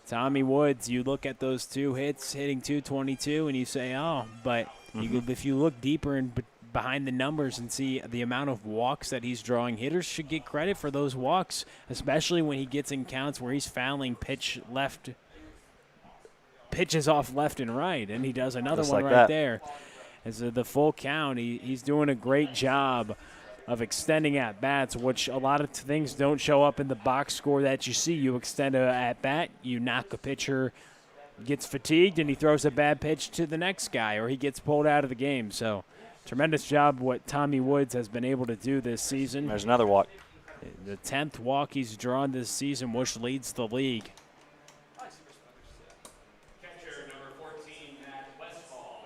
Tommy Woods, you look at those 2 hits, hitting .222, and you say, oh, but if you look deeper and behind the numbers and see the amount of walks that he's drawing, hitters should get credit for those walks, especially when he gets in counts where he's fouling pitches off left and right, and he does another just one like right that. there. As the full count, he's doing a great job of extending at-bats, which a lot of things don't show up in the box score that you see. You extend a at-bat, you knock a pitcher, gets fatigued, and he throws a bad pitch to the next guy, or he gets pulled out of the game. So tremendous job what Tommy Woods has been able to do this season. There's another walk. The 10th walk he's drawn this season, which leads the league. Catcher number 14, Matt Westfall.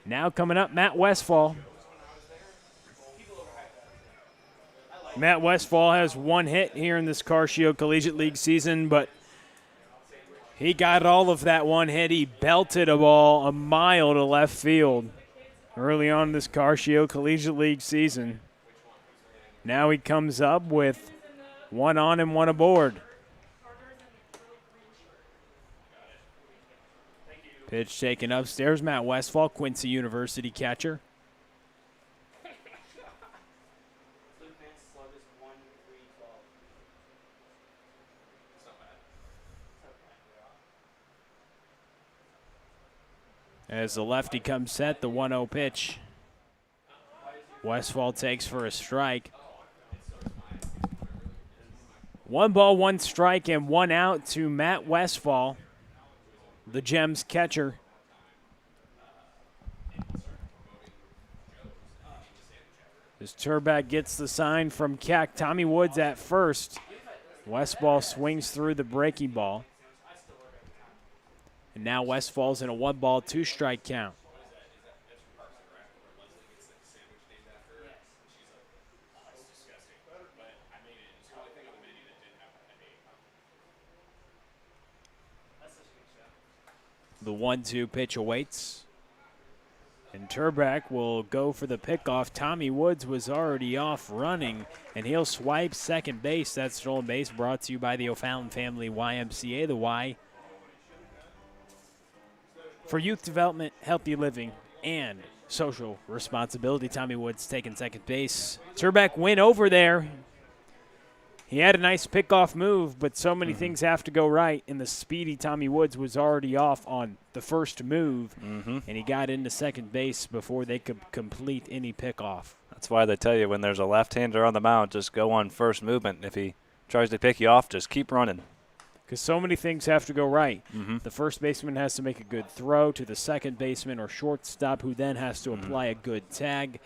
Now coming up, Matt Westfall. Matt Westfall has 1 hit here in this Car Shield Collegiate League season, but he got all of that 1 hit. He belted a ball a mile to left field early on in this Car Shield Collegiate League season. Now he comes up with 1 on and 1 aboard. Pitch taken upstairs. Matt Westfall, Quincy University catcher. As the lefty comes set, the 1-0 pitch. Westfall takes for a strike. 1 ball, 1 strike, and 1 out to Matt Westfall, the Gems catcher. As Turback gets the sign from Keck, Tommy Woods at first. Westfall swings through the breaking ball. And now Westfall's in a 1 ball, 2 strike count. The 1-2 pitch awaits. And Turback will go for the pickoff. Tommy Woods was already off running, and he'll swipe second base. That stolen base brought to you by the O'Fallon Family YMCA, the Y for youth development, healthy living, and social responsibility. Tommy Woods taking second base. Turback went over there. He had a nice pickoff move, but so many things have to go right, and the speedy Tommy Woods was already off on the first move, and he got into second base before they could complete any pickoff. That's why they tell you when there's a left-hander on the mound, just go on first movement. If he tries to pick you off, just keep running. Because so many things have to go right. The first baseman has to make a good throw to the second baseman or shortstop, who then has to apply a good tag.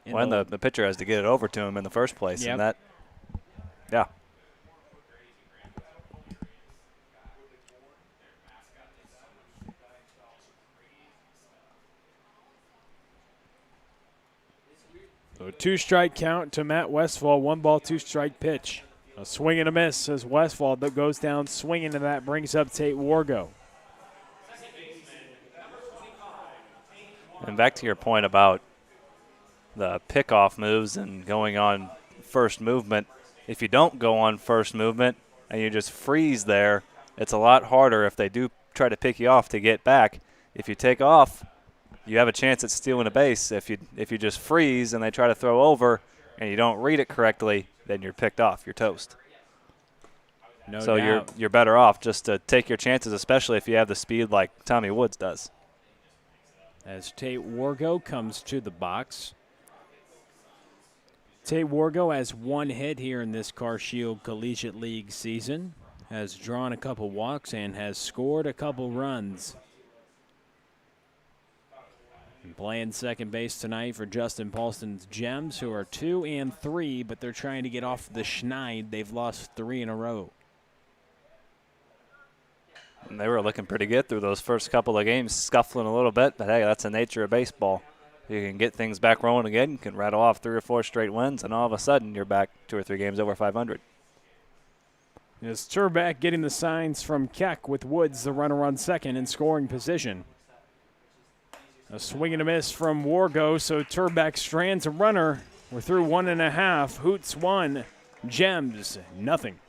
When the pitcher has to get it over to him in the first place. Yep. And that, yeah. So a 2-strike count to Matt Westfall, 1 ball, 2 strike pitch. A swing and a miss as Westfall that goes down swinging, and that brings up Tate Wargo. And back to your point about the pickoff moves and going on first movement, if you don't go on first movement and you just freeze there, it's a lot harder if they do try to pick you off to get back. If you take off, you have a chance at stealing a base. If you just freeze and they try to throw over and you don't read it correctly, then you're picked off. You're toast. No so doubt. you're better off just to take your chances, especially if you have the speed like Tommy Woods does. As Tate Wargo comes to the box. Tate Wargo has one hit here in this Car Shield Collegiate League season, has drawn a couple walks, and has scored a couple runs. And playing second base tonight for Justin Paulson's Gems, who are 2-3, but they're trying to get off the schneid. They've lost 3 in a row. And they were looking pretty good through those first couple of games, scuffling a little bit, but hey, that's the nature of baseball. You can get things back rolling again, you can rattle off 3 or 4 straight wins, and all of a sudden you're back 2 or 3 games over 500. As Turbeck getting the signs from Keck with Woods, the runner on second in scoring position. A swing and a miss from Wargo, so Turbeck strands a runner. We're through 1.5. Hoots 1, Gems nothing.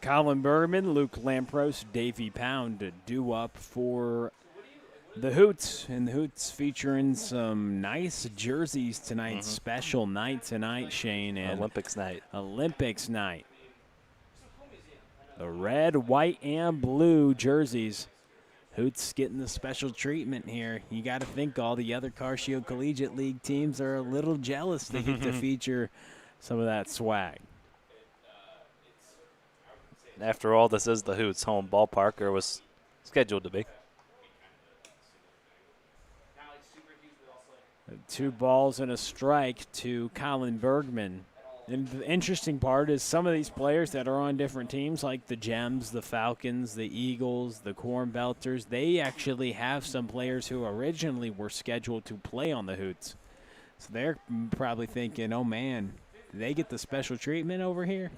Colin Bergman, Luke Lampros, Davey Pound due up for the Hoots. And the Hoots featuring some nice jerseys tonight. Special night tonight, Shane. And Olympics night. Olympics night. The red, white, and blue jerseys. Hoots getting the special treatment here. You got to think all the other Car Shield Collegiate League teams are a little jealous they get to feature some of that swag. After all, this is the Hoots home ballpark, or was scheduled to be. 2 balls and a strike to Colin Bergman. And the interesting part is some of these players that are on different teams, like the Gems, the Falcons, the Eagles, the Cornbelters, they actually have some players who originally were scheduled to play on the Hoots. So they're probably thinking, oh, man, did they get the special treatment over here?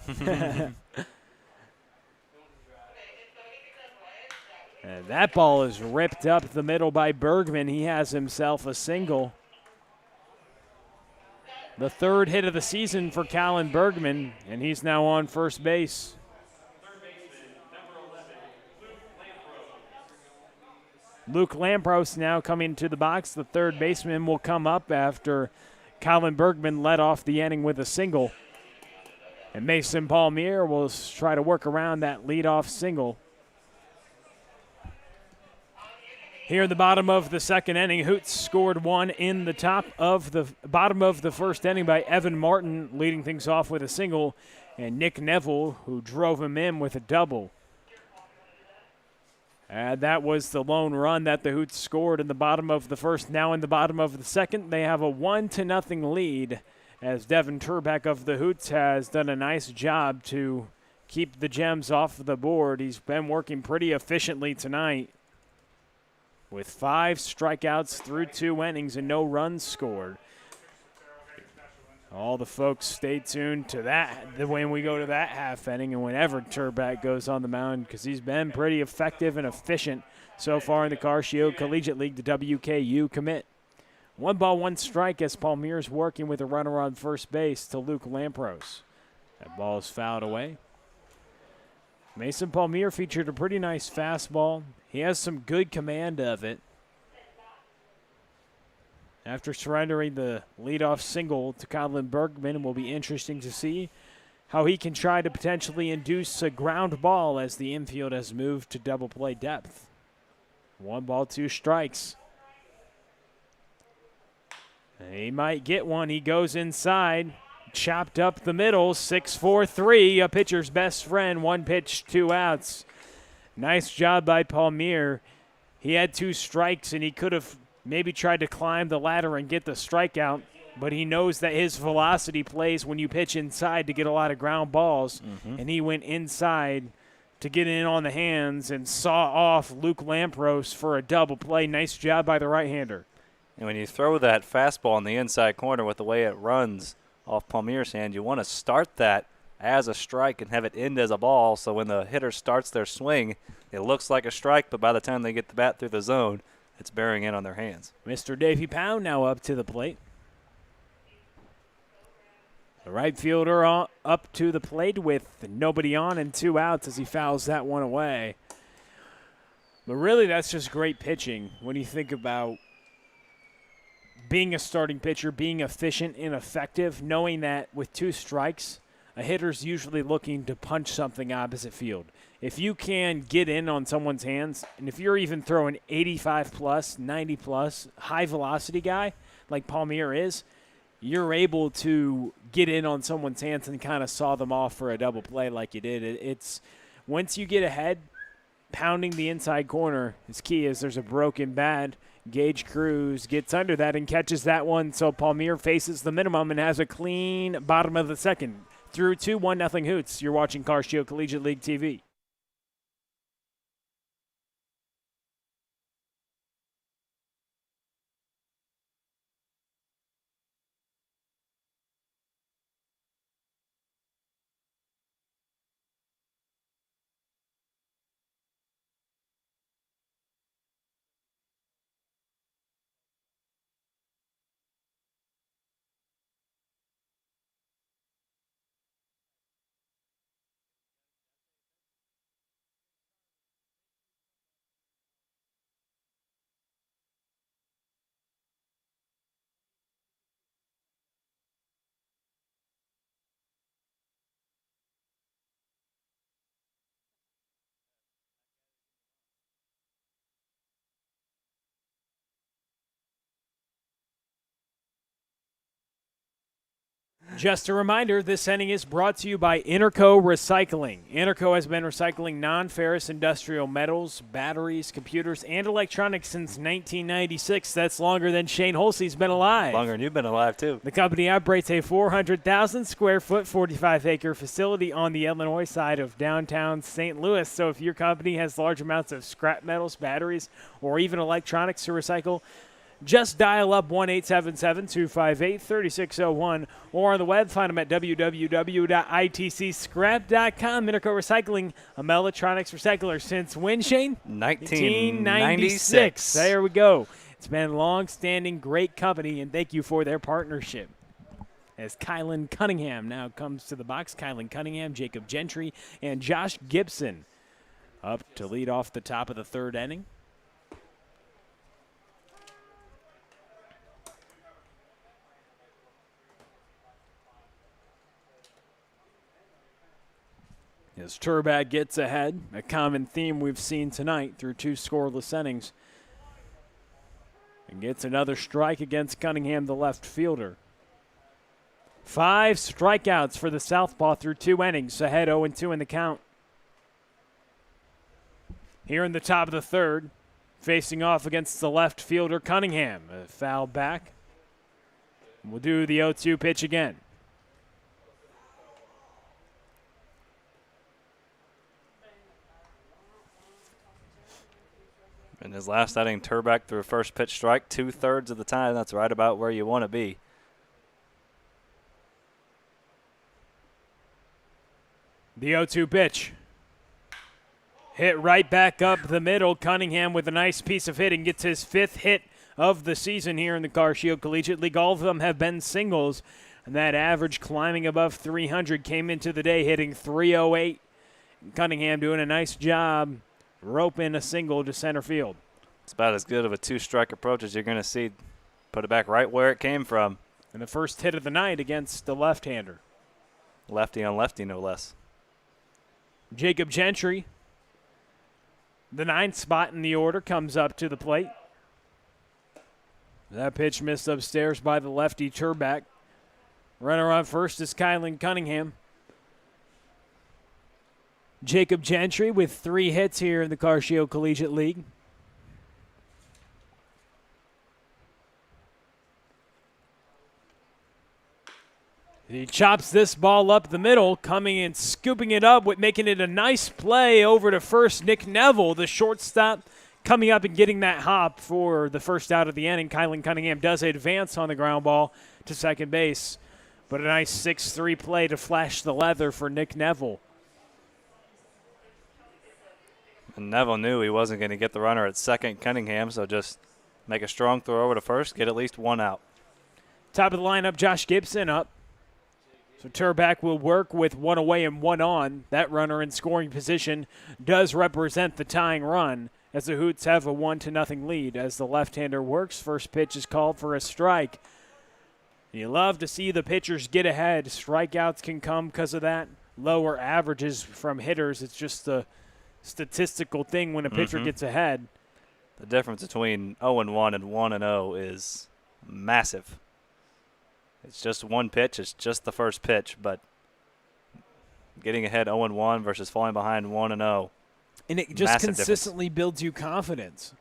And that ball is ripped up the middle by Bergman. He has himself a single. The 3rd hit of the season for Colin Bergman, and he's now on first base. Luke Lampros now coming to the box. The 3rd baseman will come up after Colin Bergman led off the inning with a single. And Mason Palmier will try to work around that leadoff single. Here in the bottom of the second inning, Hoots scored one in the bottom of the first inning by Evan Martin, leading things off with a single, and Nick Neville, who drove him in with a double. And that was the lone run that the Hoots scored in the bottom of the first. Now in the bottom of the second, they have a 1-0 lead, as Devin Turback of the Hoots has done a nice job to keep the Gems off the board. He's been working pretty efficiently tonight, with 5 strikeouts through 2 innings and no runs scored. All the folks stay tuned to that when we go to that half inning and whenever Turback goes on the mound, because he's been pretty effective and efficient so far in the Car Shield Collegiate League, the WKU commit. 1 ball, 1 strike as Palmier's working with a runner on first base to Luke Lampros. That ball is fouled away. Mason Palmier featured a pretty nice fastball. He has some good command of it. After surrendering the leadoff single to Colin Bergman, it will be interesting to see how he can try to potentially induce a ground ball as the infield has moved to double play depth. 1 ball, 2 strikes. He might get one. He goes inside, chopped up the middle, 6-4-3, a pitcher's best friend, 1 pitch, 2 outs. Nice job by Palmier. He had 2 strikes, and he could have maybe tried to climb the ladder and get the strikeout, but he knows that his velocity plays when you pitch inside to get a lot of ground balls, and he went inside to get in on the hands and saw off Luke Lampros for a double play. Nice job by the right-hander. And when you throw that fastball in the inside corner with the way it runs off Palmier's hand, you want to start that as a strike and have it end as a ball, so when the hitter starts their swing, it looks like a strike, but by the time they get the bat through the zone, it's bearing in on their hands. Mr. Davey Pound now up to the plate. The right fielder up to the plate with nobody on and 2 outs as he fouls that one away. But really, that's just great pitching when you think about being a starting pitcher, being efficient and effective, knowing that with 2 strikes, a hitter's usually looking to punch something opposite field. If you can get in on someone's hands, and if you're even throwing 85-plus, 90-plus, high-velocity guy like Palmier is, you're able to get in on someone's hands and kind of saw them off for a double play like you did. It's once you get ahead, pounding the inside corner is key as there's a broken bat. Gage Cruz gets under that and catches that one, so Palmier faces the minimum and has a clean bottom of the second. Through 2, 1-0 Hoots. You're watching Car Shield Collegiate League TV. Just a reminder, this inning is brought to you by Interco Recycling. Interco has been recycling non-ferrous industrial metals, batteries, computers, and electronics since 1996. That's longer than Shane Holsey's been alive. Longer than you've been alive, too. The company operates a 400,000-square-foot, 45-acre facility on the Illinois side of downtown St. Louis. So if your company has large amounts of scrap metals, batteries, or even electronics to recycle, just dial up 1-877-258-3601 or on the web, find them at www.itcscrap.com. Interco Recycling, a electronics recycler since when, Shane? 1996. There we go. It's been a long-standing, great company, and thank you for their partnership. As Kylan Cunningham now comes to the box. Kylan Cunningham, Jacob Gentry, and Josh Gibson up to lead off the top of the third inning. As Turback gets ahead, a common theme we've seen tonight through 2 scoreless innings. And gets another strike against Cunningham, the left fielder. 5 strikeouts for the Southpaw through 2 innings, ahead 0-2 in the count. Here in the top of the third, facing off against the left fielder, Cunningham. A foul back. We'll do the 0-2 pitch again. In his last outing, Turback threw a first pitch strike 2/3 of the time. That's right about where you want to be. The 0-2 pitch. Hit right back up the middle. Cunningham with a nice piece of hitting gets his 5th hit of the season here in the Car Shield Collegiate League. All of them have been singles, and that average climbing above 300 came into the day hitting 308. Cunningham doing a nice job roping a single to center field. It's about as good of a 2-strike approach as you're going to see. Put it back right where it came from. And the first hit of the night against the left-hander. Lefty on lefty, no less. Jacob Gentry, the 9th spot in the order, comes up to the plate. That pitch missed upstairs by the lefty Turback. Runner on first is Kylan Cunningham. Jacob Gentry with 3 hits here in the Car Shield Collegiate League. He chops this ball up the middle, coming and scooping it up, with making it a nice play over to first. Nick Neville, the shortstop, coming up and getting that hop for the first out of the inning. Kylan Cunningham does advance on the ground ball to second base, but a nice 6-3 play to flash the leather for Nick Neville. And Neville knew he wasn't going to get the runner at second, Cunningham, so just make a strong throw over to first, get at least 1 out. Top of the lineup, Josh Gibson up. So Turback will work with 1 away and 1 on. That runner in scoring position does represent the tying run, as the Hoots have a 1-0 lead. As the left-hander works, first pitch is called for a strike. You love to see the pitchers get ahead. Strikeouts can come because of that. Lower averages from hitters. It's just a statistical thing when a pitcher gets ahead. The difference between 0-1 and 1-0 is massive. It's just 1 pitch. It's just the first pitch, but getting ahead 0-1 versus falling behind 1-0. And it just Massive consistently builds you confidence.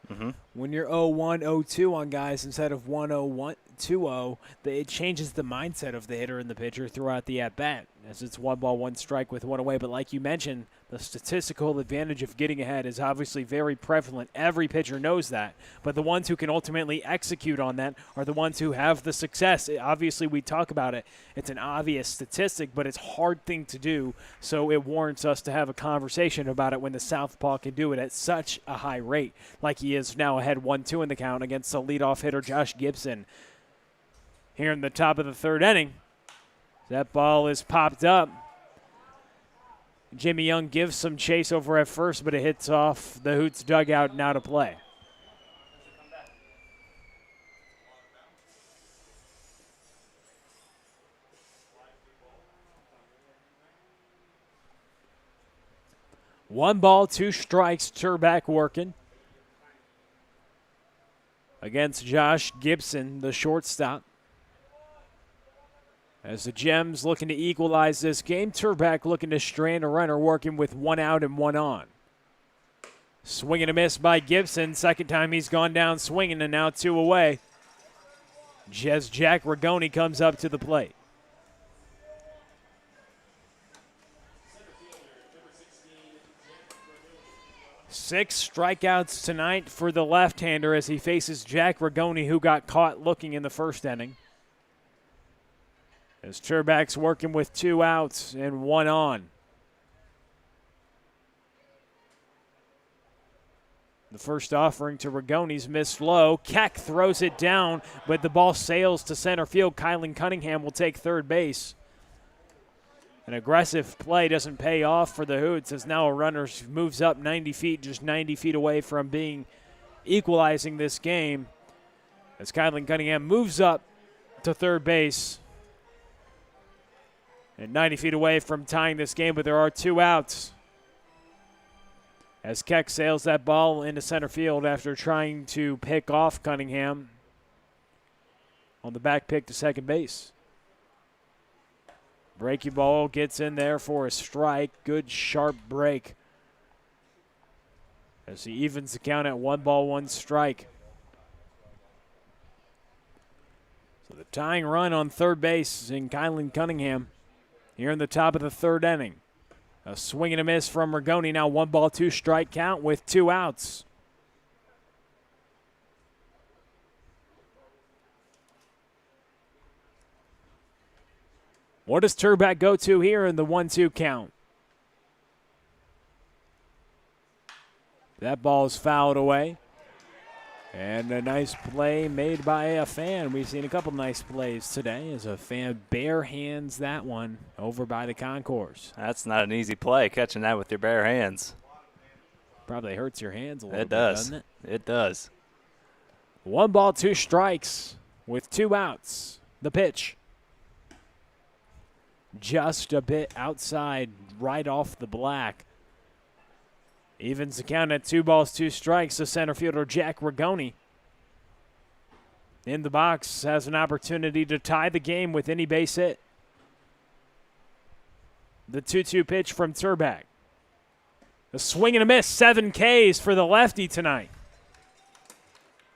When you're 0-1, 0-2 on guys instead of 1-0, 2-0, it changes the mindset of the hitter and the pitcher throughout the at-bat, as it's 1 ball, 1 strike with 1 away. But like you mentioned, the statistical advantage of getting ahead is obviously very prevalent. Every pitcher knows that. But the ones who can ultimately execute on that are the ones who have the success. Obviously, we talk about it. It's an obvious statistic, but it's a hard thing to do. So it warrants us to have a conversation about it when the Southpaw can do it at such a high rate, like he is now ahead 1-2 in the count against the leadoff hitter Josh Gibson. Here in the top of the 3rd inning, that ball is popped up. Jimmy Young gives some chase over at first, but it hits off the Hoots dugout and out of play. One ball, 2 strikes, Turback working against Josh Gibson, the shortstop. As the Gems looking to equalize this game, Turback looking to strand a runner, working with 1 out and 1 on. Swing and a miss by Gibson. Second time he's gone down swinging, and now 2 away. Jack Rigoni comes up to the plate. Six strikeouts tonight for the left-hander as he faces Jack Rigoni, who got caught looking in the first inning. As Turback's working with 2 outs and 1 on. The first offering to Rigoni's missed low. Keck throws it down, but the ball sails to center field. Kylan Cunningham will take third base. An aggressive play doesn't pay off for the Hoots, as now a runner moves up 90 feet, just 90 feet away from equalizing this game. As Kylan Cunningham moves up to third base. And 90 feet away from tying this game, but there are 2 outs. As Keck sails that ball into center field after trying to pick off Cunningham. on the back pick to second base. Breaking ball gets in there for a strike. Good sharp break, as he evens the count at 1-1 strike. So the tying run on third base is in Cunningham here in the top of the third inning. A swing and a miss from Rigoni. Now 1-2 strike count with 2 outs. What does Turback go to here in the 1-2 count? That ball is fouled away. And a nice play made by a fan. We've seen a couple nice plays today as a fan bare hands that one over by the concourse. That's not an easy play, catching that with your bare hands. Probably hurts your hands a little It bit, does. doesn't it? It does. 1-2 strikes with 2 outs. The pitch. Just a bit outside, right off the black. Evens the count at 2-2 strikes. The center fielder, Jack Rigoni, in the box, has an opportunity to tie the game with any base hit. The 2-2 pitch from Turback. A swing and a miss, 7 Ks for the lefty tonight.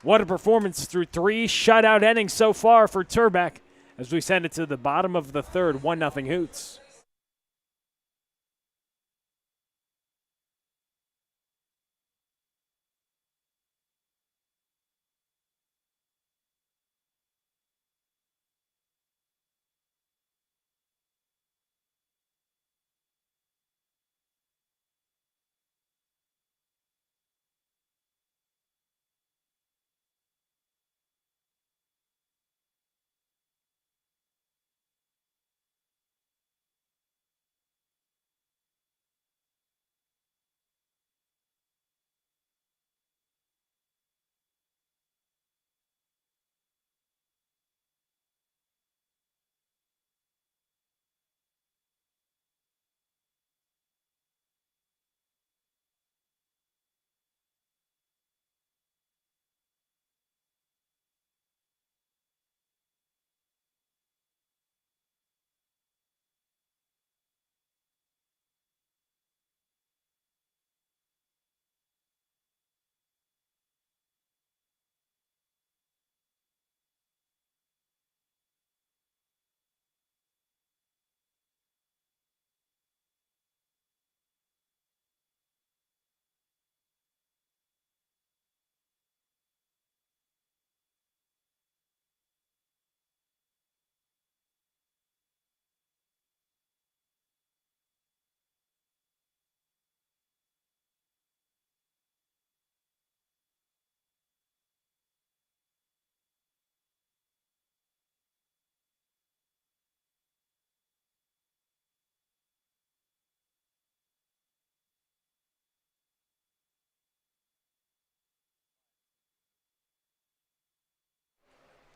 What a performance through 3 shutout innings so far for Turback as we send it to the bottom of the third, 1-0 Hoots.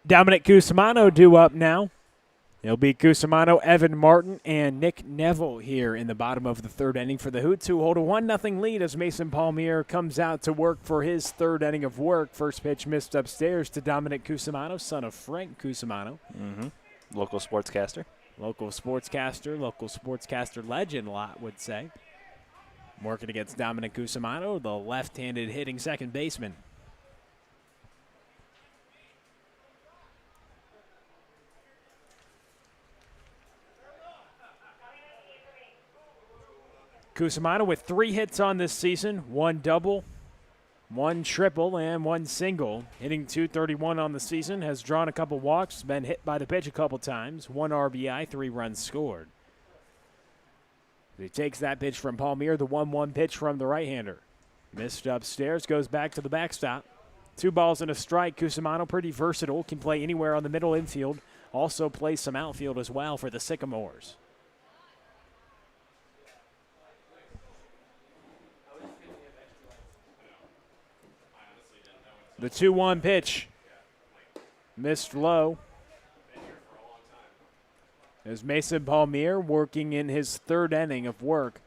Dominic Cusimano due up now. It'll be Cusimano, Evan Martin, and Nick Neville here in the bottom of the third inning for the Hoots, who hold a 1-0 lead as Mason Palmier comes out to work for his third inning of work. First pitch missed upstairs to Dominic Cusimano, son of Frank Cusimano. Local sportscaster. Local sportscaster legend, a lot would say. Working against Dominic Cusimano, the left-handed hitting second baseman. Cusimano with 3 hits on this season, 1 double, 1 triple, and 1 single. Hitting .231 on the season, has drawn a couple walks, been hit by the pitch a couple times, 1 RBI, 3 runs scored. He takes that pitch from Palmier, the 1-1 pitch from the right-hander. Missed upstairs, goes back to the backstop. 2 balls and a strike. Cusimano pretty versatile, can play anywhere on the middle infield. Also plays some outfield as well for the Sycamores. The 2-1 pitch missed low as Mason Palmier working in his third inning of work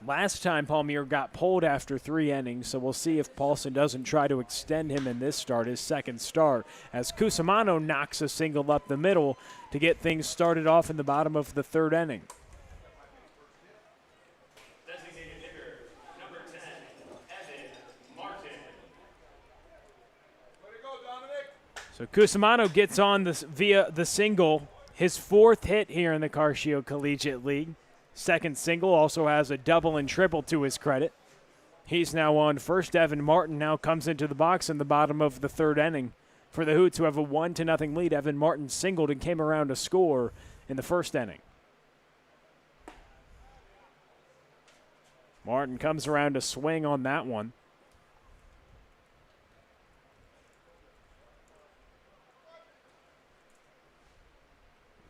Last time Palmier got pulled after 3 innings, so we'll see if Paulson doesn't try to extend him in this start, his second start, as Cusimano knocks a single up the middle to get things started off in the bottom of the 3rd inning. Designated hitter, number 10, Evan Martin. So Cusimano gets on this via the single, his 4th hit here in the Car Shield Collegiate League. Second single, also has a double and triple to his credit. He's now on first. Evan Martin now comes into the box in the bottom of the 3rd inning. For the Hoots, who have a 1-0 lead, Evan Martin singled and came around to score in the 1st inning. Martin comes around to swing on that one.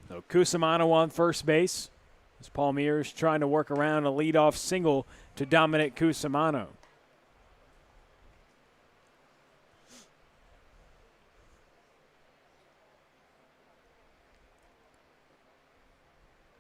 So Cusimano on first base. As Palmier's trying to work around a leadoff single to Dominic Cusimano.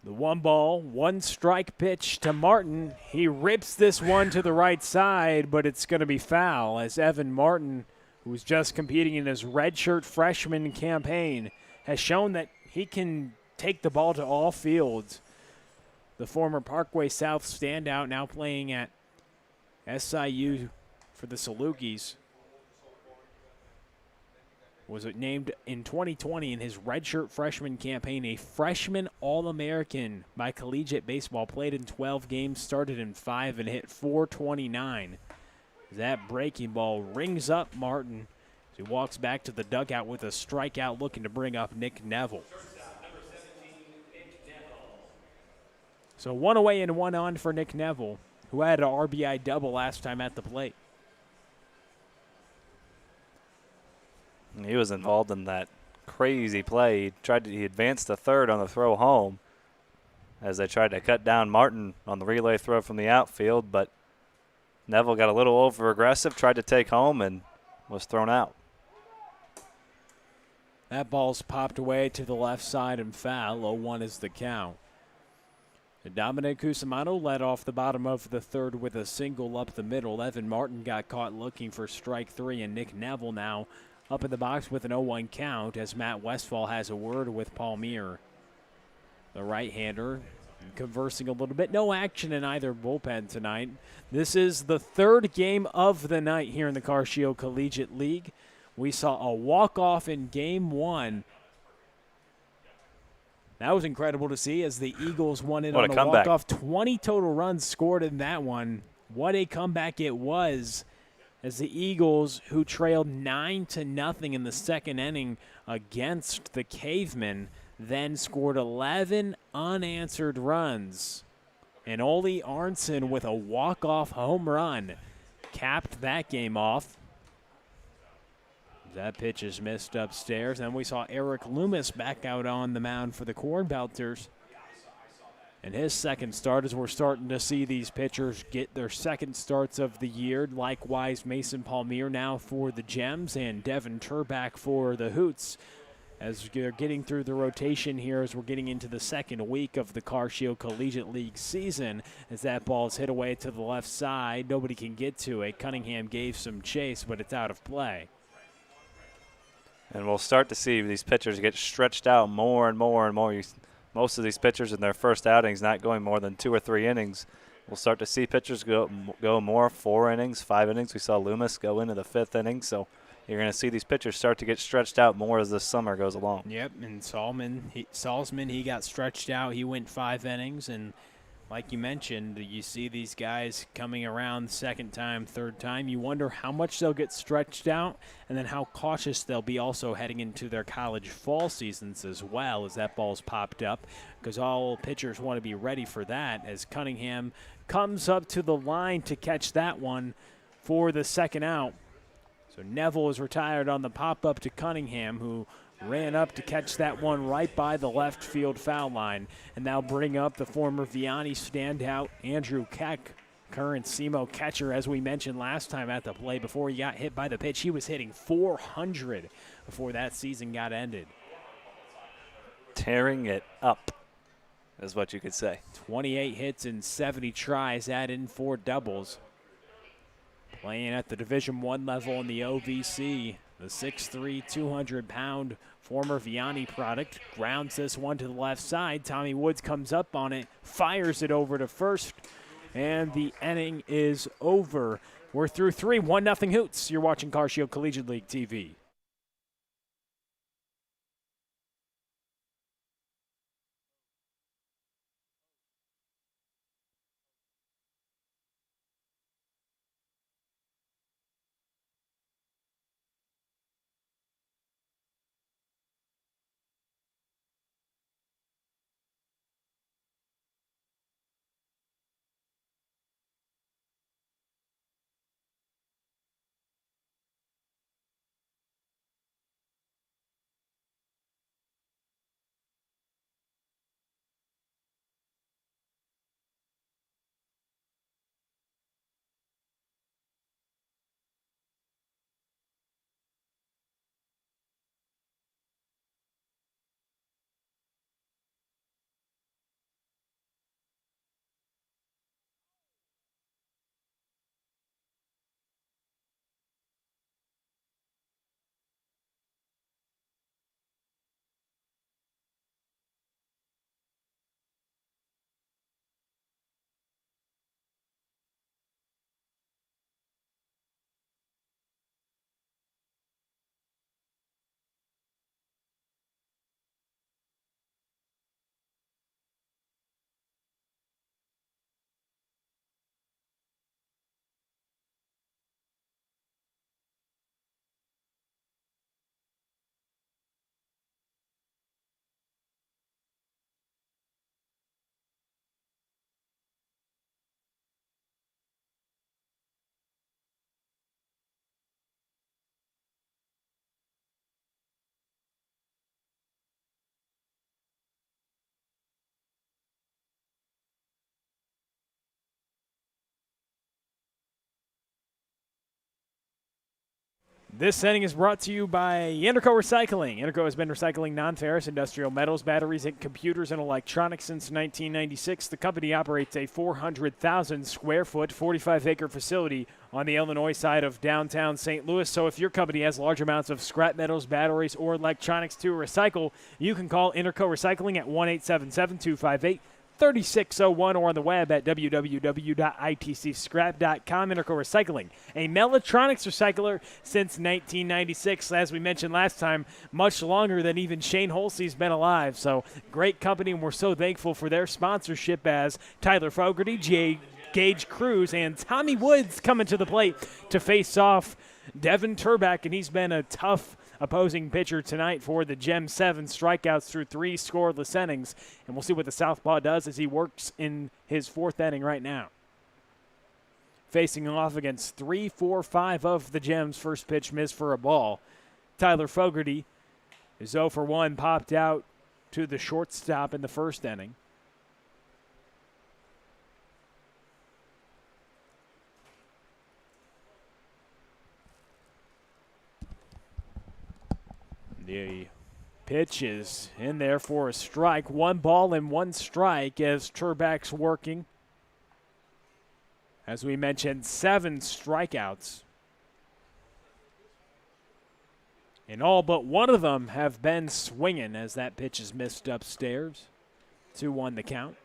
The 1-ball, 1-strike pitch to Martin. He rips this one to the right side, but it's going to be foul as Evan Martin, who was just competing in his redshirt freshman campaign, has shown that he can take the ball to all fields. The former Parkway South standout, now playing at SIU for the Salukis, was named in 2020 in his redshirt freshman campaign a freshman All-American by collegiate baseball. Played in 12 games, started in 5, and hit .429. That breaking ball rings up Martin as he walks back to the dugout with a strikeout, looking to bring up Nick Neville. So 1 away and 1 on for Nick Neville, who had an RBI double last time at the plate. He was involved in that crazy play. He advanced to third on the throw home as they tried to cut down Martin on the relay throw from the outfield, but Neville got a little over aggressive, tried to take home, and was thrown out. That ball's popped away to the left side and foul. 0-1 is the count. Dominic Cusimano led off the bottom of the 3rd with a single up the middle. Evan Martin got caught looking for strike 3, and Nick Neville now up in the box with an 0-1 count as Matt Westfall has a word with Palmier. The right-hander conversing a little bit. No action in either bullpen tonight. This is the 3rd game of the night here in the Car Shield Collegiate League. We saw a walk-off in Game 1. That was incredible to see as the Eagles won it on a walk-off. 20 total runs scored in that one. What a comeback it was as the Eagles, who trailed 9-0 in the 2nd inning against the Cavemen, then scored 11 unanswered runs. And Ole Arnson with a walk-off home run capped that game off. That pitch is missed upstairs. And we saw Eric Loomis back out on the mound for the Cornbelters. And his second start, as we're starting to see these pitchers get their second starts of the year. Likewise, Mason Palmier now for the Gems and Devin Turback for the Hoots. As they're getting through the rotation here as we're getting into the 2nd week of the Car Shield Collegiate League season. As that ball is hit away to the left side, nobody can get to it. Cunningham gave some chase, but it's out of play. And we'll start to see these pitchers get stretched out more and more and more. Most of these pitchers in their first outings not going more than 2 or 3 innings. We'll start to see pitchers go more 4 innings, 5 innings. We saw Loomis go into the 5th inning. So you're going to see these pitchers start to get stretched out more as the summer goes along. Yep, and Salzman, he got stretched out. He went 5 innings, and like you mentioned, you see these guys coming around 2nd time, 3rd time. You wonder how much they'll get stretched out and then how cautious they'll be also heading into their college fall seasons as well as that ball's popped up, because all pitchers want to be ready for that as Cunningham comes up to the line to catch that one for the 2nd out. So Neville is retired on the pop-up to Cunningham, who ran up to catch that one right by the left field foul line. And now bring up the former Vianney standout, Andrew Keck, current SEMO catcher, as we mentioned last time at the play. Before he got hit by the pitch, he was hitting .400 before that season got ended. Tearing it up. is what you could say. 28 hits and 70 tries, add in 4 doubles. Playing at the Division I level in the OVC, the 6'3", 200-pound former Vianney product grounds this one to the left side. Tommy Woods comes up on it, fires it over to first, and the inning is over. We're through 3, 1-0 Hoots. You're watching Car Shield Collegiate League TV. This inning is brought to you by Interco Recycling. Interco has been recycling non-ferrous industrial metals, batteries, and computers and electronics since 1996. The company operates a 400,000 square foot, 45-acre facility on the Illinois side of downtown St. Louis. So if your company has large amounts of scrap metals, batteries, or electronics to recycle, you can call Interco Recycling at 1-877-258-3601 or on the web at www.itcscrap.com. Interco Recycling, a Mellatronics recycler since 1996. As we mentioned last time, much longer than even Shane Holsey's been alive. So great company, and we're so thankful for their sponsorship as Tyler Fogarty, Gage Cruz, and Tommy Woods coming to the plate to face off Devin Turback, and he's been a tough opposing pitcher tonight for the Gem 7 strikeouts through 3 scoreless innings. And we'll see what the southpaw does as he works in his 4th inning right now. Facing off against 3, 4, 5 of the Gems. First pitch missed for a ball. Tyler Fogarty is 0 for 1, popped out to the shortstop in the 1st inning. The pitch is in there for a strike. 1 ball and 1 strike as Turback's working. As we mentioned, 7 strikeouts. And all but one of them have been swinging as that pitch is missed upstairs. 2-1 the count.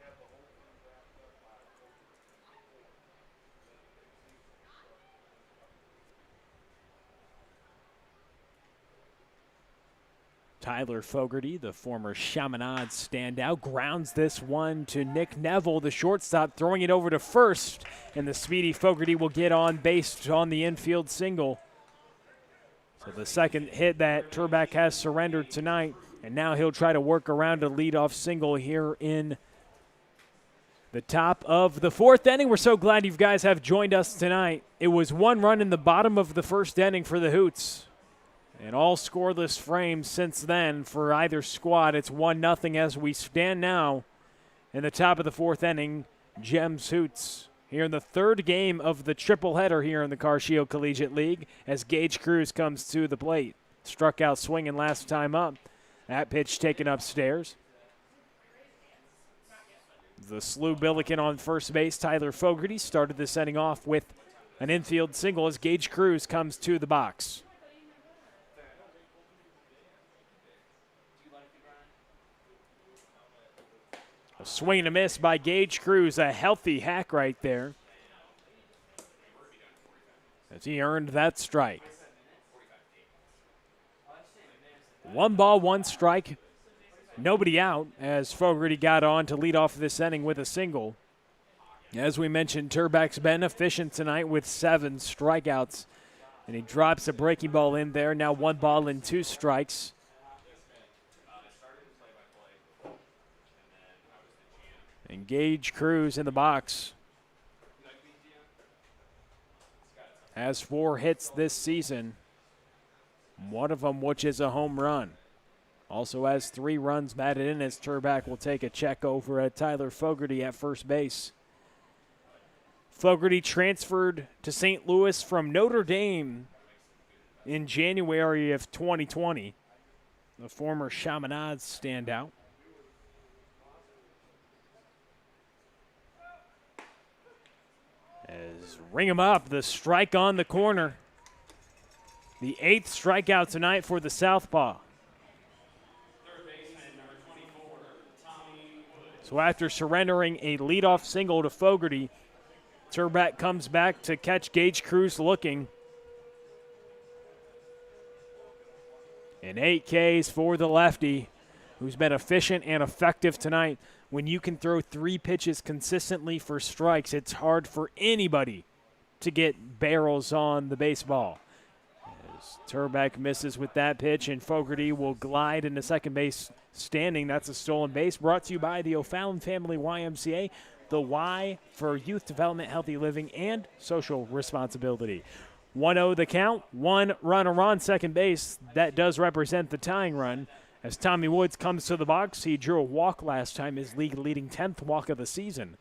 Tyler Fogarty, the former Chaminade standout, grounds this one to Nick Neville, the shortstop, throwing it over to first, and the speedy Fogarty will get on base on the infield single. So the second hit that Turback has surrendered tonight, and now he'll try to work around a leadoff single here in the top of the 4th inning. We're so glad you guys have joined us tonight. It was 1 run in the bottom of the 1st inning for the Hoots. And all scoreless frames since then for either squad. It's 1-0 as we stand now in the top of the 4th inning. Gems Hoots here in the 3rd game of the tripleheader here in the Car Shield Collegiate League as Gage Cruz comes to the plate. Struck out swinging last time up. That pitch taken upstairs. the Slew Billiken on first base, Tyler Fogarty, started this inning off with an infield single as Gage Cruz comes to the box. A swing and a miss by Gage Cruz, a healthy hack right there, as he earned that strike. 1 ball, 1 strike, nobody out as Fogarty got on to lead off this inning with a single. As we mentioned, Turback's been efficient tonight with 7 strikeouts, and he drops a breaking ball in there. Now 1 ball and 2 strikes. And Gage Cruz in the box has 4 hits this season, one of them which is a home run. Also has 3 runs batted in as Turback will take a check over at Tyler Fogarty at first base. Fogarty transferred to St. Louis from Notre Dame in January of 2020, the former Chaminade standout. As ring him up, the strike on the corner. The 8th strikeout tonight for the southpaw. So after surrendering a leadoff single to Fogarty, Turback comes back to catch Gage Cruz looking. And 8 Ks for the lefty, who's been efficient and effective tonight. When you can throw 3 pitches consistently for strikes, it's hard for anybody to get barrels on the baseball. As Turback misses with that pitch, and Fogarty will glide into second base standing. That's a stolen base. Brought to you by the O'Fallon Family YMCA, the Y for youth development, healthy living, and social responsibility. 1-0 the count, 1 runner on second base. That does represent the tying run. As Tommy Woods comes to the box, he drew a walk last time, his league-leading 10th walk of the season.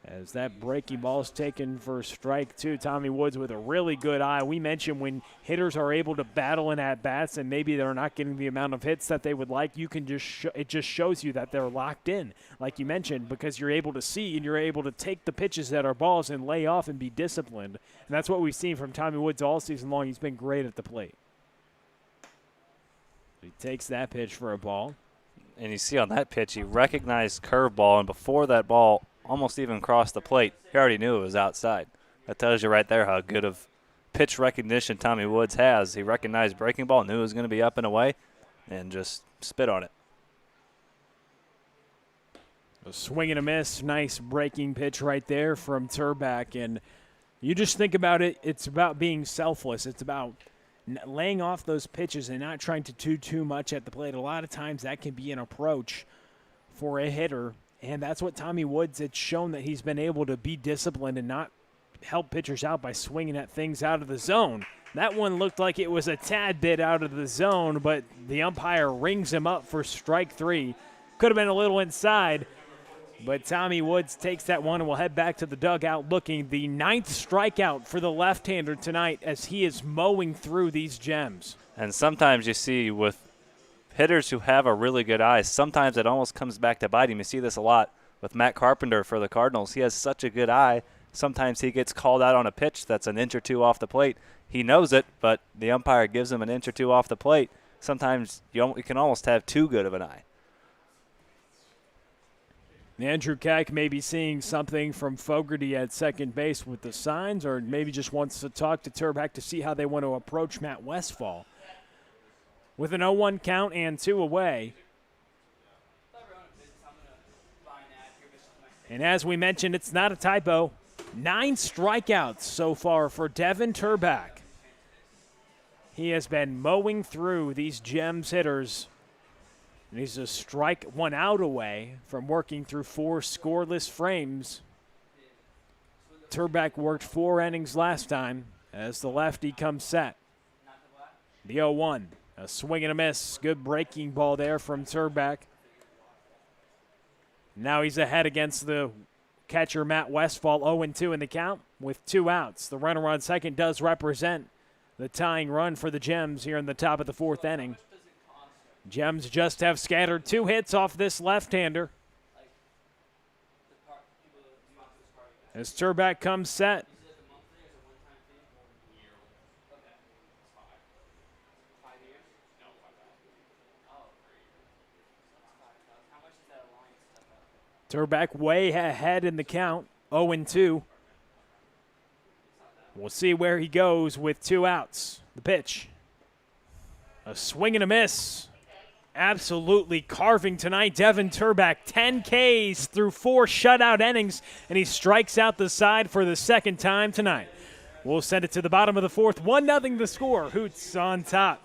As that breaking ball is taken for strike 2, Tommy Woods with a really good eye. We mentioned when hitters are able to battle in at-bats and maybe they're not getting the amount of hits that they would like, you can it just shows you that they're locked in, like you mentioned, because you're able to see and you're able to take the pitches that are balls and lay off and be disciplined. And that's what we've seen from Tommy Woods all season long. He's been great at the plate. He takes that pitch for a ball. And you see on that pitch, he recognized curveball, and before that ball almost even crossed the plate, he already knew it was outside. That tells you right there how good of pitch recognition Tommy Woods has. He recognized breaking ball, knew it was going to be up and away, and just spit on it. A swing and a miss. Nice breaking pitch right there from Turback. And you just think about it, it's about being selfless. It's about laying off those pitches and not trying to do too much at the plate. A lot of times that can be an approach for a hitter, and that's what Tommy Woods, it's shown that he's been able to be disciplined and not help pitchers out by swinging at things out of the zone. That one looked like it was a tad bit out of the zone, but the umpire rings him up for strike 3. Could have been a little inside, but Tommy Woods takes that one and will head back to the dugout looking. The 9th strikeout for the left-hander tonight as he is mowing through these gems. And sometimes you see with hitters who have a really good eye, sometimes it almost comes back to bite him. You see this a lot with Matt Carpenter for the Cardinals. He has such a good eye. Sometimes he gets called out on a pitch that's an inch or two off the plate. He knows it, but the umpire gives him an inch or two off the plate. Sometimes you can almost have too good of an eye. Andrew Keck may be seeing something from Fogarty at second base with the signs, or maybe just wants to talk to Turback to see how they want to approach Matt Westfall. With an 0-1 count and 2 away. And as we mentioned, it's not a typo. 9 strikeouts so far for Devin Turback. He has been mowing through these gems hitters. And he's a strike 1 out away from working through 4 scoreless frames. Turback worked 4 innings last time as the lefty comes set. The 0-1, a swing and a miss. Good breaking ball there from Turback. Now he's ahead against the catcher Matt Westfall, 0-2 in the count with 2 outs. The runner on second does represent the tying run for the Gems here in the top of the 4th inning. Gems just have scattered 2 hits off this left-hander. As Turback comes set. Turback way ahead in the count, 0-2. We'll see where he goes with 2 outs. The pitch. A swing and a miss. Absolutely carving tonight. Devin Turback, 10 Ks through 4 shutout innings, and he strikes out the side for the second time tonight. We'll send it to the bottom of the 4th. 1-0 the score. Hoots on top.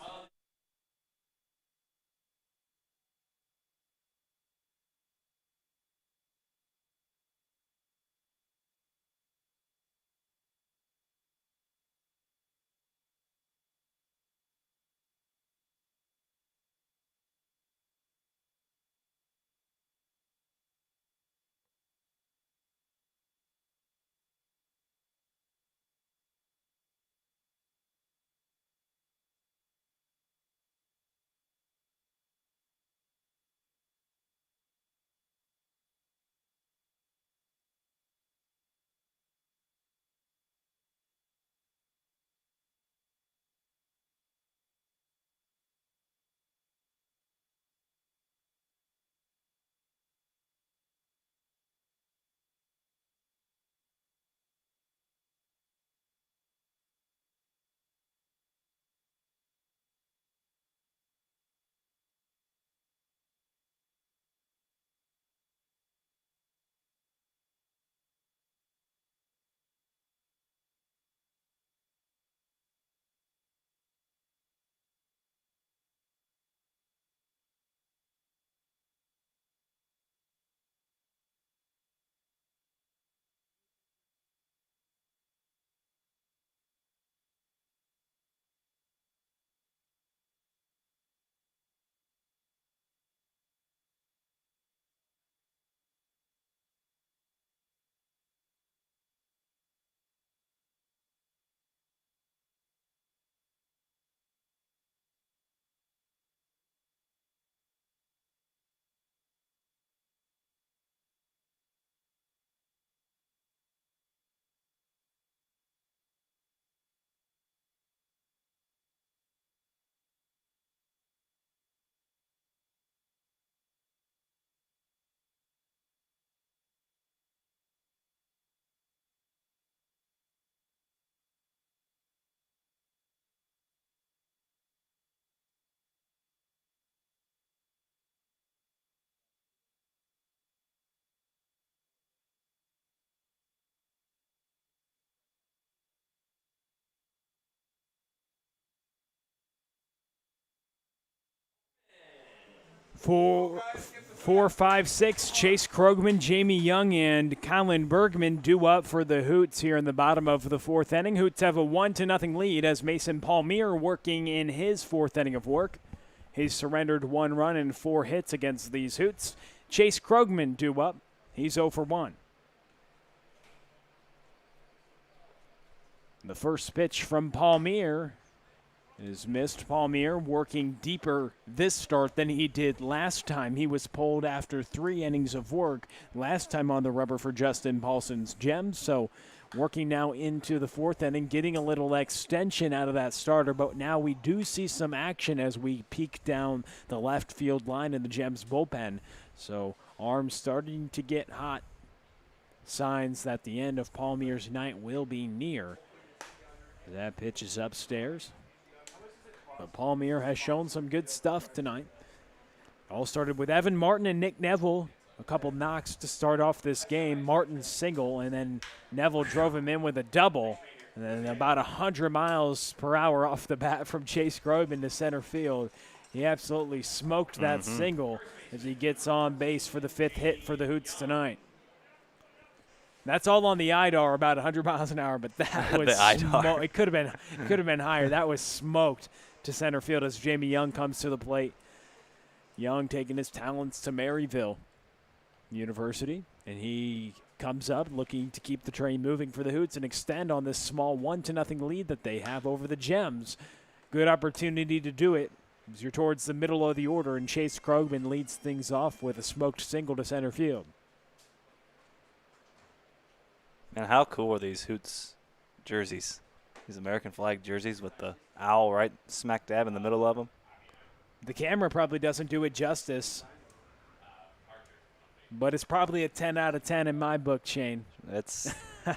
Four, 5, 6. Chase Krogman, Jamie Young, and Colin Bergman due up for the Hoots here in the bottom of the 4th inning. Hoots have a 1-0 lead as Mason Palmier working in his 4th inning of work. He's surrendered 1 run and 4 hits against these Hoots. Chase Krogman due up. He's 0 for 1. The first pitch from Palmier is missed. Palmier working deeper this start than he did last time. He was pulled after 3 innings of work last time on the rubber for Justin Paulson's Gems. So working now into the 4th inning, getting a little extension out of that starter. But now we do see some action as we peek down the left field line in the Gems bullpen. So arms starting to get hot. Signs that the end of Palmier's night will be near. That pitch is upstairs. But Palmier has shown some good stuff tonight. All started with Evan Martin and Nick Neville. A couple knocks to start off this game. Martin's single, and then Neville drove him in with a double. And then about 100 miles per hour off the bat from Chase Krogman to center field. He absolutely smoked that single as he gets on base for the 5th hit for the Hoots tonight. That's all on the IDAR, about 100 miles an hour, but that was it could have been higher. That was smoked to center field as Jamie Young comes to the plate. Young taking his talents to Maryville University, and he comes up looking to keep the train moving for the Hoots and extend on this small 1-0 lead that they have over the Gems. Good opportunity to do it as you're towards the middle of the order, and Chase Krogman leads things off with a smoked single to center field. And how cool are these Hoots jerseys? These American flag jerseys with the owl right smack dab in the middle of them. The camera probably doesn't do it justice, but it's probably a 10 out of 10 in my book, Shane. It's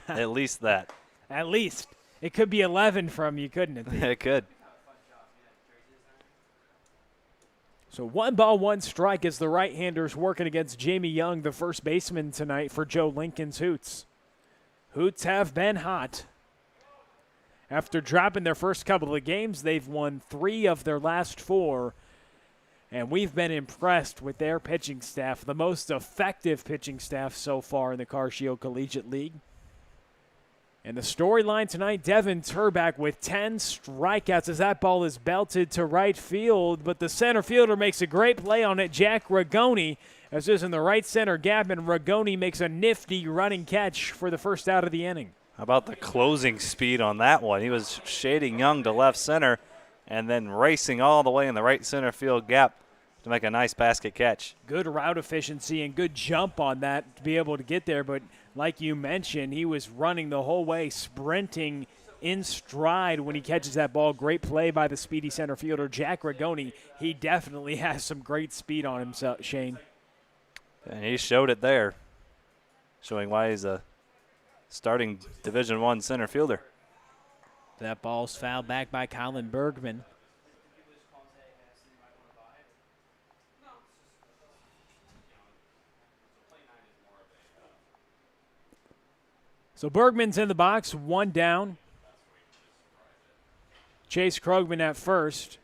at least that. At least. It could be 11 from you, couldn't it? It could. So 1 ball, 1 strike as the right-handers working against Jamie Young, the first baseman tonight for Joe Lincoln's Hoots. Hoots have been hot. After dropping their first couple of games, they've won 3 of their last 4, and we've been impressed with their pitching staff, the most effective pitching staff so far in the Car Shield Collegiate League. And the storyline tonight, Devin Turback with 10 strikeouts as that ball is belted to right field, but the center fielder makes a great play on it, Jack Ragoni, as this in the right center gap, and Ragoni makes a nifty running catch for the first out of the inning. How about the closing speed on that one? He was shading Young to left center and then racing all the way in the right center field gap to make a nice basket catch. Good route efficiency and good jump on that to be able to get there, but like you mentioned, he was running the whole way, sprinting in stride when he catches that ball. Great play by the speedy center fielder, Jack Ragoni. He definitely has some great speed on himself, Shane. And he showed it there, showing why he's a starting Division I center fielder. That ball's fouled back by Colin Bergman. So Bergman's in the box, 1 down. Chase Krogman at first.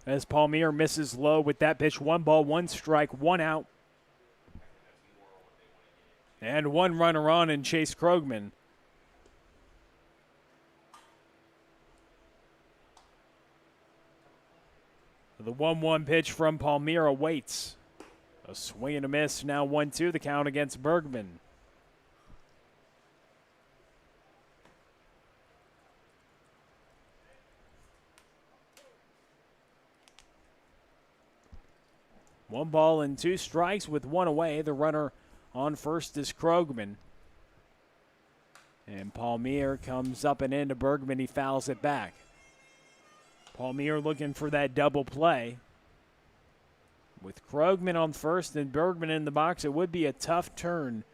As Palmier misses low with that pitch, 1 ball, 1 strike, 1 out. And 1 runner on in Chase Krogman. The 1-1 pitch from Palmier awaits. A swing and a miss, now 1-2, the count against Bergman. One ball and 2 strikes with 1 away. The runner on first is Krogman. And Palmier comes up and into Bergman. He fouls it back. Palmier looking for that double play. With Krogman on first and Bergman in the box, it would be a tough turn.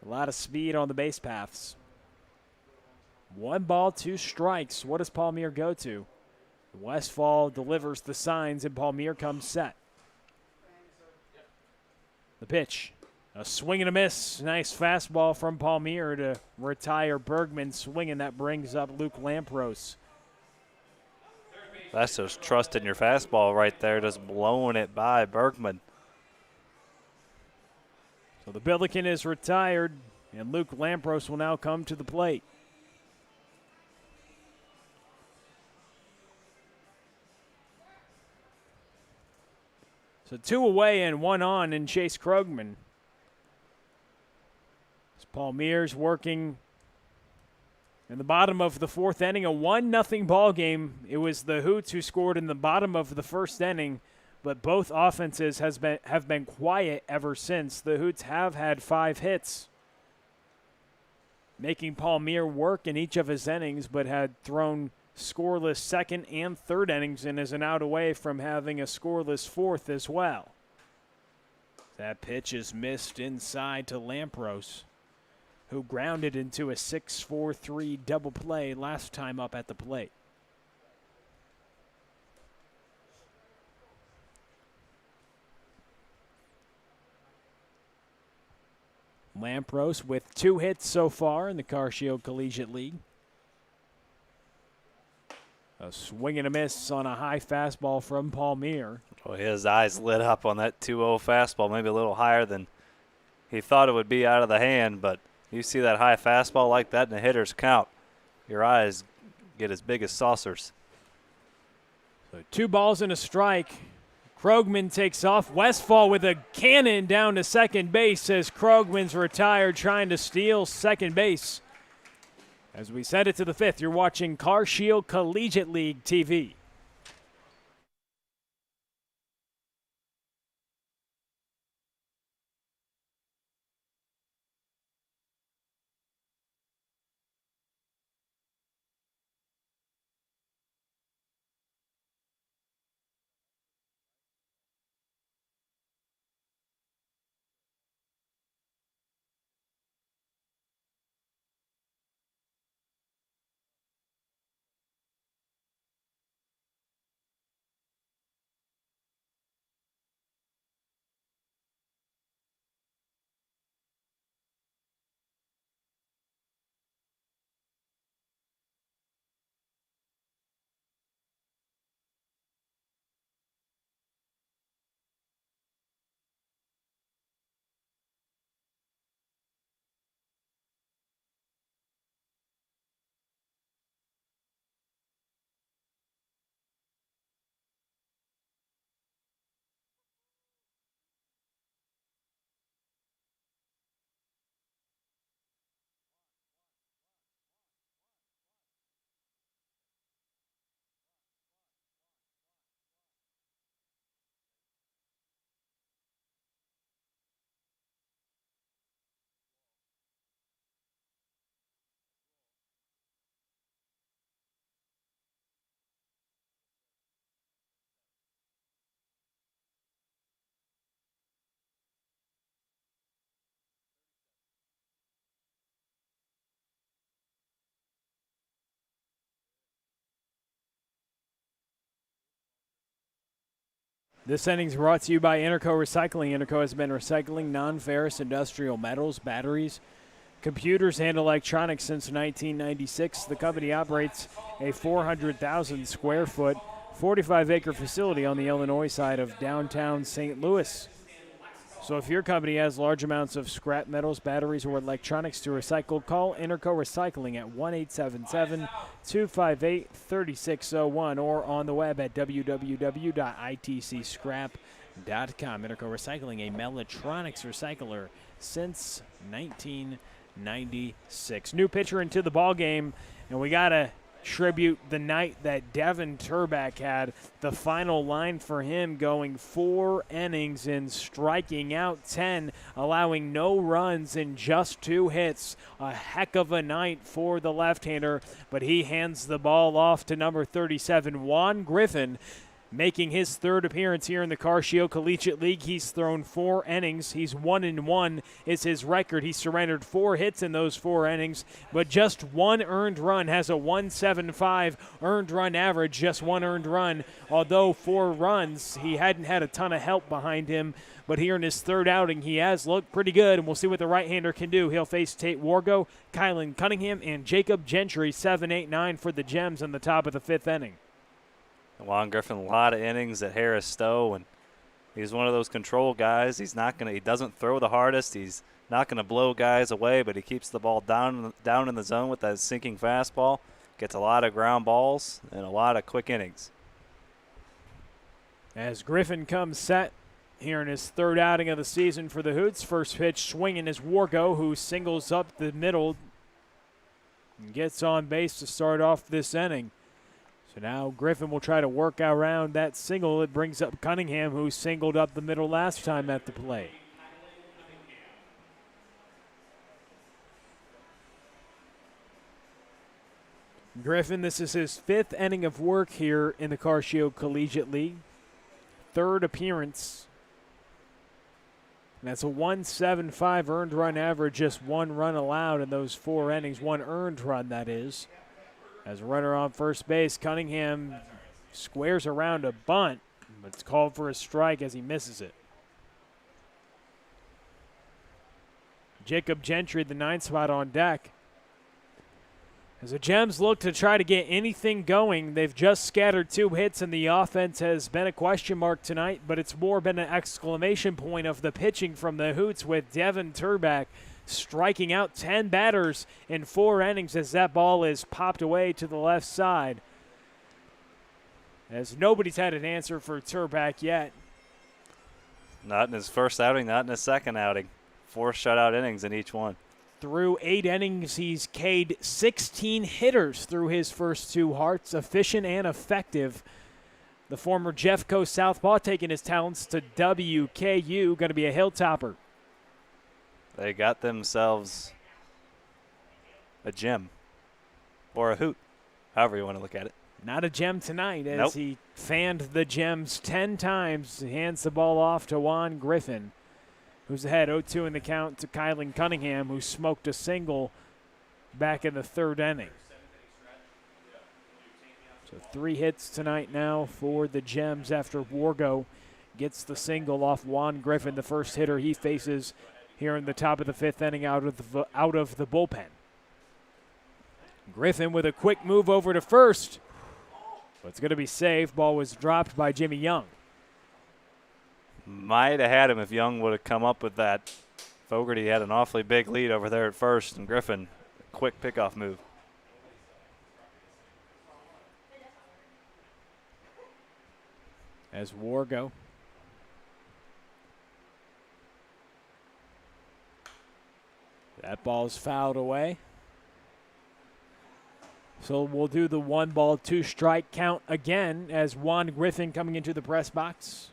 A lot of speed on the base paths. 1 ball, 2 strikes. What does Palmier go to? Westfall delivers the signs, and Palmier comes set. The pitch. A swing and a miss. Nice fastball from Palmier to retire Bergman swinging. That brings up Luke Lampros. That's just trusting your fastball right there, just blowing it by Bergman. So the Billiken is retired, and Luke Lampros will now come to the plate. So 2 away and 1 on in Chase Krogman. As Palmier's working in the bottom of the 4th inning, a 1-0 ball game. It was the Hoots who scored in the bottom of the 1st inning, but both offenses have been quiet ever since. The Hoots have had 5 hits, making Palmier work in each of his innings, but had thrown scoreless 2nd and 3rd innings and is an out away from having a scoreless 4th as well. That pitch is missed inside to Lampros, who grounded into a 6-4-3 double play last time up at the plate. Lampros with 2 hits so far in the Car Shield Collegiate League. A swing and a miss on a high fastball from Palmier. Well, his eyes lit up on that 2-0 fastball, maybe a little higher than he thought it would be out of the hand, but you see that high fastball like that in the hitter's count, your eyes get as big as saucers. So 2 balls and a strike. Krogman takes off. Westfall with a cannon down to second base as Krogman's retired, trying to steal second base. As we send it to the 5th, you're watching Car Shield Collegiate League TV. This inning's brought to you by Interco Recycling. Interco has been recycling non-ferrous industrial metals, batteries, computers, and electronics since 1996. The company operates a 400,000 square foot, 45-acre facility on the Illinois side of downtown St. Louis. So if your company has large amounts of scrap metals, batteries, or electronics to recycle, call Interco Recycling at 1-877-258-3601 or on the web at www.itcscrap.com. Interco Recycling, a Mellatronics recycler since 1996. New pitcher into the ball game, and we got to tribute the night that Devin Turback had. The final line for him going 4 innings and striking out 10, allowing no runs and just 2 hits. A heck of a night for the left-hander, but he hands the ball off to number 37, Juan Griffin, making his 3rd appearance here in the CarShield Collegiate League. He's thrown 4 innings. He's 1-1 is his record. He surrendered 4 hits in those 4 innings, but just 1 earned run, has a 1.75 earned run average, just 1 earned run. Although 4 runs, he hadn't had a ton of help behind him, but here in his 3rd outing, he has looked pretty good, and we'll see what the right-hander can do. He'll face Tate Wargo, Kylan Cunningham, and Jacob Gentry, 7, 8, 9 for the Gems in the top of the 5th inning. Juan Griffin, a lot of innings at Harris Stowe, and he's one of those control guys. He doesn't throw the hardest. He's not going to blow guys away, but he keeps the ball down in the zone with that sinking fastball. Gets a lot of ground balls and a lot of quick innings. As Griffin comes set here in his 3rd outing of the season for the Hoots, first pitch swinging is Wargo, who singles up the middle and gets on base to start off this inning. So now Griffin will try to work around that single. It brings up Cunningham, who singled up the middle last time at the plate. Griffin, this is his 5th inning of work here in the CarShield Collegiate League. 3rd appearance. And that's a 1.75 earned run average, just 1 run allowed in those 4 innings. 1 earned run, that is. As a runner on first base, Cunningham squares around a bunt, but it's called for a strike as he misses it. Jacob Gentry, the 9th spot on deck. As the Gems look to try to get anything going, they've just scattered 2 hits, and the offense has been a question mark tonight, but it's more been an exclamation point of the pitching from the Hoots, with Devin Turback striking out 10 batters in 4 innings as that ball is popped away to the left side. As nobody's had an answer for Turback yet. Not in his first outing, not in his second outing. 4 shutout innings in each one. Through 8 innings, he's K'd 16 hitters through his first 2 hearts, efficient and effective. The former Jeffco Southpaw taking his talents to WKU, going to be a hilltopper. They got themselves a gem or a hoot, however you want to look at it. Not a gem tonight as he fanned the Gems 10 times. He hands the ball off to Juan Griffin, who's ahead 0-2 in the count to Kylan Cunningham, who smoked a single back in the 3rd inning. So 3 hits tonight now for the Gems after Wargo gets the single off Juan Griffin, the first hitter he faces here in the top of the 5th inning out of the bullpen. Griffin with a quick move over to first, but it's going to be safe. Ball was dropped by Jimmy Young. Might have had him if Young would have come up with that. Fogarty had an awfully big lead over there at first, and Griffin, a quick pickoff move. As Wargo that ball's fouled away. So we'll do the 1-ball, 2-strike count again as Juan Griffin coming into the press box.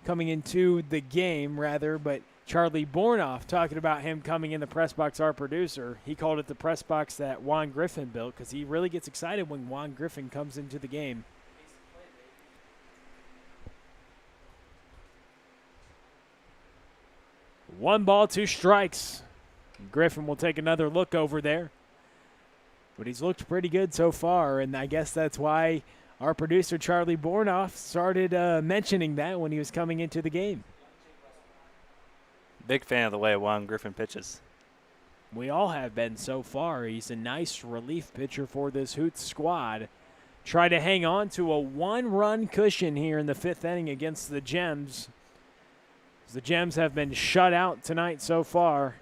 Coming into the game, rather, but Charlie Bornoff talking about him coming in the press box, our producer. He called it the press box that Juan Griffin built because he really gets excited when Juan Griffin comes into the game. One ball, 2 strikes. Griffin will take another look over there. But he's looked pretty good so far, and I guess that's why Our producer, Charlie Bornoff, started mentioning that when he was coming into the game. Big fan of the way Juan Griffin pitches. We all have been so far. He's a nice relief pitcher for this Hoots squad. Try to hang on to a one-run cushion here in the fifth inning against the Gems. The Gems have been shut out tonight so far,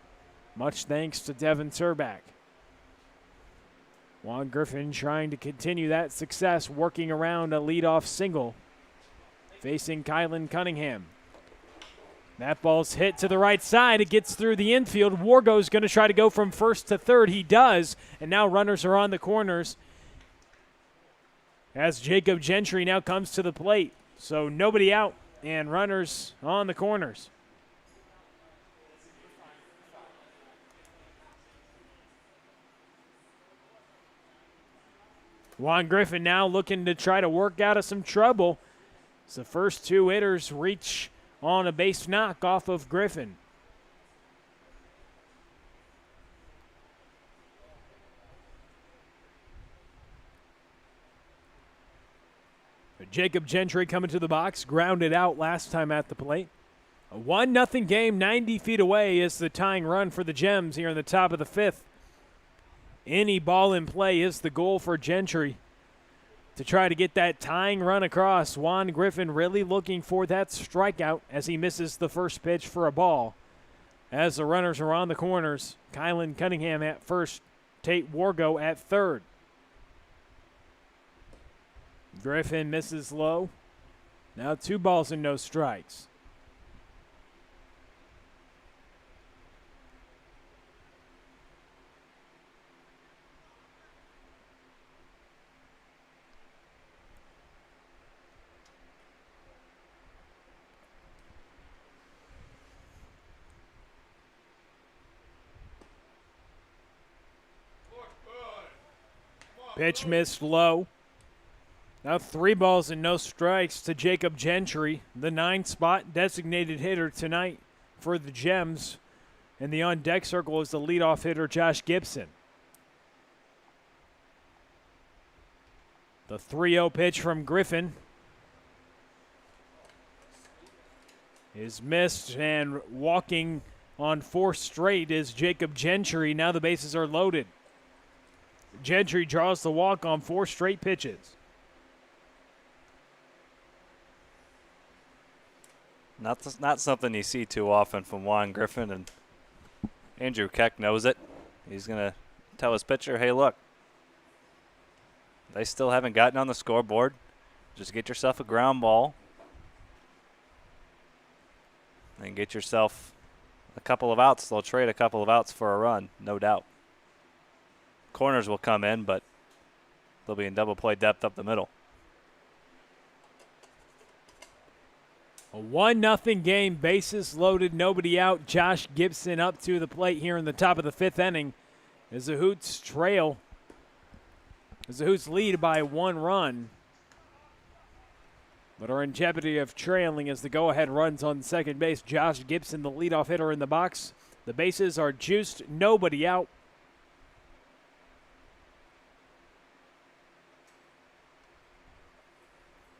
much thanks to Devin Turback. Juan Griffin trying to continue that success, working around a leadoff single, facing Kylan Cunningham. That ball's hit to the right side. It gets through the infield. Wargo's going to try to go from first to third. He does, and now runners are on the corners as Jacob Gentry now comes to the plate. So nobody out and runners on the corners. Juan Griffin now looking to try to work out of some trouble. As the first two hitters reach on a base knock off of Griffin. But Jacob Gentry coming to the box, grounded out last time at the plate. A 1-0 game, 90 feet away is the tying run for the Gems here in the top of the fifth. Any ball in play is the goal for Gentry to try to get that tying run across. Juan Griffin really looking for that strikeout as he misses the first pitch for a ball. As the runners are on the corners, Kylan Cunningham at first, Tate Wargo at third. Griffin misses low. Now 2 balls and no strikes. Pitch missed low. Now 3 balls and no strikes to Jacob Gentry, the 9th-spot designated hitter tonight for the Gems. And the on-deck circle is the leadoff hitter, Josh Gibson. The 3-0 pitch from Griffin is missed, and walking on 4 straight is Jacob Gentry. Now the bases are loaded. Gentry draws the walk on 4 straight pitches. Not something you see too often from Juan Griffin, and Andrew Keck knows it. He's going to tell his pitcher, hey, look, they still haven't gotten on the scoreboard. Just get yourself a ground ball and get yourself a couple of outs. They'll trade a couple of outs for a run, no doubt. Corners will come in, but they'll be in double play depth up the middle. A 1-0 game, bases loaded, nobody out. Josh Gibson up to the plate here in the top of the 5th inning as the Hoots trail. As the Hoots lead by 1 run, but are in jeopardy of trailing as the go-ahead runs on second base. Josh Gibson, the leadoff hitter in the box. The bases are juiced, nobody out.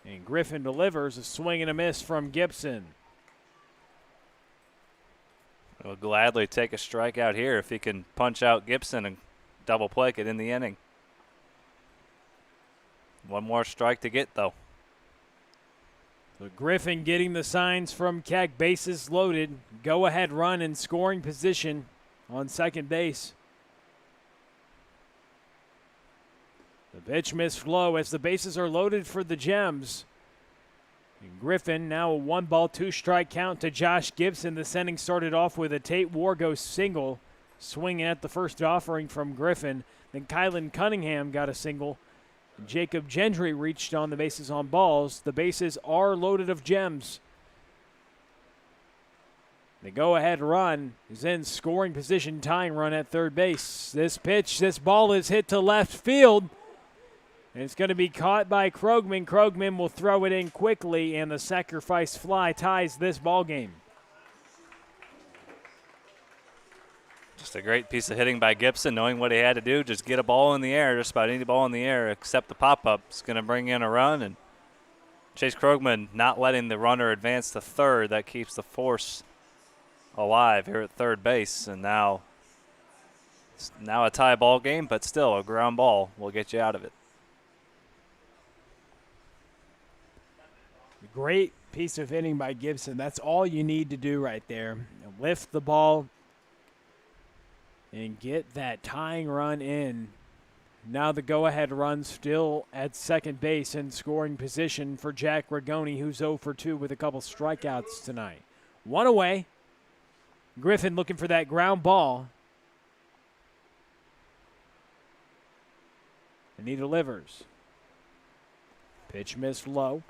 And Griffin delivers a swing and a miss from Gibson. He'll gladly take a strikeout here if he can punch out Gibson and double play it in the inning. 1 more strike to get, though. So Griffin getting the signs from Keck, bases loaded, go-ahead run in scoring position on second base. The pitch missed low as the bases are loaded for the Gems. And Griffin now a 1-ball, 2-strike count to Josh Gibson. This inning started off with a Tate Wargo single, swinging at the first offering from Griffin. Then Kylan Cunningham got a single. Jacob Gentry reached on the bases on balls. The bases are loaded of Gems. The go-ahead run is in scoring position, tying run at third base. This ball is hit to left field. And it's going to be caught by Krogman. Krogman will throw it in quickly, and the sacrifice fly ties this ball game. Just a great piece of hitting by Gibson, knowing what he had to do. Just get a ball in the air, just about any ball in the air except the pop-up. It's going to bring in a run, and Chase Krogman not letting the runner advance to third. That keeps the force alive here at third base, and now it's a tie ball game, but still a ground ball will get you out of it. Great piece of hitting by Gibson. That's all you need to do right there. Lift the ball and get that tying run in. Now the go-ahead run still at second base in scoring position for Jack Rigoni, who's 0 for 2 with a couple strikeouts tonight. One away. Griffin looking for that ground ball. And he delivers. Pitch missed low.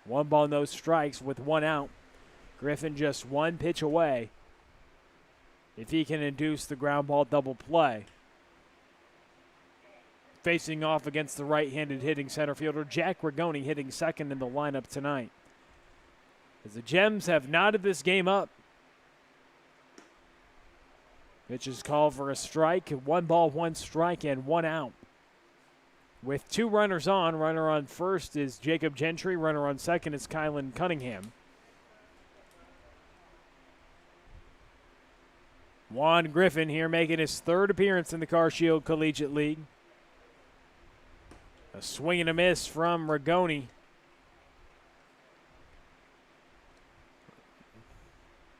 1 ball, no strikes with 1 out. Griffin just 1 pitch away if he can induce the ground ball double play. Facing off against the right-handed hitting center fielder, Jack Rigoni hitting second in the lineup tonight. As the Gems have knotted this game up. Pitch is called for a strike. 1 ball, 1 strike, and 1 out. With 2 runners on, runner on first is Jacob Gentry, runner on second is Kylan Cunningham. Juan Griffin here making his 3rd appearance in the Car Shield Collegiate League. A swing and a miss from Rigoni.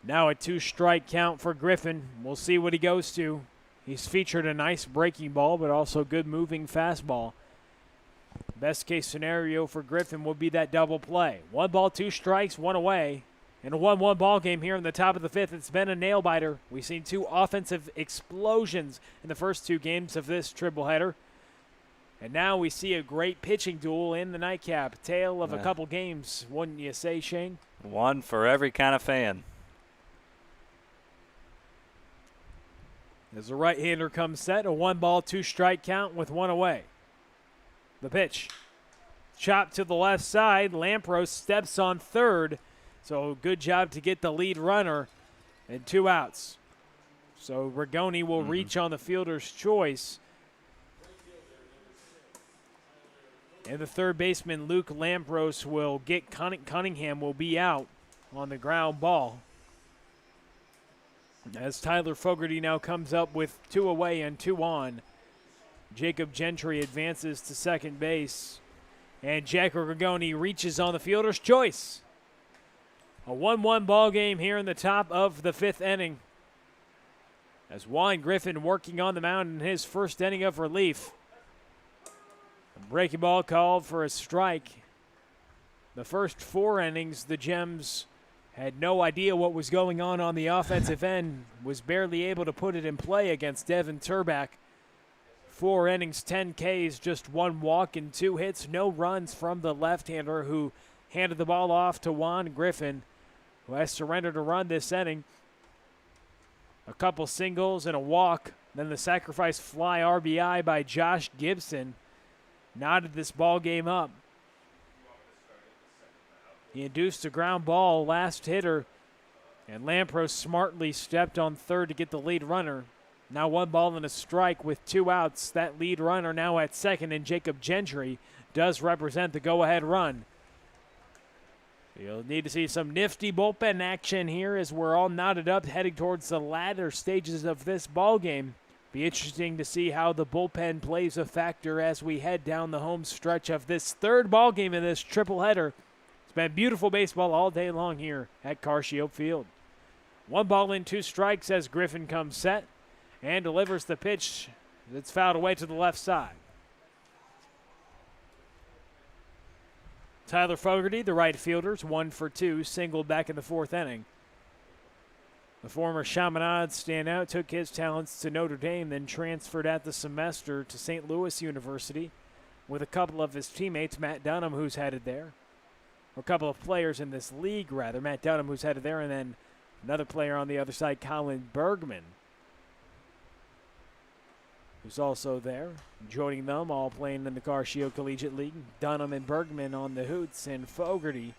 Now a 2-strike count for Griffin. We'll see what he goes to. He's featured a nice breaking ball, but also good moving fastball. Best case scenario for Griffin would be that double play. 1 ball, 2 strikes, 1 away. In a 1-1 ball game here in the top of the 5th, it's been a nail-biter. We've seen 2 offensive explosions in the first 2 games of this tripleheader. And now we see a great pitching duel in the nightcap. Tale of a couple games, wouldn't you say, Shane? One for every kind of fan. As the right-hander comes set, a 1 ball, 2 strike count with 1 away. The pitch. Chop to the left side. Lampros steps on third. So good job to get the lead runner and 2 outs. So Rigoni will reach on the fielder's choice. And the third baseman, Luke Lampros, will get Cunningham will be out on the ground ball. As Tyler Fogarty now comes up with 2 away and 2 on. Jacob Gentry advances to second base. And Jack Rigoni reaches on the fielder's choice. A 1-1 ball game here in the top of the 5th inning. As Juan Griffin working on the mound in his first inning of relief. A breaking ball called for a strike. The first 4 innings, the Gems had no idea what was going on the offensive end. Was barely able to put it in play against Devin Turback. 4 innings, 10 Ks, just 1 walk and 2 hits. No runs from the left-hander who handed the ball off to Juan Griffin, who has surrendered a run this inning. A couple singles and a walk. Then the sacrifice fly RBI by Josh Gibson knotted this ball game up. He induced a ground ball, last hitter, and Lampros smartly stepped on third to get the lead runner. Now 1 ball and a strike with 2 outs. That lead runner now at second, and Jacob Gentry does represent the go-ahead run. You'll need to see some nifty bullpen action here as we're all knotted up heading towards the latter stages of this ball game. Be interesting to see how the bullpen plays a factor as we head down the home stretch of this 3rd ball game in this triple-header. It's been beautiful baseball all day long here at Car Shield Field. 1 ball and 2 strikes as Griffin comes set and delivers the pitch that's fouled away to the left side. Tyler Fogarty, the right fielder, 1 for 2, singled back in the 4th inning. The former Chaminade standout took his talents to Notre Dame, then transferred at the semester to St. Louis University with a couple of his teammates, Matt Dunham, who's headed there. Or a couple of players in this league, rather. Matt Dunham, who's headed there, and then another player on the other side, Colin Bergman, who's also there. Joining them, all playing in the Car Shield Collegiate League. Dunham and Bergman on the Hoots, and Fogarty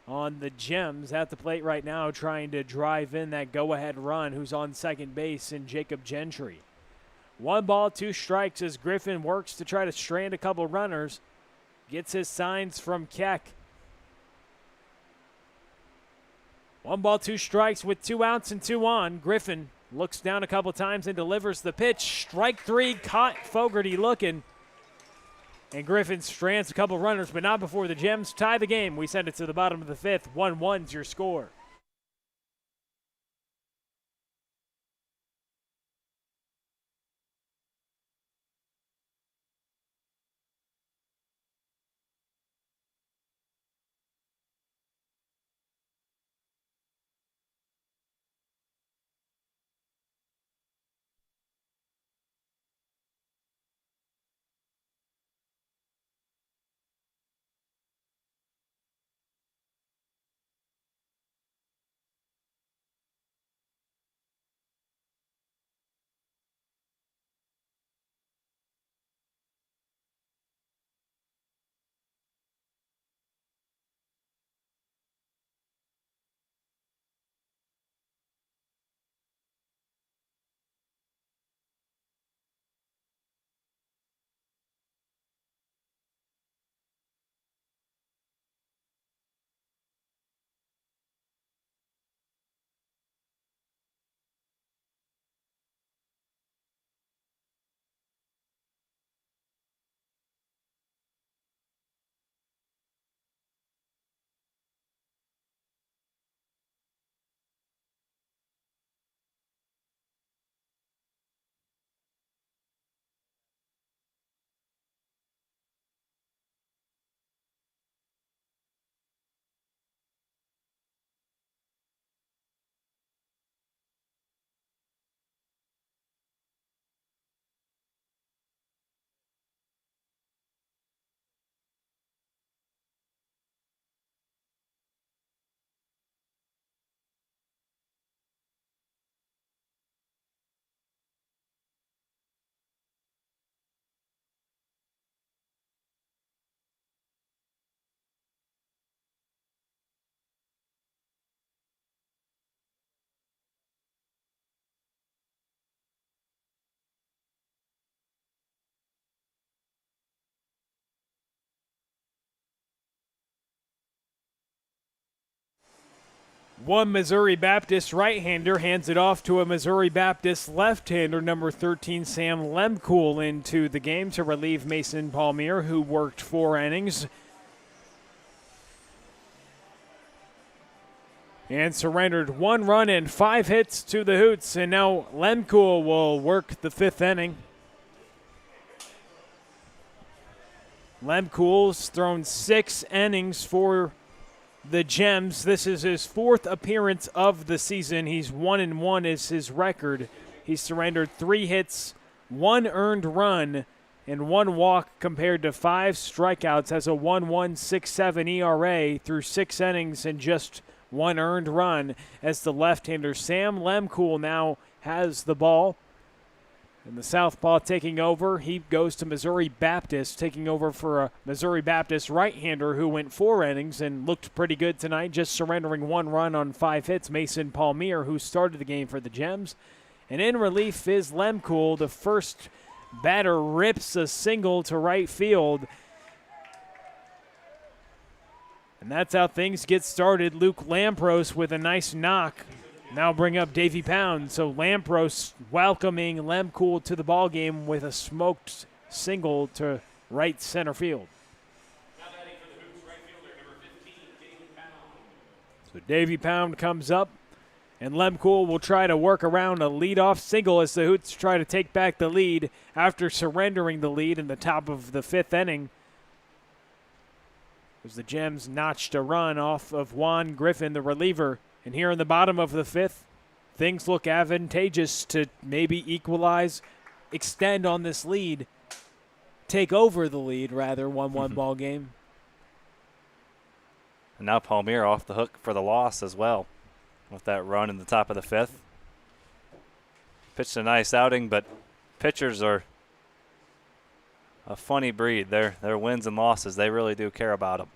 on the Gems at the plate right now, trying to drive in that go-ahead run, who's on second base in Jacob Gentry. 1 ball, 2 strikes as Griffin works to try to strand a couple runners. Gets his signs from Keck. 1 ball, 2 strikes with 2 outs and 2 on. Griffin looks down a couple times and delivers the pitch. Strike 3, caught Fogarty looking. And Griffin strands a couple runners, but not before the Gems tie the game. We send it to the bottom of the 5th. 1-1's your score. One Missouri Baptist right-hander hands it off to a Missouri Baptist left-hander, number 13, Sam Lemkool, into the game to relieve Mason Palmier, who worked 4 innings and surrendered 1 run and 5 hits to the Hoots. And now Lemkool will work the 5th inning. Lemkool's thrown 6 innings for the Gems. This is his 4th appearance of the season. He's 1-1 is his record. He's surrendered 3 hits, 1 earned run, and 1 walk compared to 5 strikeouts. Has a 1.167 ERA through 6 innings and just 1 earned run, as the left-hander Sam Lemkool now has the ball. And the southpaw taking over, he goes to Missouri Baptist, taking over for a Missouri Baptist right-hander who went 4 innings and looked pretty good tonight, just surrendering 1 run on 5 hits, Mason Palmier, who started the game for the Gems. And in relief is Lemkool. The first batter rips a single to right field. And that's how things get started. Luke Lampros with a nice knock. Now bring up Davey Pound. So Lampros welcoming Lemkool to the ballgame with a smoked single to right center field. Now batting for the Hoots, right fielder, number 15, Davey Pound. So Davey Pound comes up, and Lemkool will try to work around a leadoff single as the Hoots try to take back the lead after surrendering the lead in the top of the 5th inning. As the Gems notched a run off of Juan Griffin, the reliever. And here in the bottom of the 5th, things look advantageous to maybe equalize, extend on this lead, take over the lead, rather, 1-1 ball game. And now Palmier off the hook for the loss as well with that run in the top of the 5th. Pitched a nice outing, but pitchers are a funny breed. Their wins and losses, they really do care about them.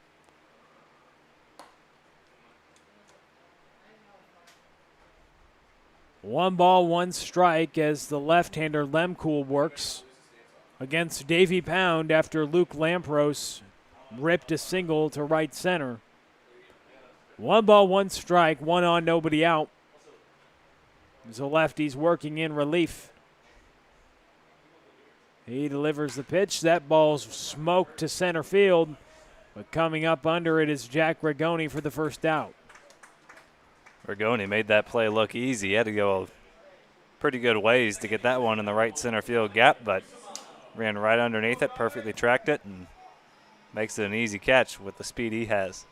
1 ball, 1 strike as the left-hander Lemcool works against Davy Pound after Luke Lampros ripped a single to right center. 1 ball, 1 strike, 1 on, nobody out. As the lefty's working in relief. He delivers the pitch. That ball's smoked to center field, but coming up under it is Jack Rigoni for the first out. Rigoni made that play look easy. He had to go pretty good ways to get that one in the right center field gap, but ran right underneath it, perfectly tracked it, and makes it an easy catch with the speed he has.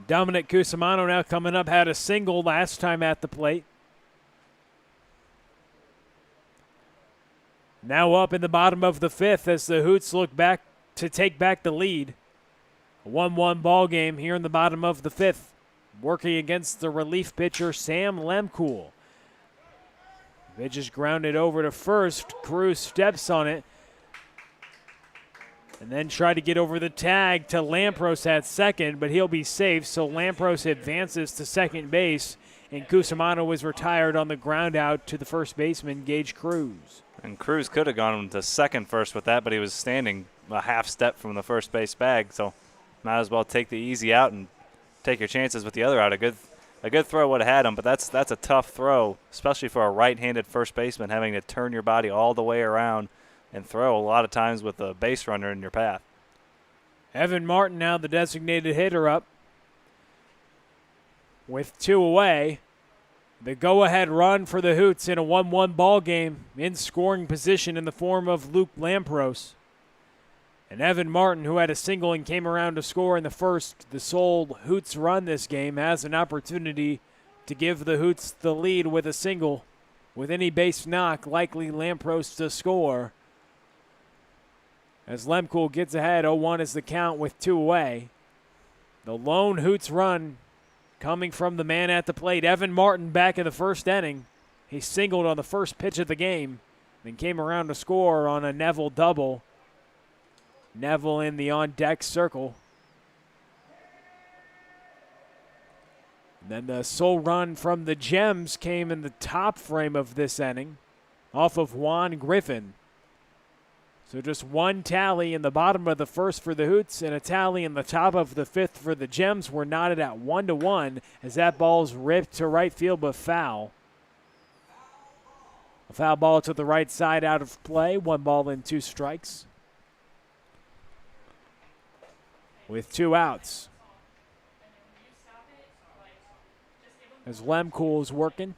Dominic Cusimano now coming up, had a single last time at the plate. Now up in the bottom of the 5th as the Hoots look back to take back the lead. A 1-1 ball game here in the bottom of the 5th. Working against the relief pitcher Sam Lemcool. Pitch is grounded over to first. Cruz steps on it. And then try to get over the tag to Lampros at second, but he'll be safe. So Lampros advances to second base, and Cusimano was retired on the ground out to the first baseman, Gage Cruz. And Cruz could have gone to second first with that, but he was standing a half step from the first base bag, so might as well take the easy out and take your chances with the other out. A good throw would have had him, but that's a tough throw, especially for a right-handed first baseman, having to turn your body all the way around and throw a lot of times with a base runner in your path. Evan Martin now the designated hitter up with 2 away. The go-ahead run for the Hoots in a 1-1 ball game in scoring position in the form of Luke Lampros. And Evan Martin, who had a single and came around to score in the first, the sole Hoots run this game, has an opportunity to give the Hoots the lead with a single. With any base knock, likely Lampros to score. As Lemcool gets ahead, 0-1 is the count with 2 away. The lone Hoots run coming from the man at the plate, Evan Martin, back in the first inning. He singled on the first pitch of the game, then came around to score on a Neville double. Neville in the on-deck circle. And then the sole run from the Gems came in the top frame of this inning off of Juan Griffin. So just 1 tally in the bottom of the 1st for the Hoots and a tally in the top of the 5th for the Gems. We're knotted at 1-1 as that ball's ripped to right field but foul. A foul ball to the right side out of play. 1 ball and 2 strikes. With 2 outs. As Lemcool is working.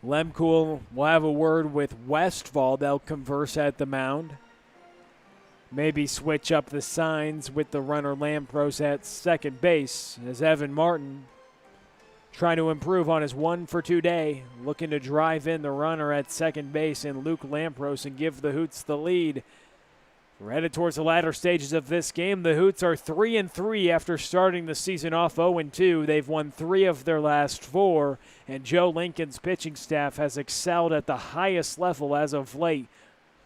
Lemcool will have a word with Westfall. They'll converse at the mound. Maybe switch up the signs with the runner Lampros at second base as Evan Martin trying to improve on his 1-for-2 day, looking to drive in the runner at second base and Luke Lampros and give the Hoots the lead. We're headed towards the latter stages of this game. The Hoots are 3-3 after starting the season off 0-2. They've won 3 of their last 4, and Joe Lincoln's pitching staff has excelled at the highest level as of late.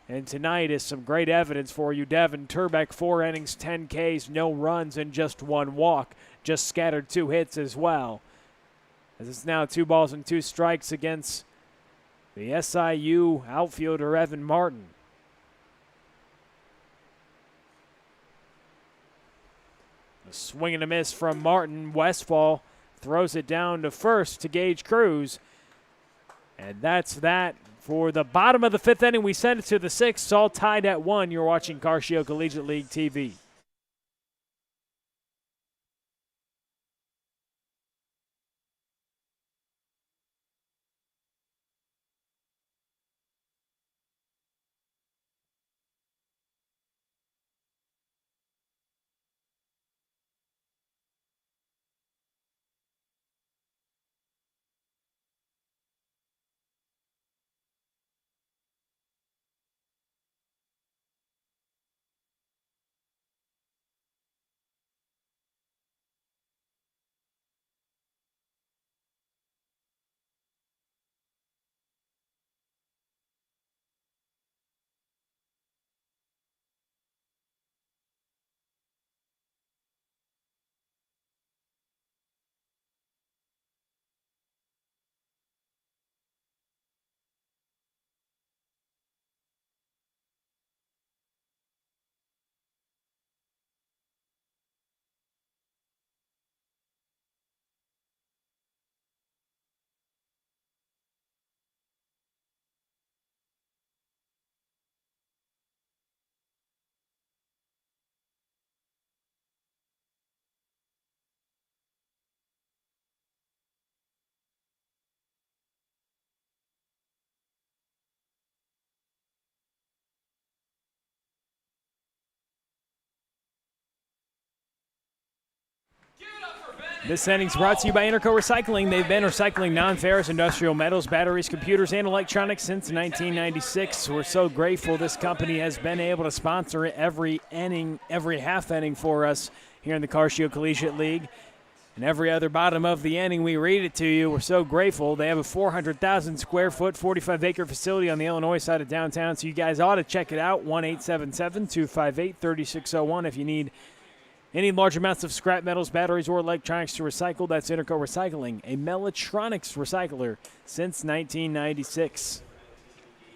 And tonight is some great evidence for you. Devin Turbeck, 4 innings, 10 Ks, no runs, and just 1 walk. Just scattered 2 hits as well. As it's now 2 balls and 2 strikes against the SIU outfielder Evan Martin. A swing and a miss from Martin. Westfall throws it down to first to Gage Cruz. And that's that for the bottom of the 5th inning. We send it to the 6th. It's all tied at 1. You're watching Car Shield Collegiate League TV. This inning's brought to you by Interco Recycling. They've been recycling non-ferrous industrial metals, batteries, computers, and electronics since 1996. We're so grateful this company has been able to sponsor every inning, every half inning for us here in the Car Shield Collegiate League. And every other bottom of the inning, we read it to you. We're so grateful. They have a 400,000 square foot, 45-acre facility on the Illinois side of downtown, so you guys ought to check it out. 1-877-258-3601 if you need any large amounts of scrap metals, batteries, or electronics to recycle. That's Interco Recycling, a Mellatronics recycler since 1996.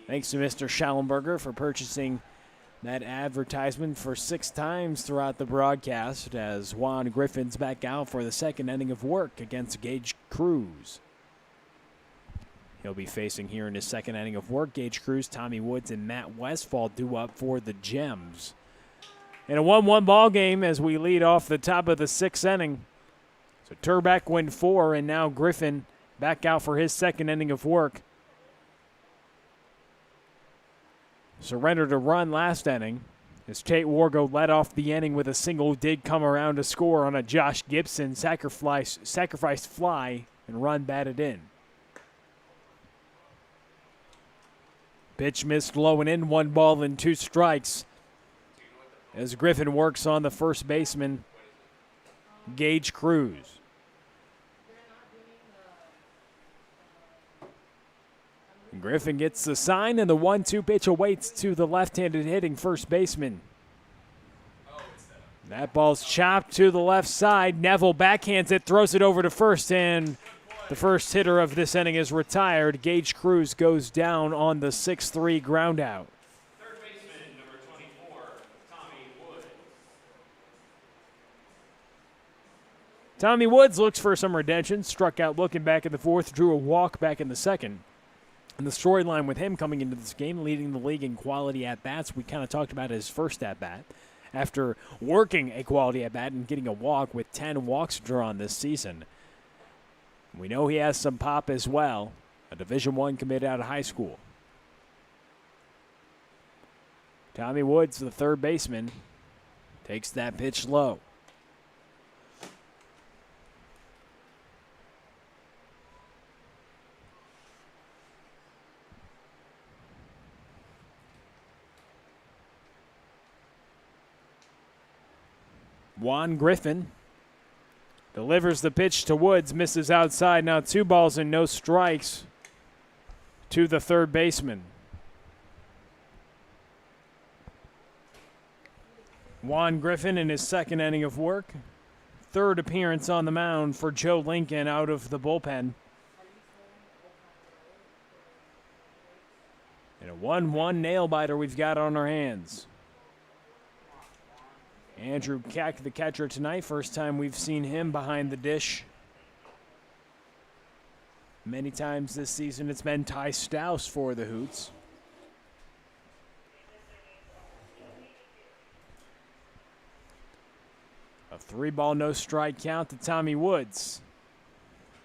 Thanks to Mr. Schallenberger for purchasing that advertisement for 6 times throughout the broadcast as Juan Griffin's back out for the second inning of work against Gage Cruz. He'll be facing here in his second inning of work Gage Cruz, Tommy Woods, and Matt Westfall due up for the Gems. In a 1-1 ball game as we lead off the top of the 6th inning. So Turback went 4, and now Griffin back out for his second inning of work. Surrendered a run last inning as Tate Wargo led off the inning with a single, did come around to score on a Josh Gibson sacrificed fly and run batted in. Pitch missed low and in, 1 ball and 2 strikes. As Griffin works on the first baseman, Gage Cruz. Griffin gets the sign, and the 1-2 pitch awaits to the left-handed hitting first baseman. That ball's chopped to the left side. Neville backhands it, throws it over to first, and the first hitter of this inning is retired. Gage Cruz goes down on the 6-3 ground out. Tommy Woods looks for some redemption, struck out looking back in the 4th, drew a walk back in the 2nd. And the storyline with him coming into this game, leading the league in quality at-bats, we kind of talked about his first at-bat. After working a quality at-bat and getting a walk with 10 walks drawn this season. We know he has some pop as well, a Division I commit out of high school. Tommy Woods, the third baseman, takes that pitch low. Juan Griffin delivers the pitch to Woods, misses outside. Now 2 balls and no strikes to the third baseman. Juan Griffin in his second inning of work. Third appearance on the mound for Joe Lincoln out of the bullpen. And a 1-1 nail-biter we've got on our hands. Andrew Keck, the catcher tonight, first time we've seen him behind the dish. Many times this season it's been Ty Stouse for the Hoots. A 3-ball, no strike count to Tommy Woods.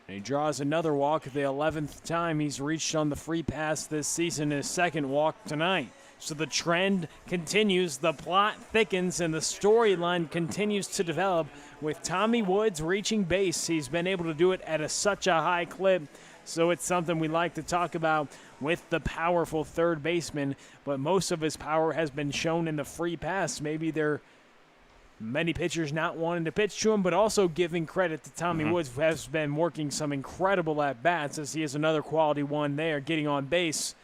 And he draws another walk the 11th time he's reached on the free pass this season, his second walk tonight. So the trend continues, the plot thickens, and the storyline continues to develop with Tommy Woods reaching base. He's been able to do it at such a high clip, so it's something we like to talk about with the powerful third baseman, but most of his power has been shown in the free pass. Maybe there are many pitchers not wanting to pitch to him, but also giving credit to Tommy Woods, who has been working some incredible at-bats, as he has another quality one there, getting on base.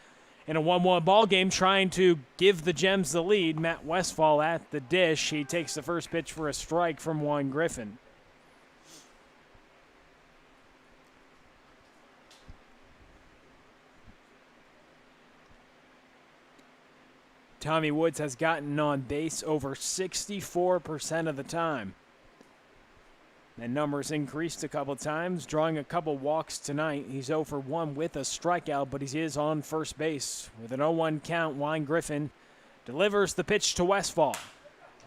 In a 1-1 ball game, trying to give the Gems the lead. Matt Westfall at the dish. He takes the first pitch for a strike from Juan Griffin. Tommy Woods has gotten on base over 64% of the time. That number's increased a couple times, drawing a couple walks tonight. He's 0 for 1 with a strikeout, but he is on first base. With an 0-1 count, Juan Griffin delivers the pitch to Westfall.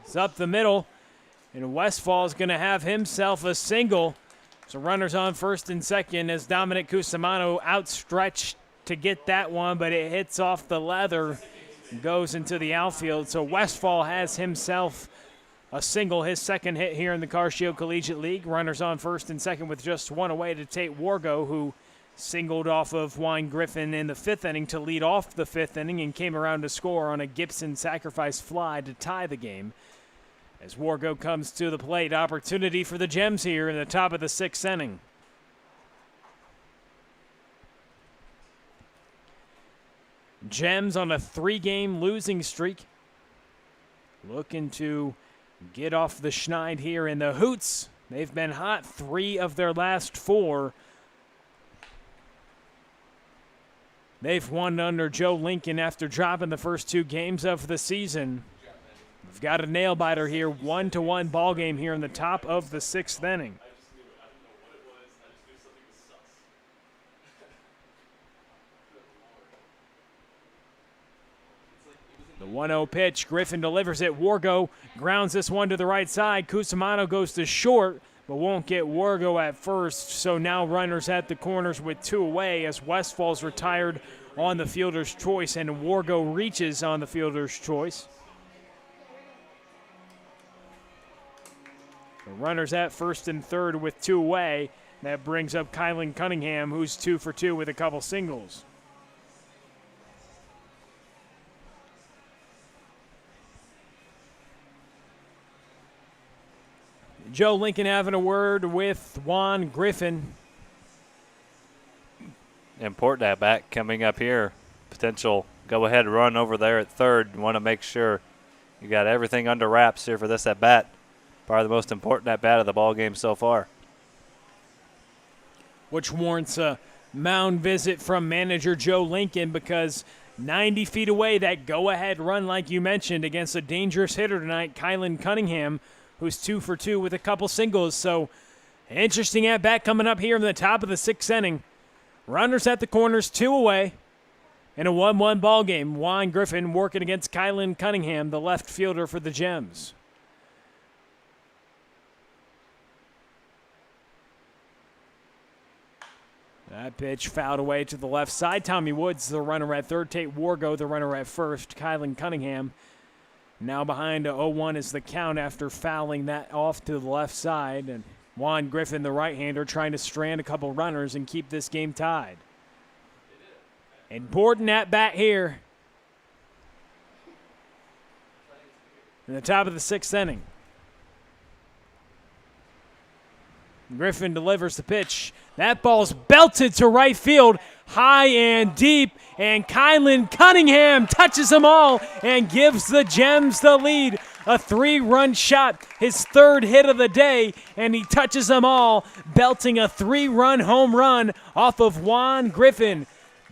It's up the middle, and Westfall is going to have himself a single. So runners on first and second as Dominic Cusimano outstretched to get that one, but it hits off the leather and goes into the outfield. So Westfall has himself a single, his second hit here in the Car Shield Collegiate League. Runners on first and second with just one away to Tate Wargo, who singled off of Juan Griffin in the fifth inning to lead off the fifth inning and came around to score on a Gibson sacrifice fly to tie the game. As Wargo comes to the plate, opportunity for the Gems here in the top of the sixth inning. Gems on a 3-game losing streak. Looking to get off the schneid here in the Hoots. They've been hot 3 of their last 4. They've won under Joe Lincoln after dropping the first 2 games of the season. We've got a nail-biter here, 1-1 ball game here in the top of the 6th inning. The 1-0 pitch, Griffin delivers it. Wargo grounds this one to the right side. Cusimano goes to short, but won't get Wargo at first. So now runners at the corners with 2 away as Westfall's retired on the fielder's choice and Wargo reaches on the fielder's choice. The runners at first and third with 2 away. That brings up Kylan Cunningham, who's 2 for 2 with a couple singles. Joe Lincoln having a word with Juan Griffin. Important at bat coming up here. Potential go-ahead run over there at third. You want to make sure you got everything under wraps here for this at bat. Probably the most important at bat of the ball game so far. Which warrants a mound visit from manager Joe Lincoln because 90 feet away, that go-ahead run like you mentioned against a dangerous hitter tonight, Kylan Cunningham, who's 2 for 2 with a couple singles. So interesting at-bat coming up here in the top of the 6th inning. Runners at the corners, 2 away. In a 1-1 ball game, Juan Griffin working against Kylan Cunningham, the left fielder for the Gems. That pitch fouled away to the left side. Tommy Woods, the runner at third. Tate Wargo, the runner at first. Kylan Cunningham now behind 0-1 is the count after fouling that off to the left side. And Juan Griffin, the right-hander, trying to strand a couple runners and keep this game tied. Important at-bat here in the top of the 6th inning. Griffin delivers the pitch. That ball's belted to right field, high and deep, and Kylan Cunningham touches them all and gives the Gems the lead. A 3-run shot, his 3rd hit of the day, and he touches them all, belting a 3-run home run off of Juan Griffin.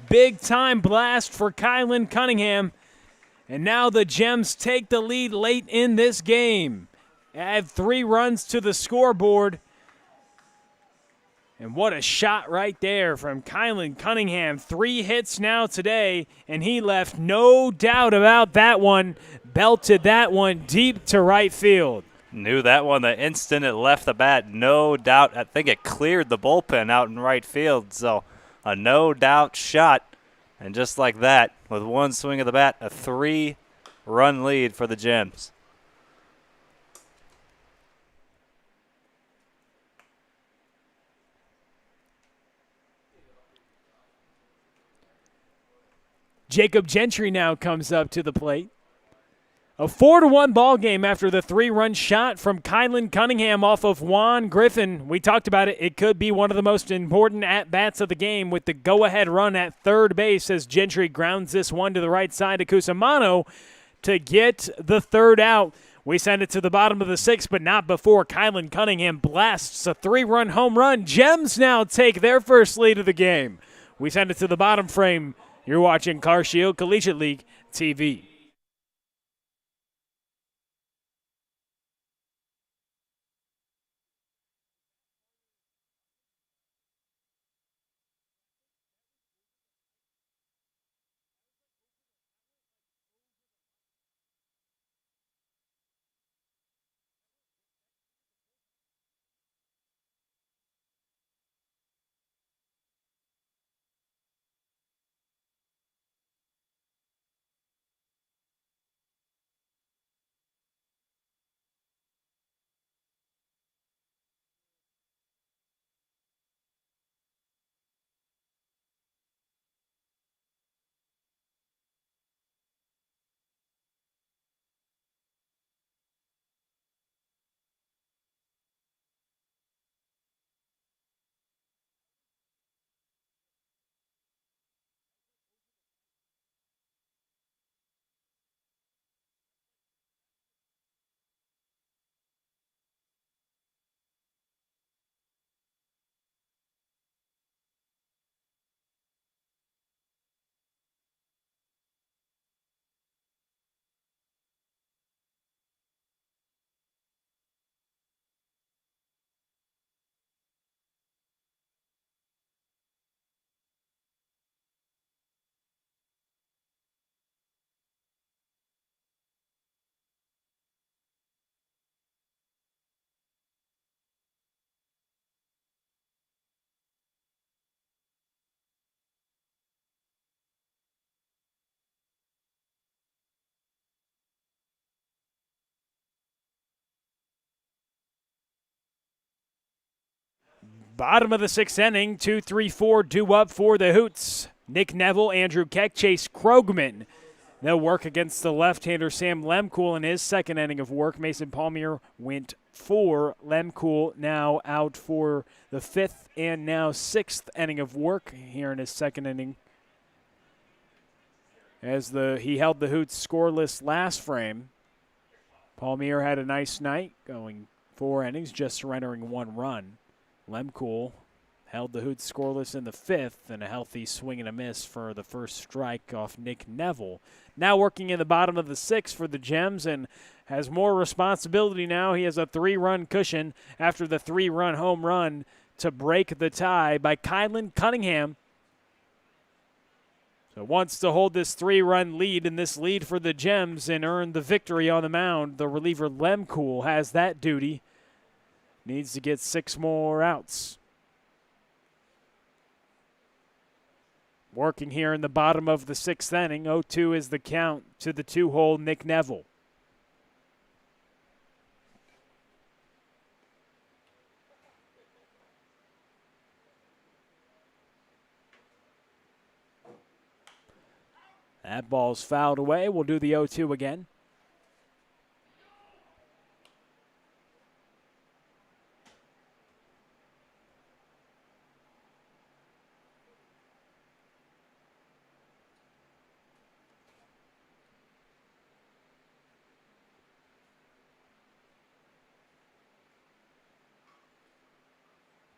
Big-time blast for Kylan Cunningham. And now the Gems take the lead late in this game. Add 3 runs to the scoreboard. And what a shot right there from Kylan Cunningham. 3 hits now today, and he left no doubt about that one. Belted that one deep to right field. Knew that one the instant it left the bat. No doubt. I think it cleared the bullpen out in right field. So a no-doubt shot. And just like that, with one swing of the bat, a 3-run lead for the Gems. Jacob Gentry now comes up to the plate. A 4-1 ball game after the 3-run shot from Kylan Cunningham off of Juan Griffin. We talked about it. It could be one of the most important at-bats of the game with the go-ahead run at third base as Gentry grounds this one to the right side to Cusimano to get the 3rd out. We send it to the bottom of the 6th, but not before Kylan Cunningham blasts a 3-run home run. Gems now take their first lead of the game. We send it to the bottom frame. You're watching Car Shield Collegiate League TV. Bottom of the sixth inning, 2-3-4 due up for the Hoots. Nick Neville, Andrew Keck, Chase Krogman. They'll work against the left-hander Sam Lemcool in his second inning of work. Mason Palmier went 4. Lemcool now out for the 5th and now 6th inning of work here in his second inning. As he held the Hoots scoreless last frame. Palmier had a nice night, going 4 innings, just surrendering 1 run. Lemcool held the Hoots scoreless in the 5th, and a healthy swing and a miss for the first strike off Nick Neville. Now working in the bottom of the 6th for the Gems and has more responsibility now. He has a 3-run cushion after the 3-run home run to break the tie by Kylan Cunningham. So wants to hold this 3-run lead, and this lead for the Gems and earn the victory on the mound. The reliever Lemcool has that duty. Needs to get 6 more outs. Working here in the bottom of the 6th inning, 0-2 is the count to the 2-hole Nick Neville. That ball's fouled away. We'll do the 0-2 again.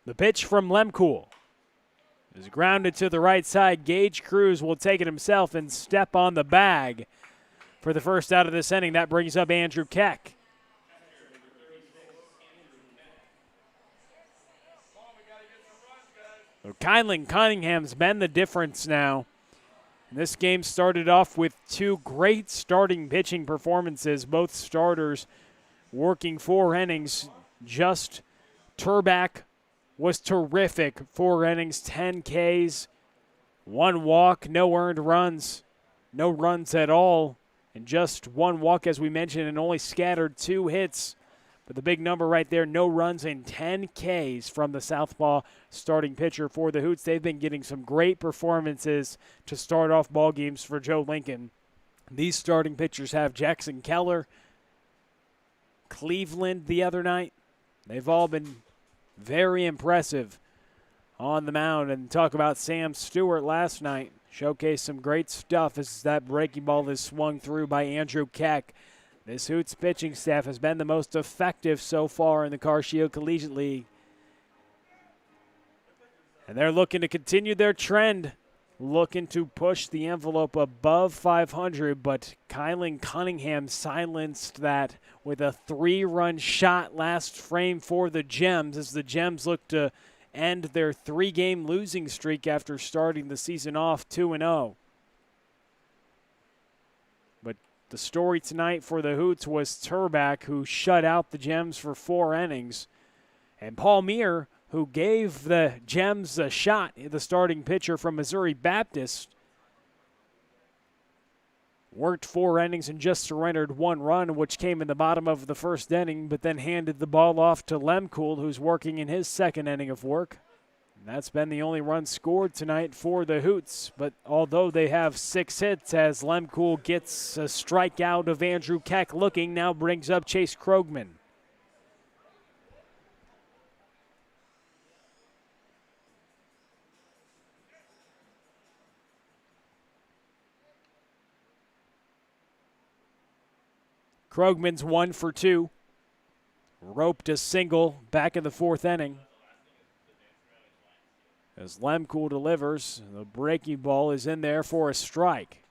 The pitch from Lemcool is grounded to the right side. Gage Cruz will take it himself and step on the bag for the first out of this inning. That brings up Andrew Keck. So Kylan Cunningham's been the difference now. This game started off with 2 great starting pitching performances. Both starters working 4 innings. Just Turbach was terrific. 4 innings, 10 Ks, 1 walk, no earned runs, no runs at all, and just 1 walk, as we mentioned, and only scattered 2 hits. But the big number right there, no runs and 10 Ks from the southpaw starting pitcher for the Hoots. They've been getting some great performances to start off ball games for Joe Lincoln. These starting pitchers have Jackson Keller, Cleveland the other night. They've all been very impressive on the mound. And talk about Sam Stewart last night. Showcased some great stuff as that breaking ball is swung through by Andrew Keck. This Hoots pitching staff has been the most effective so far in the Car Shield Collegiate League. And they're looking to continue their trend, looking to push the envelope above 500, but Kylan Cunningham silenced that with a 3-run shot last frame for the Gems as the Gems look to end their 3-game losing streak after starting the season off 2-0. But the story tonight for the Hoots was Turbach, who shut out the Gems for 4 innings, and Palmier, who gave the Gems a shot, the starting pitcher from Missouri Baptist, worked 4 innings and just surrendered 1 run, which came in the bottom of the 1st inning, but then handed the ball off to Lemcool, who's working in his 2nd inning of work. And that's been the only run scored tonight for the Hoots. But although they have 6 hits, as Lemcool gets a strikeout of Andrew Keck looking, now brings up Chase Krogman. Krogman's 1 for 2. Roped a single back in the 4th inning. As Lemcool delivers, the breaking ball is in there for a strike.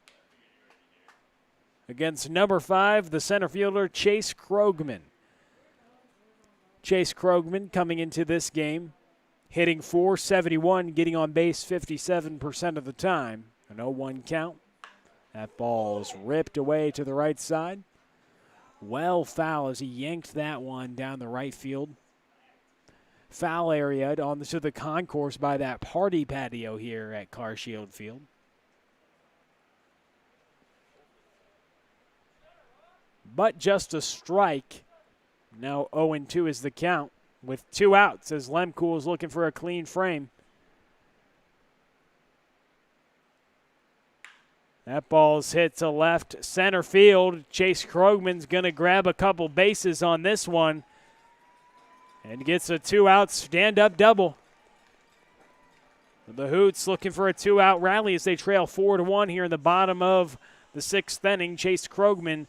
Against number 5, the center fielder, Chase Krogman. Chase Krogman coming into this game, hitting .471, getting on base 57% of the time. An 0-1 count. That ball is ripped away to the right side. Well foul as he yanked that one down the right field. Foul area on to the concourse by that party patio here at Car Shield Field. But just a strike. Now 0-2 is the count with 2 outs as Lemcool is looking for a clean frame. That ball's hit to left center field. Chase Krogman's going to grab a couple bases on this one and gets a 2-out stand-up double. The Hoots looking for a 2-out rally as they trail 4-1 here in the bottom of the 6th inning. Chase Krogman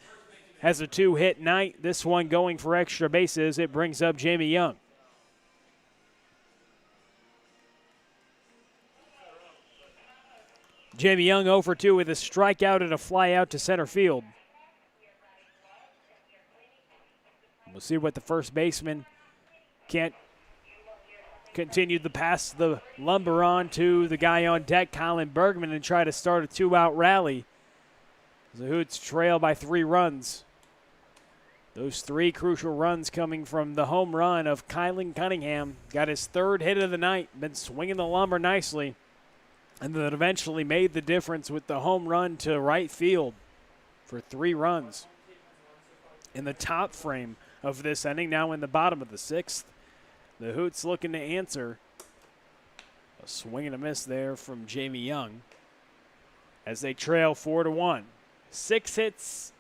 has a 2-hit night. This one going for extra bases. It brings up Jamie Young. Jamie Young 0 for 2 with a strikeout and a fly out to center field. We'll see what the first baseman can't continue the pass the lumber on to the guy on deck, Colin Bergman, and try to start a 2-out rally. The Hoots trail by 3 runs. Those 3 crucial runs coming from the home run of Kylan Cunningham. Got his 3rd hit of the night, been swinging the lumber nicely, and then eventually made the difference with the home run to right field for 3 runs. In the top frame of this inning, now in the bottom of the 6th, the Hoots looking to answer. A swing and a miss there from Jamie Young as they trail 4-1. 6 hits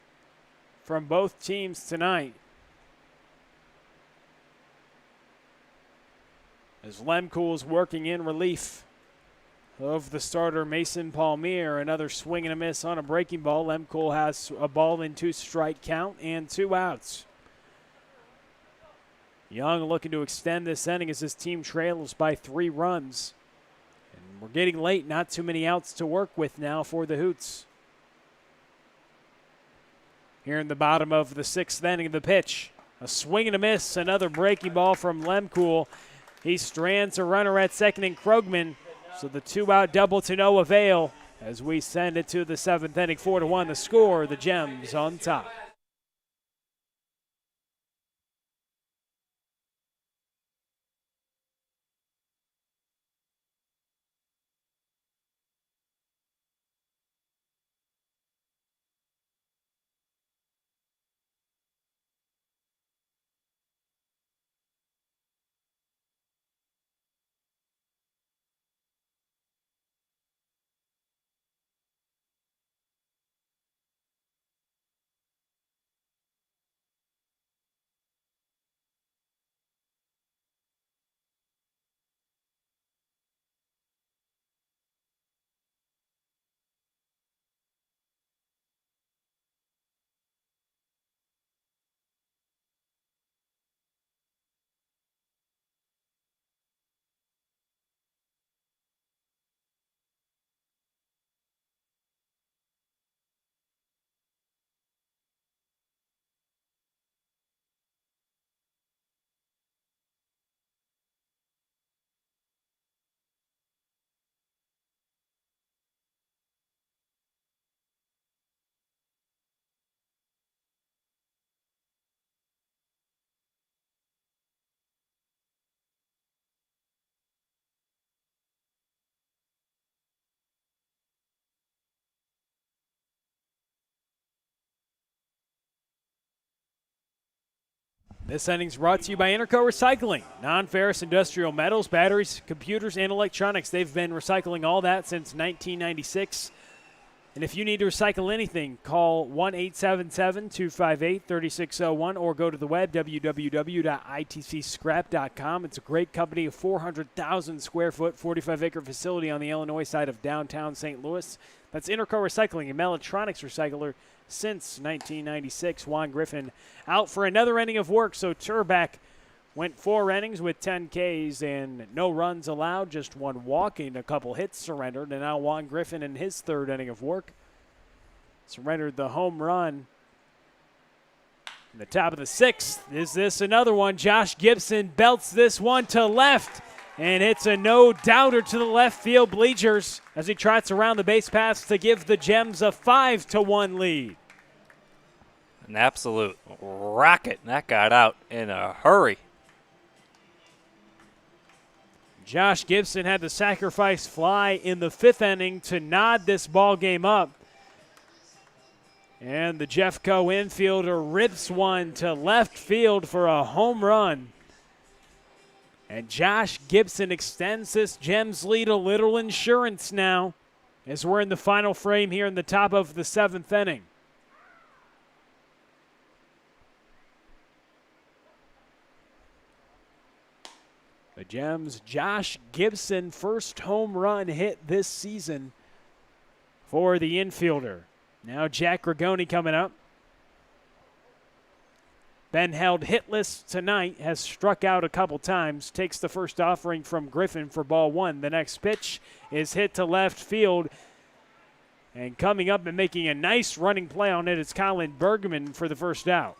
from both teams tonight. As Lemcool's working in relief of the starter Mason Palmier. Another swing and a miss on a breaking ball. Lemcool has a ball in 2-strike count and 2 outs. Young looking to extend this inning as his team trails by 3 runs. And we're getting late, not too many outs to work with now for the Hoots. Here in the bottom of the 6th inning, the pitch. A swing and a miss, another breaking ball from Lemcool. He strands a runner at second in Krogman. So the 2-out double to no avail as we send it to the 7th inning, 4-1 the score, the Gems on top. This inning's brought to you by Interco Recycling. Non-ferrous industrial metals, batteries, computers, and electronics. They've been recycling all that since 1996. And if you need to recycle anything, call 1-877-258-3601 or go to the web, www.itcscrap.com. It's a great company, a 400,000 square foot, 45-acre facility on the Illinois side of downtown St. Louis. That's Interco Recycling, a electronics recycler since 1996. Juan Griffin out for another inning of work, so Turback went 4 innings with 10 Ks and no runs allowed, just 1 walk and a couple hits surrendered. And now Juan Griffin in his 3rd inning of work surrendered the home run. In the top of the 6th, is this another one? Josh Gibson belts this one to left, and it's a no-doubter to the left field bleachers as he trots around the base paths to give the Gems a 5-1 lead. An absolute rocket. That got out in a hurry. Josh Gibson had the sacrifice fly in the 5th inning to nod this ball game up. And the Jeffco infielder rips one to left field for a home run. And Josh Gibson extends this Gems lead a little insurance now as we're in the final frame here in the top of the 7th inning. The Gems, Josh Gibson, first home run hit this season for the infielder. Now Jack Rigoni coming up. Been held hitless tonight, has struck out a couple times, takes the first offering from Griffin for ball 1. The next pitch is hit to left field. And coming up and making a nice running play on it is Colin Bergman for the first out.